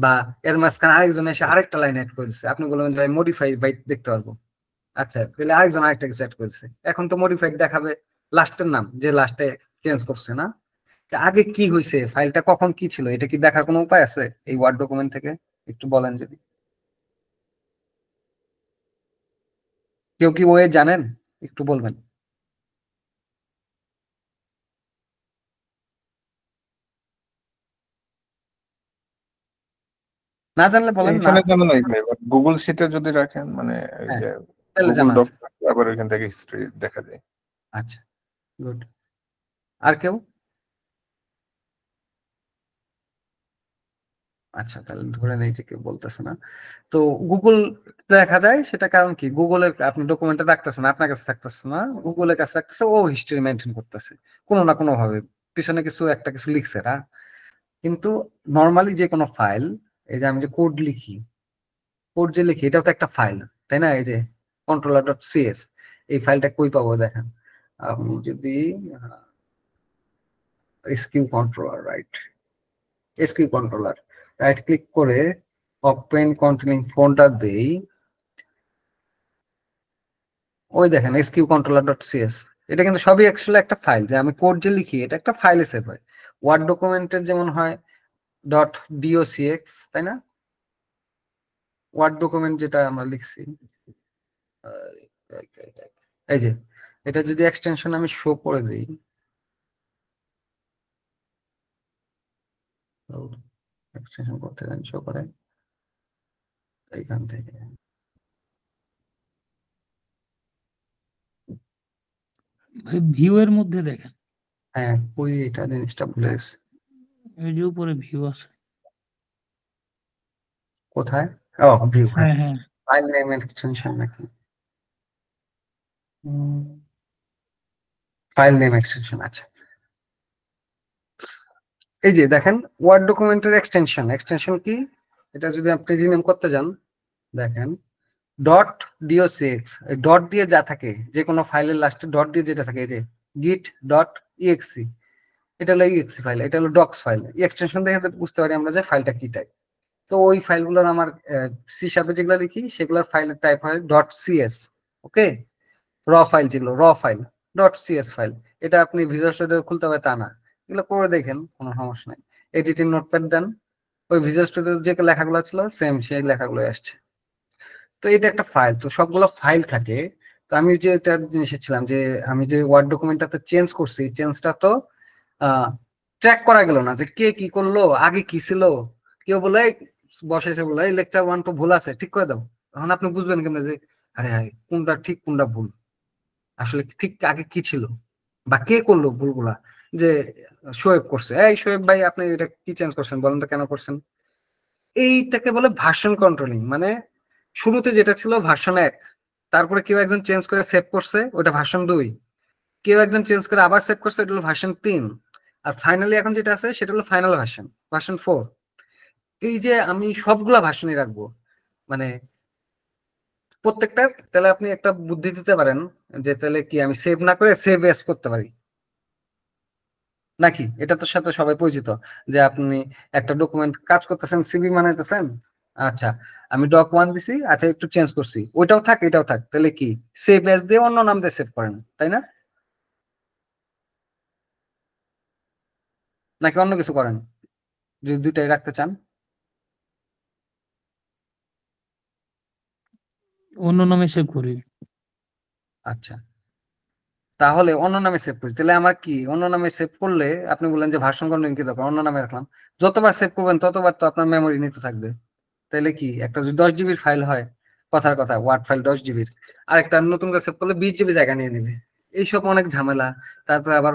বা এর মাঝখানে আরেকজন এসে আরেকটা লাইন অ্যাড করেছে, আপনি বলবেন যে মডিফাই বাই দেখতে পারবো। আচ্ছা, তাহলে আরেকজন আরেকটা কিছু অ্যাড করেছে, এখন তো মডিফাইড দেখাবে লাস্টের নাম, যে লাস্টে চেঞ্জ করছে না, তা আগে কি হয়েছে, ফাইলটা কখন কি ছিল, এটা কি দেখার কোনো উপায় আছে এই ওয়ার্ড ডকুমেন্ট থেকে? একটু বলেন যদি, কেউ কি ওয়ে জানেন, একটু বলবেন। না জানলে বলেন না, এইখানে জানা নাই ভাই, গুগল শিটে যদি রাখেন, মানে এই হ্যাঁ যে তাহলে গুগল জানা ডক, আছে। আবার ওইখান থেকে হিস্ট্রি দেখা যায়। আচ্ছা, গুড। আর কেউ? আচ্ছা, তাহলে ধরে নেই যে কেউ বলতেছে না। তো গুগল দেখা যায়, সেটা কারণ কি, গুগলের আপনি ডকুমেন্টে রাখতেছেন, আপনার কাছে থাকতেছে না, গুগলের কাছে রাখতেছে, ও হিস্ট্রি মেনটেন করতেছে কোনো না কোনো ভাবে, পিছনে কিছু একটা কিছু লিখছে না। কিন্তু নর্মালি যে কোনো ফাইল, এই যে আমি যে কোড লিখি, কোড যে লিখি এটাও তো একটা ফাইল, তাই না? এই যে controller.cs, এই ফাইলটা কই পাবো দেখেন, আমি যদি SQ controller, SQ controller right click করে ওপেন কন্টেনিং ফোল্ডার দেই, ওই দেখেন এসকিউ কন্ট্রোলার.cs, এটা কিন্তু সবই অ্যাকচুয়ালি একটা ফাইল, যে আমি কোড যে লিখি এটা একটা ফাইলে সেভ হয়। ওয়ার্ড ডকুমেন্টের যেমন হয় .docx, তাই না? ওয়ার্ড ডকুমেন্ট যেটা আমরা লিখছি, এই যে এটা যদি এক্সটেনশন আমি শো করে দিই, এক্সটেনশন করতে দেন, শো করে এইখান থেকে, ভাই ভিউ এর মধ্যে দেখেন, হ্যাঁ ওই এটা জিনিসটা ভুলে গেছি, এই যে উপরে ভিউ আছে। কোথায়? ও ভিউ, হ্যাঁ, হ্যাঁ হ্যাঁ, ফাইল নেম এক্সটেনশন নাকি, ফাইল নেম এক্সটেনশন, আচ্ছা। এই যে দেখেন ওয়ার্ড ডকুমেন্টের এক্সটেনশন কি, এটা যদি আপনি রিনেম করতে যান দেখেন ডট ডিওসিএক্স, ডট দিয়ে যা থাকে যে কোনো ফাইলের লাস্টে ডট দিয়ে যেটা থাকে, এই যে গিট ডট ইএক্সি, এটা হলো ইএক্সি ফাইল, এটা হলো ডক্স ফাইল। এক্সটেনশন দেখে তো বুঝতে পারি আমরা যে ফাইলটা কি টাইপ। তো ওই ফাইলগুলোর আমার সি শার্পে যেগুলো লিখি সেগুলোর ফাইলের টাইপ হয় ডট সিএস। ওকে, র ফাইল ছিল র ফাইল, ডট সিএস ফাইল। এটা আপনি ভিজুয়াল স্টুডিও খুলতে হবে তা না, এগুলো করে দেখেন কোনো সমস্যা নাই। এডিটিং নোটপ্যাড দেন, ওই ভিজুয়াল স্টুডিও যে লেখাগুলো ছিল সেম সেই লেখাগুলো আসছে। তো এটা একটা ফাইল, তো সবগুলো ফাইল থাকে। তো আমি যে এটা জিনিসে ছিলাম যে আমি যে ওয়ার্ড ডকুমেন্টটাতে চেঞ্জ করছি, চেঞ্জটা তো ট্র্যাক করা গেল না যে কে কি করলো, আগে কি ছিল। কেউ বলে বসে এসে বলে লেকচার 1 তো ভুল আছে, ঠিক করে দাও। তখন আপনি বুঝবেন কেমন যে আরে হাই কোনটা ঠিক কোনটা ভুল, আসলে ঠিক আগে কি ছিল বা কে করলো ভুলগুলা। যে শোয়েব করছে, এই শোয়েব ভাই আপনি এটা কি চেঞ্জ করছেন বলেন তো, কেন করছেন। এইটাকে বলে ভার্সন কন্ট্রোলিং। মানে শুরুতে যেটা ছিল ভার্সন 1, তারপরে কেউ একজন চেঞ্জ করে সেভ করছে ওটা ভার্সন 2, কেউ একজন চেঞ্জ করে আবার সেভ করছে এটা হলো ভার্সন 3, আর ফাইনালি এখন যেটা আছে সেটা হলো ফাইনাল ভার্সন 4। এই যে আমি সবগুলা ভার্সনই রাখবো, মানে প্রত্যেকটা। তাহলে আপনি একটা বুদ্ধি দিতে পারেন যে তাহলে কি আমি সেভ না করে সেভ এস করতে পারি নাকি। এটা তো সাথে সবাই পরিচিত যে আপনি একটা ডকুমেন্ট কাজ করতেছেন, সিভি বানাইতেছেন, আচ্ছা আমি ডক 1 দিছি, আচ্ছা একটু চেঞ্জ করছি, ওইটাও থাক এটাও থাক, তাহলে কি সেভ এস দিয়ে অন্য নাম দিয়ে সেভ করেন, তাই না? নাকি অন্য কিছু করেন যদি দুইটাই রাখতে চান? অন্য নামে সেভ করি। আচ্ছা, তাহলে অন্য নামে সেভ করি, তাহলে আমার কি অন্য নামে সেভ করলে আপনি বললেন যে ভার্সন কন্ট্রোলিং কি দরকার, অন্য নামে রাখলাম, যতবার সেভ করবেন ততবার তো আপনার মেমোরি নিতে থাকবে। তাহলে কি একটা যদি 10 জিবির ফাইল হয়, কথার কথা ওয়ার্ড ফাইল 10 জিবির, আর একটা নতুন করে সেভ করলে 20 জিবি জায়গা নিয়ে নেবে। এইসব অনেক ঝামেলা। তারপরে আবার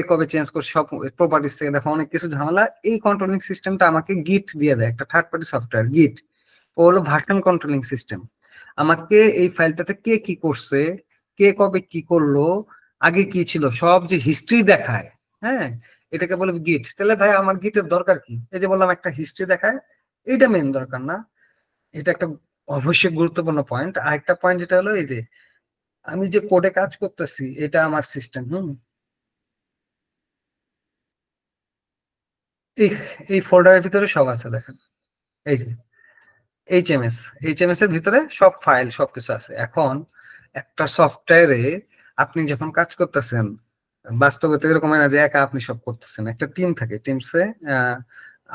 কবে চেঞ্জ করছে সব প্রপার্টিস থেকে দেখো অনেক কিছু ঝামেলা। এই কন্ট্রোলিং সিস্টেমটা আমাকে গিট দিয়ে দেয়, একটা থার্ড পার্টি সফটওয়্যার গিট। ও হলো ভার্সন কন্ট্রোলিং সিস্টেম। আমাকে এই ফাইলটাতে কে কি করছে, কে কবে কি করলো, আগে কি ছিল সব যে হিস্ট্রি দেখায়। হ্যাঁ, এটাকে বলে গিট। তাহলে ভাই আমার গিটের দরকার কি? এই যে বললাম একটা হিস্ট্রি দেখায়, এইটা মেন দরকার না। এটা একটা অবশ্যই গুরুত্বপূর্ণ পয়েন্ট। আর একটা পয়েন্ট যেটা হলো এই যে আমি যে কোডে কাজ করতেছি এটা আমার সিস্টেম। এই এই ফোল্ডারের ভিতরে সব আছে দেখেন, এই যে এইচএমএস এর ভিতরে সব ফাইল সবকিছু আছে। এখন একটা সফটওয়্যারে আপনি যখন কাজ করতেছেন, বাস্তবে তো এরকম হয় না যে একা আপনি সব করতেছেন, একটা টিম থাকে, টিমসে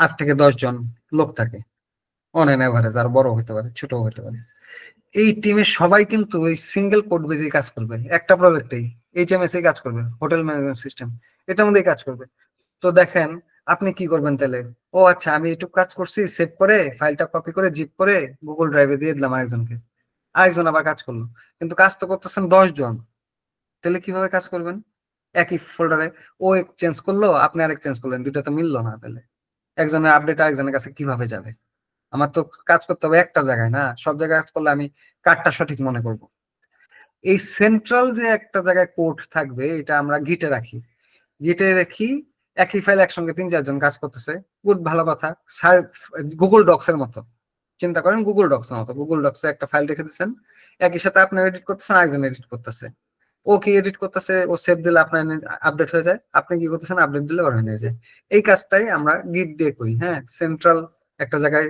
8 থেকে 10 জন লোক থাকে অন এন এভারেজ, আর বড় হতে পারে ছোট হতে পারে। এই টিমের সবাই কিন্তু ওই সিঙ্গেল কোড বেজে কাজ করবে, একটা প্রজেক্টেই এইচএমএস এ কাজ করবে, হোটেল ম্যানেজমেন্ট সিস্টেম এটার মধ্যেই কাজ করবে। তো দেখেন আপনি কি করবেন তাহলে, ও আচ্ছা আমি একটু কাজ করছি, সেভ করে ফাইলটা কপি করে জিপ করে গুগল ড্রাইভে দিয়ে দিলাম আরেকজনকে, আরেকজন আবার কাজ করলো, কিন্তু কাজ তো করতেছেন 10 জন। তাহলে কিভাবে কাজ করবেন একই ফোল্ডারে? ও এক চেঞ্জ করলো, আপনি আরেক চেঞ্জ করলেন, দুইটা তো মিললো না। তাহলে একজনের আপডেট আরেকজনের কাছে কিভাবে যাবে? আমার তো কাজ করতে হবে একটা জায়গায় না, সব জায়গায় কাজ করলে আমি কারটা সঠিক মনে করব। এই সেন্ট্রাল যে একটা জায়গায় কোড থাকবে এটা আমরা গিটে রাখি, গিটে রাখি। একই ফাইল একসঙ্গে 3-4 জন কাজ করতেছে, গুড, ভালো কথা। গুগল ডক্স এর মতো চিন্তা করেন, গুগল ডক্স এর মতো। গুগল ডক্সে একটা ফাইল রেখে দিচ্ছেন, একই সাথে আপনি এডিট করতেছেন, আরেকজন এডিট করতেছে। ও কি এডিট করতেছে, ও সেভ দিলে আপনার আপডেট হয়ে যায়, আপনি কি করতেছেন আপডেট দিলে ওর হয়ে যায়। এই কাজটাই আমরা গিট দিয়ে করি। হ্যাঁ, সেন্ট্রাল একটা জায়গায়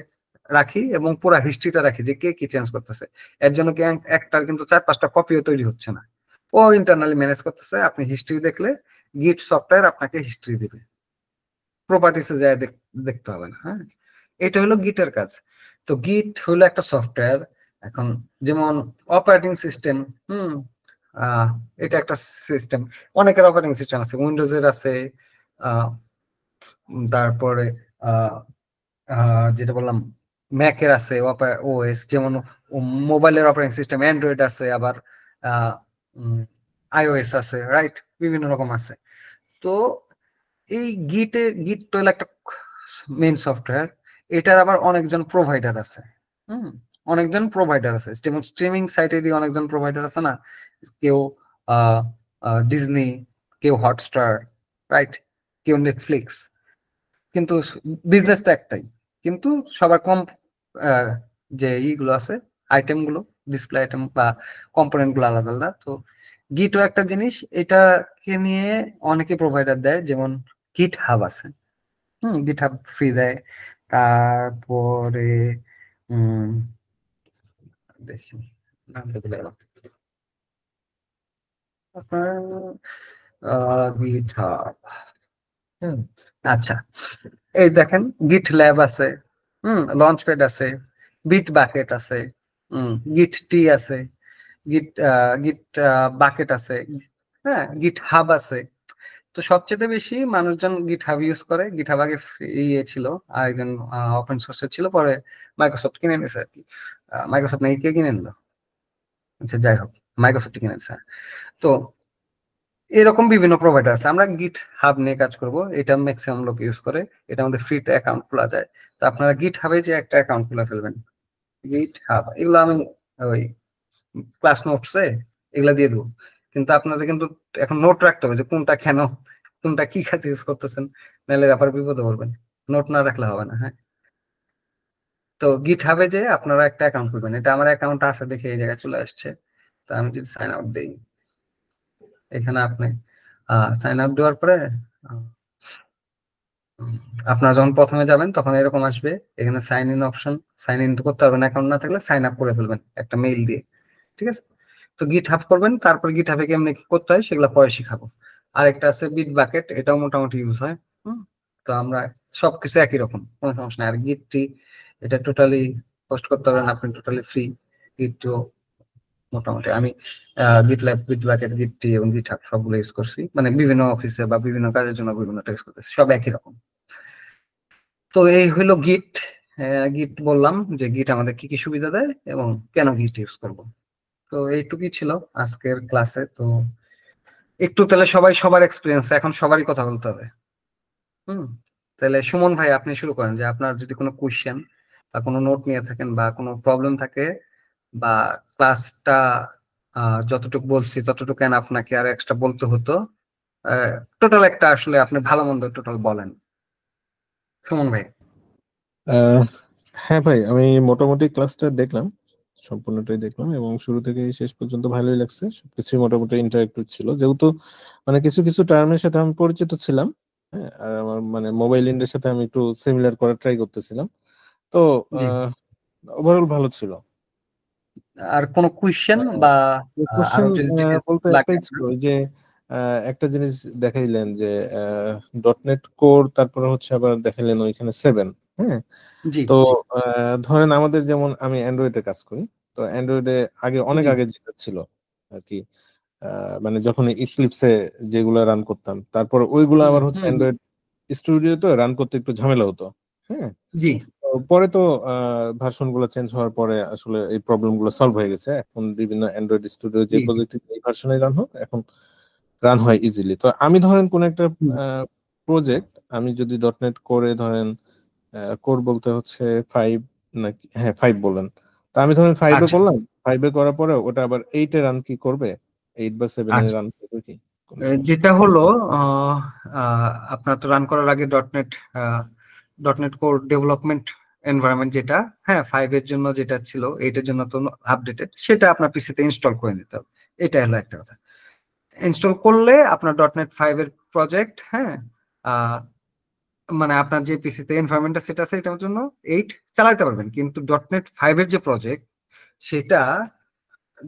রাখি এবং পুরা হিস্ট্রিটা রাখি যে কে কি চেঞ্জ করতেছে। এর জন্য কি একটার কিন্তু 4-5টা কপিও তৈরি হচ্ছে না, ও ইন্টারনালি ম্যানেজ করতেছে। আপনি হিস্ট্রি দেখলে গিট সফটওয়্যার আপনাকে হিস্ট্রি দিবে, প্রপার্টিসে যায় দেখতে হবে না। হ্যাঁ, এটা হলো গিটের কাজ। তো গিট হলো একটা সফটওয়্যার। এখন যেমন অপারেটিং সিস্টেম, হুম এটা একটা সিস্টেম। অনেকের অপারেটিং সিস্টেম আছে, উইন্ডোজের আছে, তারপরে আহ যেটা বললাম ম্যাকের আছে ওএস, যেমন মোবাইলের অপারেটিং সিস্টেম অ্যান্ড্রয়েড আছে, আবার আইওএস আছে, রাইট, বিভিন্ন রকম আছে। তো এই গিট তো হলো একটা মেইন সফটওয়্যার। এটার আবার অনেকজন প্রোভাইডার আছে। অনেকজন প্রোভাইডার আছে, যেমন স্ট্রিমিং সাইটেরই অনেকজন প্রোভাইডার আছে না, কেউ ডিজনি, কেউ হটস্টার, রাইট, কেউ নেটফ্লিক্স। কিন্তু বিজনেস তো একটাই, কিন্তু সবার কম যে ইগুলো আছে, আইটেম গুলো, ডিসপ্লে আইটেম বা কম্পোনেন্ট গুলো আলাদা আলাদা। তো গিটও একটা জিনিস, এটাকে নিয়ে অনেকে প্রোভাইডার দেয়, যেমন গিট হাব আছে, গিট হাব ফ্রি দেয়। তারপরে দেখি নামটা ভুলে গেলাম আপনার, গিট হাব, আচ্ছা, এই দেখেন গিট ল্যাব আছে, লঞ্চ প্যাড আছে, বিট বাকেট আছে, গিট টি আছে, গিট গিট বাকেট আছে, হ্যাঁ, গিট হাব আছে। তো সবচেয়ে বেশি মানুষজন গিট হাব ইউজ করে। গিট হাব আগে ইয়ে ছিল, আর একজন ওপেন সোর্সের ছিল, পরে মাইক্রোসফট কিনে নিছে আর কি। মাইক্রোসফট নাকি কে কিনে নিল, আচ্ছা যাই হোক, মাইক্রোসফট কিনে নিছে। তো এরকম বিভিন্ন প্রোভাইডার আছে। আমরা গিট হাব নিয়ে কাজ করব, এটা ম্যাক্সিমাম লোক ইউজ করে। এটা আমাদের ফ্রিতে অ্যাকাউন্ট খোলা যায়। তো আপনারা গিট হাবে যে একটা অ্যাকাউন্ট খুলে ফেলবেন, গিট হাব, এগুলো আমি ওই ক্লাস নোটসে এগুলা দিয়ে দেবো। কিন্তু আপনাদের কিন্তু এখন নোট রাখতে হবে যে কোনটা কেন, কোনটা কি কাজে ইউজ করতেছেন, নাহলে ব্যাপার বিপদে পড়বেন। নোট না রাখলে হবে না, হ্যাঁ। তো গিট হাবে যে আপনারা একটা অ্যাকাউন্ট খুলবেন, এটা আমার অ্যাকাউন্ট আছে দেখে এই জায়গায় চলে আসছে। তো আমি যদি সাইন আউট দিই, এখানে আপনি সাইন আপ দেওয়ার পরে আপনারা যখন প্রথমে যাবেন তখন এরকম আসবে, এখানে sign in option, sign in করতে পারবেন, অ্যাকাউন্ট না থাকলে সাইন আপ করে ফেলবেন একটা মেইল দিয়ে, ঠিক আছে। তো গিট হাব করবেন, তারপর গিট হাবে কেমনে কি করতে হয় সেগুলো পরে শিখাবো। আরেকটা আছে বিট বাকেট, এটাও মোটামুটি ইউজ হয়। তো আমরা সবকিছু একই রকম, কোনো সমস্যা নেই। আর গিটটি, এটা টোটালি পোস্ট করতে পারবেন আপনি, টোটালি ফ্রি। গিটটিও মোটামুটি আমি গিট ল্যাব, বিট বাকেট, গিটটি এবং গিট হাব সবগুলো ইউজ করছি, মানে বিভিন্ন অফিসে বা বিভিন্ন কাজের জন্য বিভিন্ন টেক্সট করতেছি, সব একই রকম। তো এই হলো গিট। গিট বললাম যে গিট আমাদের কি কি সুবিধা দেয় এবং কেন গিট ইউজ করব। তো এইটুকুই ছিল আজকের ক্লাসে। তো একটু তাহলে সবাই সবার এক্সপিরিয়েন্স, এখন সবারই কথা বলতে হবে। তাহলে সুমন ভাই আপনি শুরু করেন, যে আপনার যদি কোনো কোশ্চেন বা কোনো নোট নিয়ে থাকেন বা কোনো প্রবলেম থাকে, বা ক্লাসটা যতটুকু বলছি ততটুকু কেন আপনাকে আর এক্সট্রা বলতে হতো, টোটাল একটা আসলে আপনি ভালো মন্দ টোটাল বলেন, সুমন ভাই। আহ, হ্যাঁ ভাই, আমি মোটামুটি ক্লাসটা দেখলাম, সম্পূর্ণটাই দেখলাম এবং শুরু থেকে শেষ পর্যন্ত ভালোই লাগছে। সবকিছুই মোটামুটি ইন্টারেক্টিভ ছিল, যেহেতু মানে কিছু কিছু টার্মের সাথে আমি পরিচিত ছিলাম। হ্যাঁ, আর আমার মানে মোবাইল ইন্ডের সাথে আমি একটু সিমিলার করার ট্রাই করতেছিলাম। তো জি, ওভারঅল ভালো ছিল। আর কোনো কোশ্চেন বা আরো কোশ্চেন যদি ডিটেইলস বলতে লাগে একটাই ছিল, আপনার? ওই যে একটা জিনিস দেখাইলেন যে ডটনেট কোর, তারপরে হচ্ছে আবার দেখাইলেন ওইখানে 7। হ্যাঁ, জি, তো ধরেন আমাদের যেমন আমি অ্যান্ড্রয়েডে কাজ করি, তো অ্যান্ড্রয়েডে আগে অনেক জি, আগে যেটা ছিল আর কি, মানে যখন ইক্লিপসে যেগুলো রান করতাম, তারপর ওইগুলো হুম আবার হচ্ছে হুম হুম, অ্যান্ড্রয়েড স্টুডিওতে রান করতে একটু ঝামেলা হতো। হ্যাঁ, জি, তো পরে তো ভার্সন গুলো চেঞ্জ হওয়ার পরে আসলে এই প্রবলেম গুলো সলভ হয়ে গেছে। এখন বিভিন্ন অ্যান্ড্রয়েড স্টুডিও যে জি, প্রজেক্ট এই ভার্সনে রান হোক, এখন রান হয় ইজিলি। তো আমি ধরেন কোন একটা হুম, প্রজেক্ট, আমি যদি ডটনেট করে ধরেন, কোর বলতে হচ্ছে 5 নাকি, হ্যাঁ 5 বলেন। তো আমি ধরেন 5-এ আচ্ছা করলাম, 5-এ করার পরে ওটা আবার 8-এ রান কি করবে, 8 বা 7-এ আচ্ছা। রান করবে কি, কোনো সমস্যা যেটা হলো আপনার তো রান করার আগে ডটনেট, ডটনেট কোর ডেভেলপমেন্ট এনভায়রনমেন্ট যেটা, হ্যাঁ, 5 এর জন্য যেটা ছিল 8 এর জন্য তো আপডেটেড, সেটা আপনার পিসিতে ইনস্টল করে নিতে হবে। এটা হলো একটা কথা। ইনস্টল করলে আপনার ডটনেট 5 এর প্রজেক্ট, হ্যাঁ, আহ, মানে আপনার যে পিসিতে এনভায়রনমেন্টটা সেটা আছে এটার জন্য 8 চালাতে পারবেন। কিন্তু ডটনেট 5-এর যে প্রজেক্ট, সেটা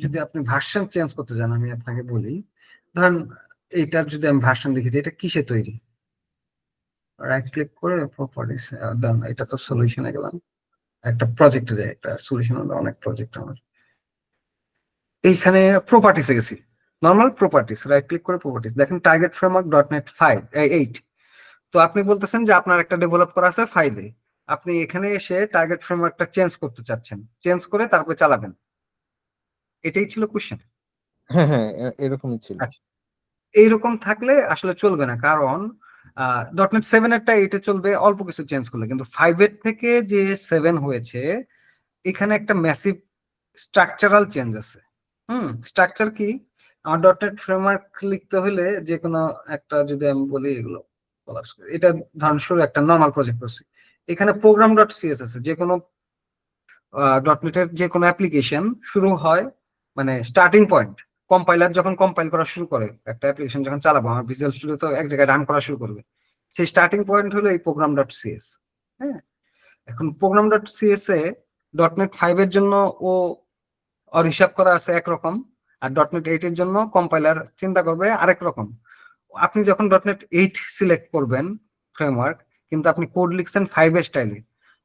যদি আপনি ভার্সন চেঞ্জ করতে চান, আমি আপনাকে বলি, ধরেন এইটার যদি আমি ভার্সন লিখেছি, এটা কিসে তৈরি, রাইট ক্লিক করে প্রপার্টিস দেন, এটা তো সলিউশনে গেলাম, একটা প্রজেক্টে যায়, একটা সলিউশন হলো অনেক প্রজেক্ট আমার, এইখানে প্রপার্টিসে গেছি, নর্মাল প্রপার্টিস, রাইট ক্লিক করে প্রপার্টিস, দেখেন টার্গেট ফ্রেমওয়ার্ক ডটনেট 8। তো আপনি বলতেছেন যে আপনার একটা ডেভেলপ করা আছে 5-এ, আপনি এখানে এসে টার্গেট ফ্রেমওয়ার্কটা চেঞ্জ করতে চাচ্ছেন, চেঞ্জ করে তারপরে চালাবেন, এটাই ছিল কোশ্চেন। হ্যাঁ হ্যাঁ, এরকমই ছিল। আচ্ছা, এইরকম থাকলে আসলে চলবে না, কারণ ডটনেট 7-এরটা 8-এ চলবে অল্প কিছু চেঞ্জ করলে, কিন্তু 5-এর থেকে যে 7 হয়েছে, এখানে একটা ম্যাসিভ স্ট্রাকচারাল চেঞ্জ আছে। স্ট্রাকচার কি, আমার ডটনেট ফ্রেমওয়ার্ক লিখতে হলে যে কোনো একটা, যদি আমি বলি এগুলো কোলাপস করে। এটা ধরেন শুরু একটা নর্মাল প্রজেক্ট করছি, এখানে প্রোগ্রাম ডট সিএস আছে, যে কোনো ডটনেটের যে কোনো অ্যাপ্লিকেশন শুরু হয়, মানে স্টার্টিং পয়েন্ট কম্পাইলার যখন কম্পাইল করা শুরু করে, একটা অ্যাপ্লিকেশন যখন চালাবো, আমার ভিজুয়াল স্টুডিও তো এক জায়গায় রান করা শুরু করবে, সেই স্টার্টিং পয়েন্ট হলো এই প্রোগ্রাম ডট সিএস। হ্যাঁ, এখন প্রোগ্রাম ডট সিএস এ ডটনেট 5 এর জন্য ও ওর হিসাব করা আছে একরকম, আর ডটনেট 8 এর জন্য কম্পাইলার চিন্তা করবে আরেক রকম। আপনি যখন ডটনেট 8 সিলেক্ট করবেন ফ্রেমওয়ার্ক, কিন্তু আপনি কোড লিখছেন 5 এর স্টাইলে,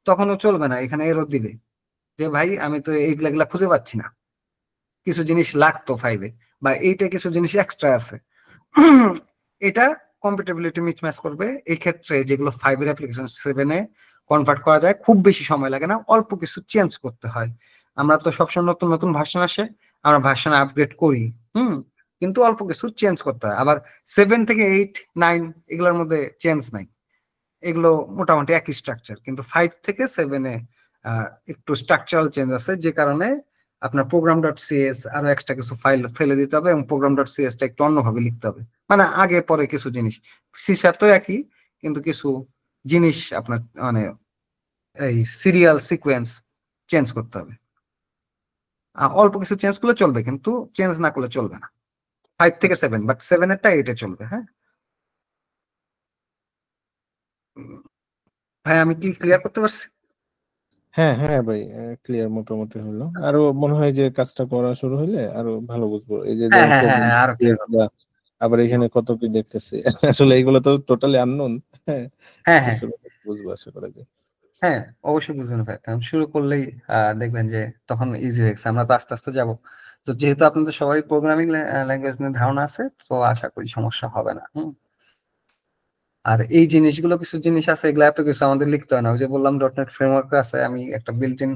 তখনও চলবে না, এখানে এরর দিবে যে ভাই আমি তো এইগুলা খুঁজে পাচ্ছি না, কিছু জিনিস লাগতো 5 এ, বা এইটা কিছু জিনিস এক্সট্রা আছে। এটা কম্প্যাটিবিলিটি মিসম্যাচ করবে। এই ক্ষেত্রে যেগুলো 5 এর অ্যাপ্লিকেশন 7 এ কনভার্ট করা যায়, খুব বেশি সময় লাগে না, অল্প কিছু চেঞ্জ করতে হয়। আমরা তো সবসময় নতুন নতুন ভার্সন আসে, আমরা ভার্সন আপগ্রেড করি, কিন্তু অল্প কিছু চেঞ্জ করতে হয়। আবার 7 থেকে 8 9 এগুলোর মধ্যে চেঞ্জ নাই, এগুলো মোটামুটি একই স্ট্রাকচার, কিন্তু 5 থেকে 7 এ একটু স্ট্রাকচারাল চেঞ্জ আছে, যে কারণে আপনার প্রোগ্রাম ডট সিএস আরো এক্সট্রা কিছু ফাইল ফেলে দিতে হবে, এবং প্রোগ্রাম ডট সিএস টা একটু অন্যভাবে লিখতে হবে, মানে আগে পরে কিছু জিনিস, সি শার্প তো একই, কিন্তু কিছু জিনিস আপনার মানে এই সিরিয়াল সিকোয়েন্স চেঞ্জ করতে হবে। অল্প কিছু চেঞ্জ করলে চলবে, কিন্তু চেঞ্জ না করলে চলবে না 5 থেকে 7, বাট 7 এরটা 8 এ চলবে। হ্যাঁ ভাই, আমি কি ক্লিয়ার করতে পারছি? হ্যাঁ হ্যাঁ ভাই, ক্লিয়ার মোটামুটি হলো। আরো মনে হয় যে কাজটা করা শুরু হলে আরো ভালো বুঝবো। এই যে হ্যাঁ যেমন হ্যাঁ হ্যাঁ প্রবলেম আরো clear হবে। আবার এখানে কত কি দেখতেছি, আসলে এইগুলো তো টোটালি আননোন। হ্যাঁ, হ্যাঁ হ্যাঁ আসলে বুঝবো আশা করা যায়। হ্যাঁ, অবশ্যই বুঝবেন ভাই, কারণ শুরু করলেই দেখবেন যে তখন ইজি হয়ে গেছে, আমরা তো আস্তে আস্তে যাবো। তো যেহেতু আপনাদের সবাই প্রোগ্রামিং ল্যাঙ্গুয়েজ নিয়ে ধারণা আছে, তো আশা করি সমস্যা হবে না। আর এই জিনিসগুলো, কিছু জিনিস আছে এগুলো এত কিছু আমাদের লিখতে হয় না, ওই যে বললাম ডটনেট ফ্রেমওয়ার্ক আছে, আমি একটা বিল্ট ইন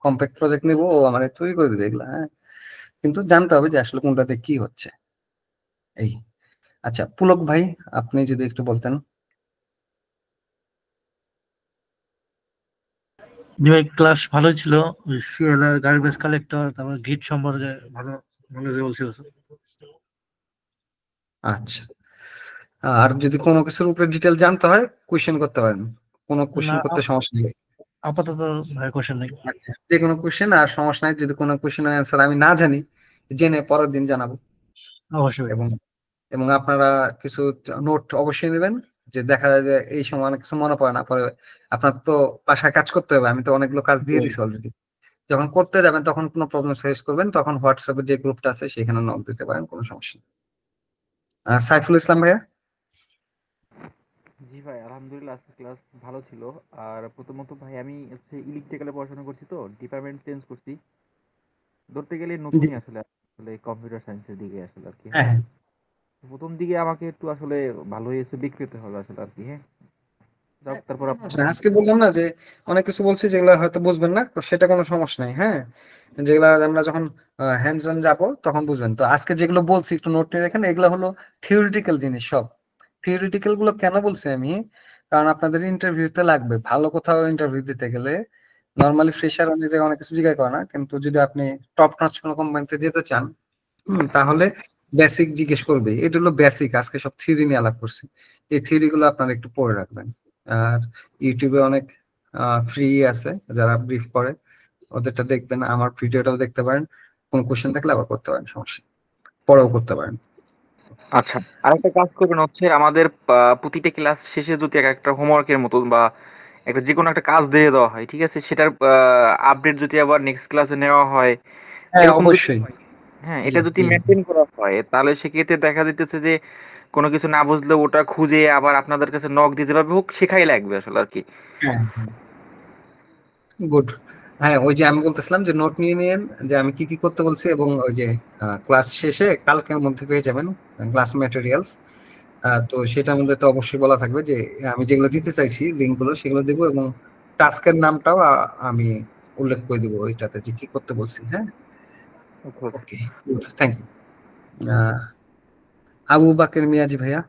কম্প্যাক্ট প্রজেক্ট নিবো, ও আমার তৈরি করে দিবে এগুলা। হ্যাঁ, কিন্তু জানতে হবে যে আসলে কোনটাতে কি হচ্ছে। এই, আচ্ছা পুলক ভাই, আপনি যদি একটু বলতেন। যে ক্লাস ভালো ছিল, সিএলআর গার্বেজ কালেক্টর, তারপর গিট সম্পর্কে ভালো ভালো যে বলছিল। আচ্ছা, আর যদি কোনো কিছুর উপরে ডিটেল জানতে হয় কোয়েশ্চেন করতে পারেন, কোনো না, কোয়েশ্চেন করতে সমস্যা নেই। আপাতত ভাই কোশ্চেন নেই। আচ্ছা, যে কোনো কোয়েশ্চেন, আর সমস্যা নাই যদি কোনো কোয়েশ্চেনের অ্যান্সার আমি না জানি, জেনে পরের দিন জানাবো। অবশ্যই ভাই। এবং এবং আপনারা কিছু নোট অবশ্যই নেবেন, যে দেখা যায় যে এই সময় অনেক কিছু মনে পড়ে না, পরে আপনার তো বাসায় কাজ করতে হবে, আমি তো অনেকগুলো কাজ দিয়ে দিছি অলরেডি, যখন করতে যাবেন তখন কোনো প্রবলেম ফেস করবেন, তখন হোয়াটসঅ্যাপে যে গ্রুপটা আছে সেখানে নক দিতে পারেন, কোনো সমস্যা নেই। সাইফুল ইসলাম ভাইয়া। জি ভাই, আলহামদুলিল্লাহ আজকে ক্লাস ভালো ছিল। আর প্রথমত ভাই আমি হচ্ছে ইলেকট্রিক্যালে পড়াশোনা করছি, তো ডিপার্টমেন্ট চেঞ্জ করছি। ধরতে গেলে জি। নতুনই আসলে, আসলে কম্পিউটার সায়েন্সের দিকে আসলে আর কি। হ্যাঁ হ্যাঁ, হ্যাঁ প্রথম দিকে আমাকে একটু আসলে ভালোই এসে দিক পেতে হবে আসলে আর কি। হ্যাঁ, যাক হ্যাঁ, তারপর কোনো আপনার সমস্যা নাই। আজকে বললাম না যে অনেক কিছু বলছি যেগুলো হয়তো বুঝবেন না, তো সেটা কোনো সমস্যা নাই। হ্যাঁ, যেগুলা আমরা যখন হ্যান্ডস অন যাবো তখন বুঝবেন। তো আজকে যেগুলো বলছি একটু নোট নিয়ে রাখেন, এগুলো হলো থিওরিটিক্যাল জিনিস সব। থিওরিটিক্যাল গুলো কেন বলছি আমি, কারণ আপনাদের ইন্টারভিউতে লাগবে, ভালো কোথাও ইন্টারভিউ দিতে গেলে নর্মালি ফ্রেশার অনেক জায়গায় অনেক কিছু জিজ্ঞাসা করে না, কিন্তু যদি আপনি টপ নচ কোনো কোম্পানিতে যেতে চান, তাহলে বেসিক জিজ্ঞেস করবে। এটা হলো বেসিক, আজকে সব থিওরি নিয়ে আলাপ করছি, এই থিওরি গুলো আপনারা একটু পড়ে রাখবেন। আর ইউটিউবে অনেক ফ্রি আছে যারা ব্রিফ করে, ওদেরটা দেখবেন, আমার ভিডিওটাও দেখতে পারেন, কোনো কোশ্চেন থাকলে আবার করতে পারেন, সমস্যা নেই। পরেও করতে পারেন। আচ্ছা, আরেকটা কাজ করবেন হচ্ছে আমাদের প্রতিটা ক্লাস শেষে যদি একটা হোমওয়ার্কের মতন বা একটা যে কোনো একটা কাজ দিয়ে দেওয়া হয়, ঠিক আছে, সেটার আপডেট যদি আবার নেক্সট ক্লাসে নেওয়া হয়, হ্যাঁ এরকম যদি অবশ্যই। হয়, হ্যাঁ জি এটা যদি জি জি। মেনটেন করা হয়, তাহলে সেক্ষেত্রে দেখা যেতেছে যে কোনো কিছু না বুঝলে ওটা খুঁজে আবার আপনাদের কাছে নক দিতে পারবে, হোক শেখাই লাগবে আসলে আর কি। হ্যাঁ, গুড। হ্যাঁ, ওই যে আমি বলতেছিলাম যে নোট নিয়ে নিন, যে আমি কি কি করতে বলছি, এবং ওই যে ক্লাস শেষে কালকের মধ্যে পেয়ে যাবেন ক্লাস ম্যাটেরিয়ালস। তো সেটার মধ্যে তো অবশ্যই বলা থাকবে যে আমি যেগুলো দিতে চাইছি লিঙ্ক গুলো সেগুলো দেবো, এবং টাস্কের নামটাও আমি উল্লেখ করে দিব ওইটাতে, যে কি করতে বলছি। হ্যাঁ, ওকে, গুড, থ্যাংক ইউ। আবু বাকের মিয়াজি ভাইয়া।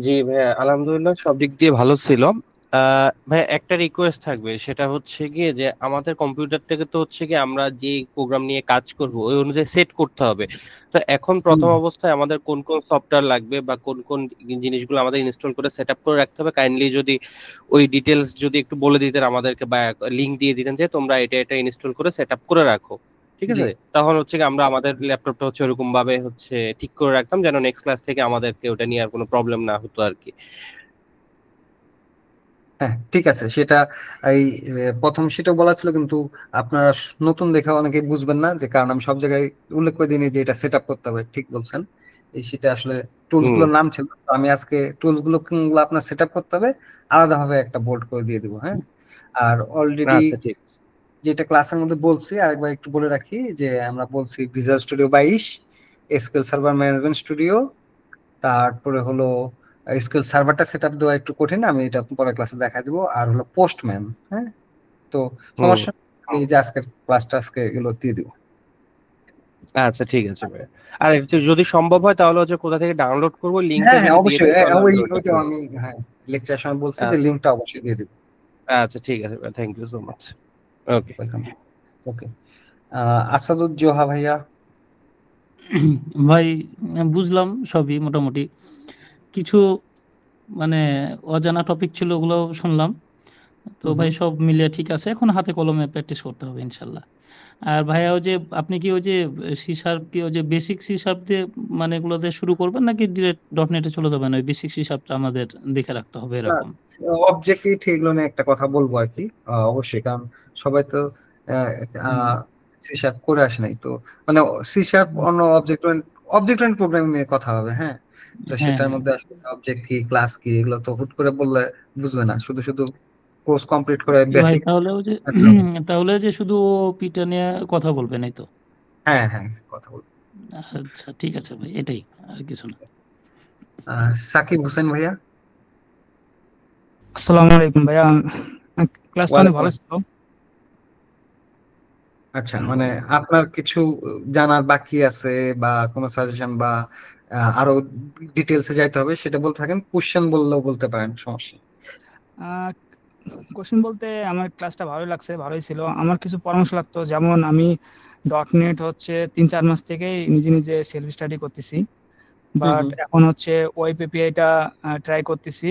জি ভাইয়া, আলহামদুলিল্লাহ সব দিক দিয়ে ভালো ছিল। ভাই একটা রিকোয়েস্ট থাকবে, সেটা হচ্ছে গিয়ে যে আমাদের কম্পিউটার থেকে তো হচ্ছে গিয়ে আমরা যে প্রোগ্রাম নিয়ে কাজ করব ওই অনুযায়ী সেট করতে হবে। তো এখন প্রথম অবস্থায় আমাদের কোন কোন সফটওয়্যার লাগবে বা কোন কোন জিনিসগুলো আমাদের ইনস্টল করে সেট আপ করে রাখতে হবে, কাইন্ডলি যদি ওই ডিটেলস যদি একটু বলে দিতেন আমাদেরকে বা লিংক দিয়ে দিতেন যে তোমরা এটা এটা ইনস্টল করে সেট আপ করে রাখো, ঠিক জি আছে? তখন হচ্ছে কি আমরা আমাদের ল্যাপটপটা হচ্ছে ওরকম ভাবে হচ্ছে ঠিক করে রাখতাম যেন নেক্সট ক্লাস থেকে আমাদেরকে ওটা নিয়ে আর কোনো প্রবলেম না হতো আর কি। হ্যাঁ ঠিক আছে, সেটা এই প্রথম সেটা বলা ছিল, কিন্তু আপনারা নতুন দেখে অনেকে বুঝবেন না, যে কারণ আমি সব জায়গায় উল্লেখ করে দিইনি যে এটা সেট আপ করতে হবে। ঠিক বলছেন, এই সেটা আসলে টুলস হুম। গুলোর নাম ছিল, তো আমি আজকে টুলস গুলো কোনগুলো আপনার সেট আপ করতে হবে আলাদাভাবে একটা বোর্ড করে দিয়ে দিব। হ্যাঁ, আর অলরেডি আচ্ছা ঠিক আছে। যেটা ক্লাসের মধ্যে বলছি আরেকবার একটু বলে রাখি, যে আমরা বলছি visual studio 22, SQL server management studio, তারপরে হলো এসকিউএল সার্ভারটা সেট আপ দেওয়া একটু কঠিন, আমি এটা পরের ক্লাসে দেখা দিব, আর হলো পোস্টম্যান। হ্যাঁ, তো হুম। সমস্যা নেই, আমি এই যে আজকের ক্লাসটা আজকে এগুলো দিয়ে দিব। আচ্ছা ঠিক আছে ভাই। আর যদি সম্ভব হয় তাহলে হচ্ছে কোথা থেকে ডাউনলোড করবো লিংকটা হ্যাঁ হ্যাঁ যদি দিয়ে অবশ্যই, দেন তাহলে আমি ওটা ওইটাও করবো। আমি, হ্যাঁ, লেকচার সময় বলছি যে আচ্ছা লিঙ্কটা অবশ্যই দিয়ে দিব। আচ্ছা ঠিক আছে ভাই, thank you so much. Okay. Welcome. Okay, Asaduzzoha ভাইয়া। ভাই বুঝলাম সবই মোটামুটি। কিছু মানে অজানা টপিক ছিল, ওগুলো শুনলাম। তো ভাই সব মিলিয়ে ঠিক আছে, এখন হাতে কলমে প্র্যাকটিস করতে হবে ইনশাল্লাহ। আর ভাইয়া ওই যে আপনি কি ওই যে সি শার্প কি ওই যে বেসিক সি শার্প দিয়ে মানে এগুলো দিয়ে শুরু করবেন, নাকি ডিরেক্ট ডট নেটে চলে যাবেন? ওই বেসিক সি শার্পটা আমাদের দেখে রাখতে হবে না, এরকম? অবজেক্টিভ এগুলো নিয়ে একটা কথা বলবো আর কি। অবশ্যই, কারণ সবাই তো হুম, সি শার্প করে আসে নাই তো, মানে সি শার্প অন্য অবজেক্ট অবজেক্ট প্রোগ্রামিং নিয়ে কথা হবে। হ্যাঁ, তো হ্যাঁ সেটার হ্যাঁ মধ্যে আসলে অবজেক্ট কি ক্লাস কি এগুলো তো হুট করে বললে বুঝবে না, শুধু শুধু কোর্স কমপ্লিট করে ভাই, বেসিক। তাহলে ওই যে তাহলে যে শুধু পিটা নিয়ে কথা বলবেন, এই তো? হ্যাঁ হ্যাঁ কথা বলবো। আচ্ছা ঠিক আছে ভাই, এটাই, আর কিছু না। সাকিব হোসেন ভাইয়া। আসসালামু আলাইকুম ভাইয়া, ক্লাসটা অনেক ওয়ালাইকুম ভালো আসসালাম। ছিল। আচ্ছা, মানে আপনার কিছু জানার বাকি আছে বা কোনো সাজেশন বা আরো ডিটেলসে যাইতে হবে সেটা বলতে থাকেন, কোশ্চেন বললেও বলতে পারেন, সমস্যা নেই। কোশ্চেন বলতে আমার ক্লাসটা ভালোই লাগছে, ভালোই ছিল। আমার কিছু পরামর্শ লাগতো, যেমন আমি ডট নেট হচ্ছে 3-4 মাস থেকেই নিজে নিজে সেলফ স্টাডি করতেছি, হুম বাট হুম এখন হচ্ছে ওয়েব এপিআইটা ট্রাই করতেছি,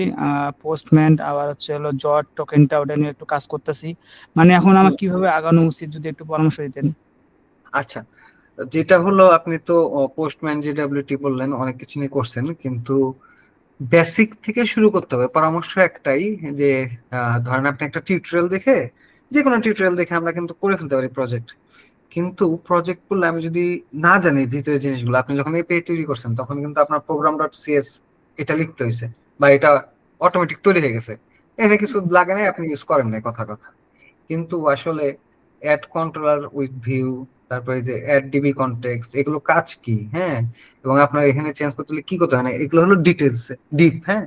পোস্টম্যান আবার হচ্ছে হলো জট টোকেনটা, ওটা নিয়ে একটু কাজ করতেছি। মানে এখন আমার হুম। কিভাবে আগানো উচিত যদি একটু পরামর্শ দিতেন। আচ্ছা, যেটা হলো আপনি তো পোস্টম্যান জিডব্লিউটি বললেন, অনেক কিছু নিয়ে করছেন, কিন্তু বেসিক থেকে শুরু করতে হবে। পরামর্শ একটাই, যে ধরেন আপনি একটা টিউটোরিয়াল দেখে, যে কোনো টিউটোরিয়াল দেখে আমরা কিন্তু করে ফেলতে পারি প্রজেক্ট, কিন্তু প্রজেক্ট করলে আমি যদি না জানি ভিতরে জিনিসগুলো, আপনি যখন এপিআই তৈরি করছেন তখন কিন্তু আপনার প্রোগ্রাম ডট সিএস এটা লিখতে হয়েছে, বা এটা অটোমেটিক তৈরি হয়ে গেছে, এনে কিছু লাগে নাই, আপনি ইউজ করেন নাই, কথা কথা। কিন্তু আসলে অ্যাড কন্ট্রোলার উইথ ভিউ, তারপরে যে অ্যাড ডিবি কনটেক্সট, এগুলো কাজ কি, হ্যাঁ, এবং আপনার এখানে চেঞ্জ করতে হলে কি করতে হয় না, এগুলো হলো ডিটেলস, ডিপ। হ্যাঁ,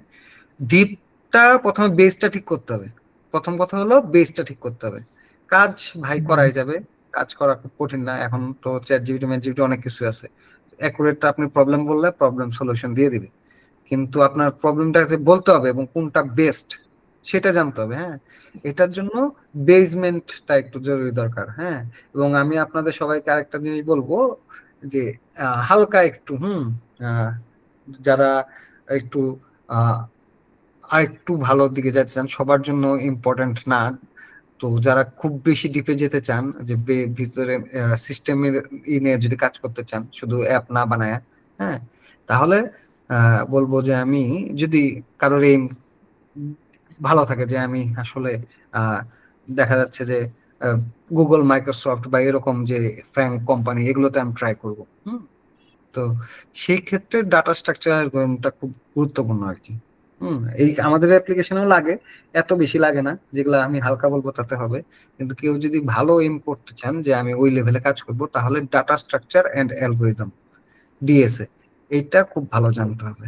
ডিপটা প্রথমে বেসটা ঠিক করতে হবে। প্রথম কথা হলো বেসটা ঠিক করতে হবে। কাজ ভাই করাই যাবে, কাজ করা খুব কঠিন না, এখন তো চ্যাট জিপিটি ম্যাট জিপিটি অনেক কিছু আছে, অ্যাকুরেট আপনি প্রবলেম বললে প্রবলেম সলিউশন দিয়ে দিবে, কিন্তু আপনার প্রবলেমটা যে বলতে হবে এবং কোনটা বেস্ট সেটা জানতে হবে। হ্যাঁ, এটার জন্য বেসমেন্টটা একটু জরুরি দরকার। হ্যাঁ, এবং আমি আপনাদের সবাইকে আরেকটা জিনিস বলবো, যে হালকা একটু আহ, যারা একটু আরেকটু ভালোর দিকে যেতে চান, সবার জন্য ইম্পর্টেন্ট না, তো যারা খুব বেশি ডিপে যেতে চান, যে ভিতরে সিস্টেমের নিয়ে যদি কাজ করতে চান, শুধু অ্যাপ না বানায়, হ্যাঁ, তাহলে বলবো যে আমি, যদি কারোর এই ভালো থাকে যে আমি আসলে আহ, দেখা যাচ্ছে যে গুগল মাইক্রোসফট বা এরকম যে ফ্র্যাঙ্ক কোম্পানি, এগুলোতে আমি ট্রাই করবো। তো সেই ক্ষেত্রে ডাটা স্ট্রাকচারটা খুব গুরুত্বপূর্ণ আর কি। এই আমাদের অ্যাপ্লিকেশনেও লাগে, এত বেশি লাগে না, যেগুলো আমি হালকা বলবো তাতে হবে, কিন্তু কেউ যদি ভালো এম করতে চান যে আমি ওই লেভেলে কাজ করব, তাহলে data structure and algorithm, DSA, এইটা খুব ভালো জানতে হবে।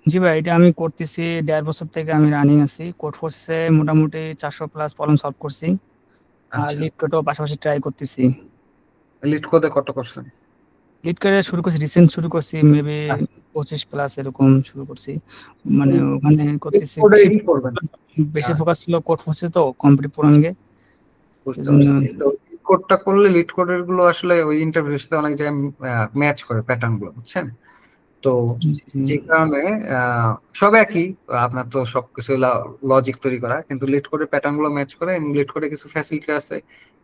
জি ভাই, এটা আমি করতেছি, 1.5 বছর থেকে আমি রানিং আছি। কোড ফোর্সে মোটামুটি 400+ প্রবলেম সলভ করছি, আর আচ্ছা, লিড কোডও পাশাপাশি ট্রাই করতেছি। লিড কোডে কত করছেন? লিড করে শুরু করছি, রিসেন্ট শুরু করছি, মেবি আচ্ছা 25+ এরকম শুরু করছি। মানে ওখানে করতেছি কোডে ই করবেন। বেশি ফোকাস ছিল কোড ফোর্সে, তো কম্পিউটার প্রোগ্রামিং এ বুঝতে এজন্য পারছি। তো লিড কোডটা করলে লিড কোডের গুলো আসলে ওই ইন্টারভিউর সাথে অনেক জায়গায় ম্যাচ করে প্যাটার্ন গুলো, বুঝছেন? তো যে কারণে সব একই, আপনার তো সবকিছু লজিক তৈরি করা, কিন্তু লিড কোডের প্যাটার্ন গুলো ম্যাচ করে এবং লিড কোডে কিছু ফ্যাসিলিটি আছে,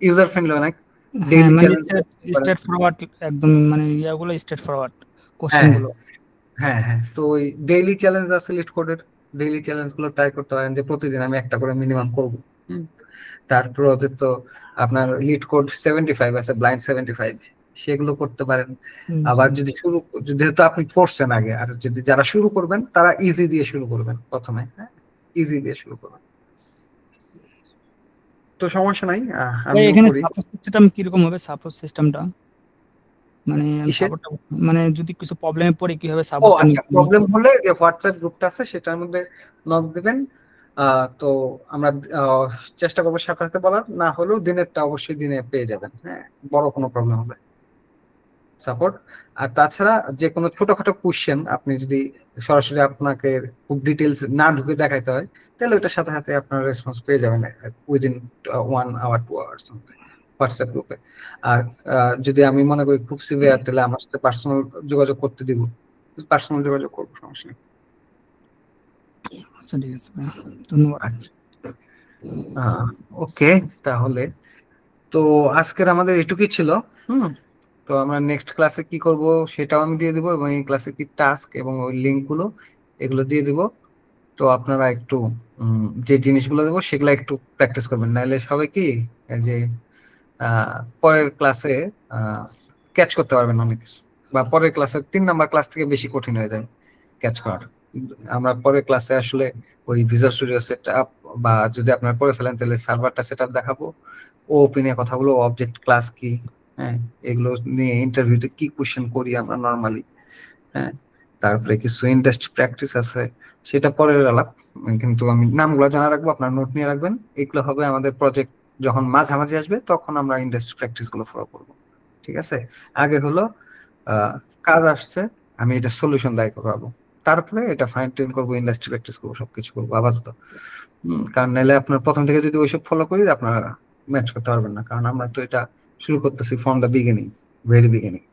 ইউজার ফ্রেন্ডলি অনেক, হ্যাঁ, ডেইলি মানে চ্যালেঞ্জ স্ট্রেট ফরওয়ার্ড একদম, মানে ইয়াগুলো স্ট্রেট ফরওয়ার্ড কোশ্চেন হ্যাঁ গুলো। হ্যাঁ হ্যাঁ। তো ওই ডেইলি চ্যালেঞ্জ আছে লিড কোডের, ডেইলি চ্যালেঞ্জ গুলো ট্রাই করতে হয় যে প্রতিদিন আমি একটা করে মিনিমাম করবো। তারপর ওদের তো আপনার লিড কোড 75 আছে, ব্লাইন্ড 75, সেগুলো করতে পারেন। আবার যদি যেহেতু আপনি করছেন আগে, আর যদি যারা শুরু করবেন তারা ইজি দিয়ে শুরু করবেন প্রথমে, হ্যাঁ, ইজি দিয়ে শুরু করবেন, তো সমস্যা নাই। আমিও এখানে করি। সাপোর্ট সিস্টেম কিরকম হবে? সাপোর্ট সিস্টেমটা মানে কিসের? সাপোর্টটা, মানে যদি কিছু প্রবলেমে পড়ে কিভাবে ও সাপোর্টটা আচ্ছা, প্রবলেম হলে যে হোয়াটসঅ্যাপ গ্রুপটা আছে সেটার মধ্যে নক দিবেন। তো আমরা চেষ্টা করবো সাথে সাথে বলার, না হলেও দিনেরটা অবশ্যই দিনে পেয়ে যাবেন, হ্যাঁ, বড় কোনো প্রবলেম হবে সাপোর্ট। আর তাছাড়া যে কোনো ছোটখাটো কোশ্চেন আপনি যদি সরাসরি আপনাকে খুব ডিটেলস না ঢুকে দেখাইতে হয়, তাহলে ওইটার সাথে সাথে আপনার রেসপন্স পেয়ে যাবেন উইদিন 1 hour 2 hours হোয়াটসঅ্যাপ গ্রুপে। আর যদি আমি মনে করি খুব সিভিয়ার, তাহলে আমার সাথে পার্সোনাল যোগাযোগ করতে দিব, পার্সোনাল যোগাযোগ করবো, সমস্যা নেই। আচ্ছা, ঠিক আছে ভাইয়া, ধন্যবাদ। আচ্ছা, ওকে, তাহলে তো আজকের আমাদের এটুকুই ছিল। হুম, তো আমরা নেক্সট ক্লাসে কি করব সেটাও আমি দিয়ে দিব, এবং এই ক্লাসে কি টাস্ক এবং ওই লিঙ্ক গুলো এগুলো দিয়ে দিব। তো আপনারা একটু যে জিনিসগুলো দেবো সেগুলো একটু প্র্যাকটিস করবেন, নাহলে সবাই কি এই যে পরের ক্লাসে ক্যাচ করতে পারবেন অনেক কিছু, বা পরের ক্লাসের 3 নাম্বার ক্লাস থেকে বেশি কঠিন হয়ে যায় ক্যাচ করার। আমরা পরের ক্লাসে আসলে ওই ভিজুয়াল স্টুডিও সেট আপ, বা যদি আপনারা করে ফেলেন তাহলে সার্ভারটা সেট আপ দেখাবো, ওপি নিয়ে কথা বলবো, অবজেক্ট ক্লাস কি, হ্যাঁ, এগুলো নিয়ে ইন্টারভিউতে কি কোশ্চেন করি আমরা নর্মালি, হ্যাঁ, তারপরে কিছু ইন্ডাস্ট্রি প্র্যাকটিস আছে, সেটা পরের আলাপ। কিন্তু আমি নামগুলো জানা রাখবো, আপনার নোট নিয়ে রাখবেন। এগুলো হবে আমাদের প্রজেক্ট যখন মাঝামাঝি আসবে, তখন আমরা ইন্ডাস্ট্রি প্র্যাকটিস গুলো ফলো করবো, ঠিক আছে? আগে হলো কাজ আসছে, আমি এটা সলিউশন দায় করাবো, তারপরে এটা ফাইন টিউন করবো, ইন্ডাস্ট্রি প্র্যাকটিস করবো, সবকিছু করবো আপাতত। কারণ নাহলে আপনার প্রথম থেকে যদি ওইসব ফলো করি আপনারা ম্যাচ করতে পারবেন না, কারণ আমরা তো এটা শুরু করতেছি from the beginning, very beginning.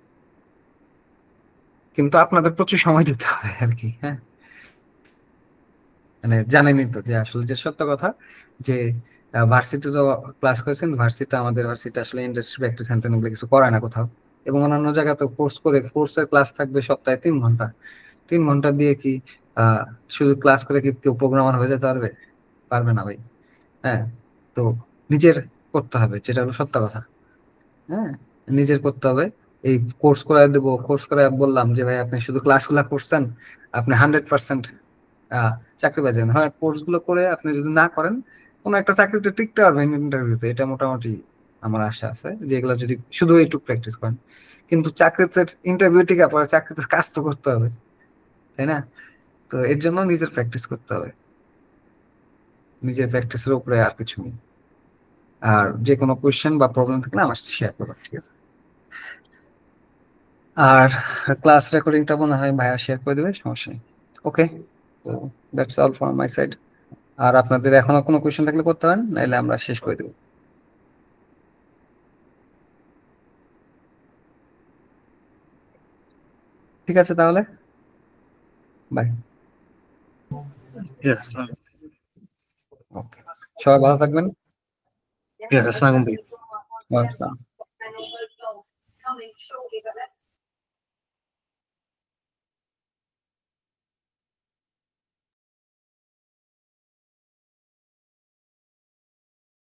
কিন্তু আপনাদের প্রচুর সময় দিতে হবে আর কি, হ্যাঁ, মানে জানেনই তো যে আসলে যে সত্য কথা, যে ভার্সিটি তো ক্লাস করেছেন, ভার্সিটি আমাদের ভার্সিটি আসলে ইন্ডাস্ট্রি প্র্যাকটিস সেন্টার এগুলো কিছু করায় না কোথাও, এবং অন্যান্য জায়গায় তো কোর্স করে কোর্সের ক্লাস থাকবে সপ্তাহে 3 ঘন্টা, 3 ঘন্টা দিয়ে কি আহ শুধু ক্লাস করে কি কেউ প্রোগ্রামার হয়ে যেতে পারবে? পারবে না ভাই, হ্যাঁ। তো নিজের করতে হবে, যেটা হলো সত্য কথা, হ্যাঁ, নিজের করতে হবে। এই কোর্স করায় দেবো, কোর্স করায় বললাম যে ভাই আপনি শুধু ক্লাসগুলো করছেন, আপনি 100% চাকরি পেয়ে যাবেন। হয় কোর্স গুলো করে আপনি যদি না করেন, কোনো একটা চাকরিতে টিকতে পারবেন ইন্টারভিউতে, এটা মোটামুটি আমার আশা আছে, যে এগুলো যদি শুধু একটু প্র্যাকটিস করেন। কিন্তু চাকরিতে ইন্টারভিউ টিকা পরে চাকরিতে কাজ তো করতে হবে, তাই না? তো এর জন্য নিজের প্র্যাকটিস করতে হবে, নিজের প্র্যাকটিসের উপরে আর কিছু নেই। আর যে কোনো কোয়েশ্চেন বা প্রবলেম থাকলে আমার সাথে শেয়ার করবেন, ঠিক আছে? আর ক্লাস রেকর্ডিংটা মনে হয় ভাইয়া শেয়ার করে দেবে, সমস্যা নেই। ওকে, তো that's all from my side. আর আপনাদের এখনো কোনো কোয়েশ্চেন থাকলে করতে পারেন, নাহলে আমরা শেষ করে দেবো। ঠিক আছে তাহলে, বাই। Yes. ওকে, সবাই ভালো থাকবেন। Yes, আসসালামু আলাইকুম। ওয়ালাইকুম আসসালাম।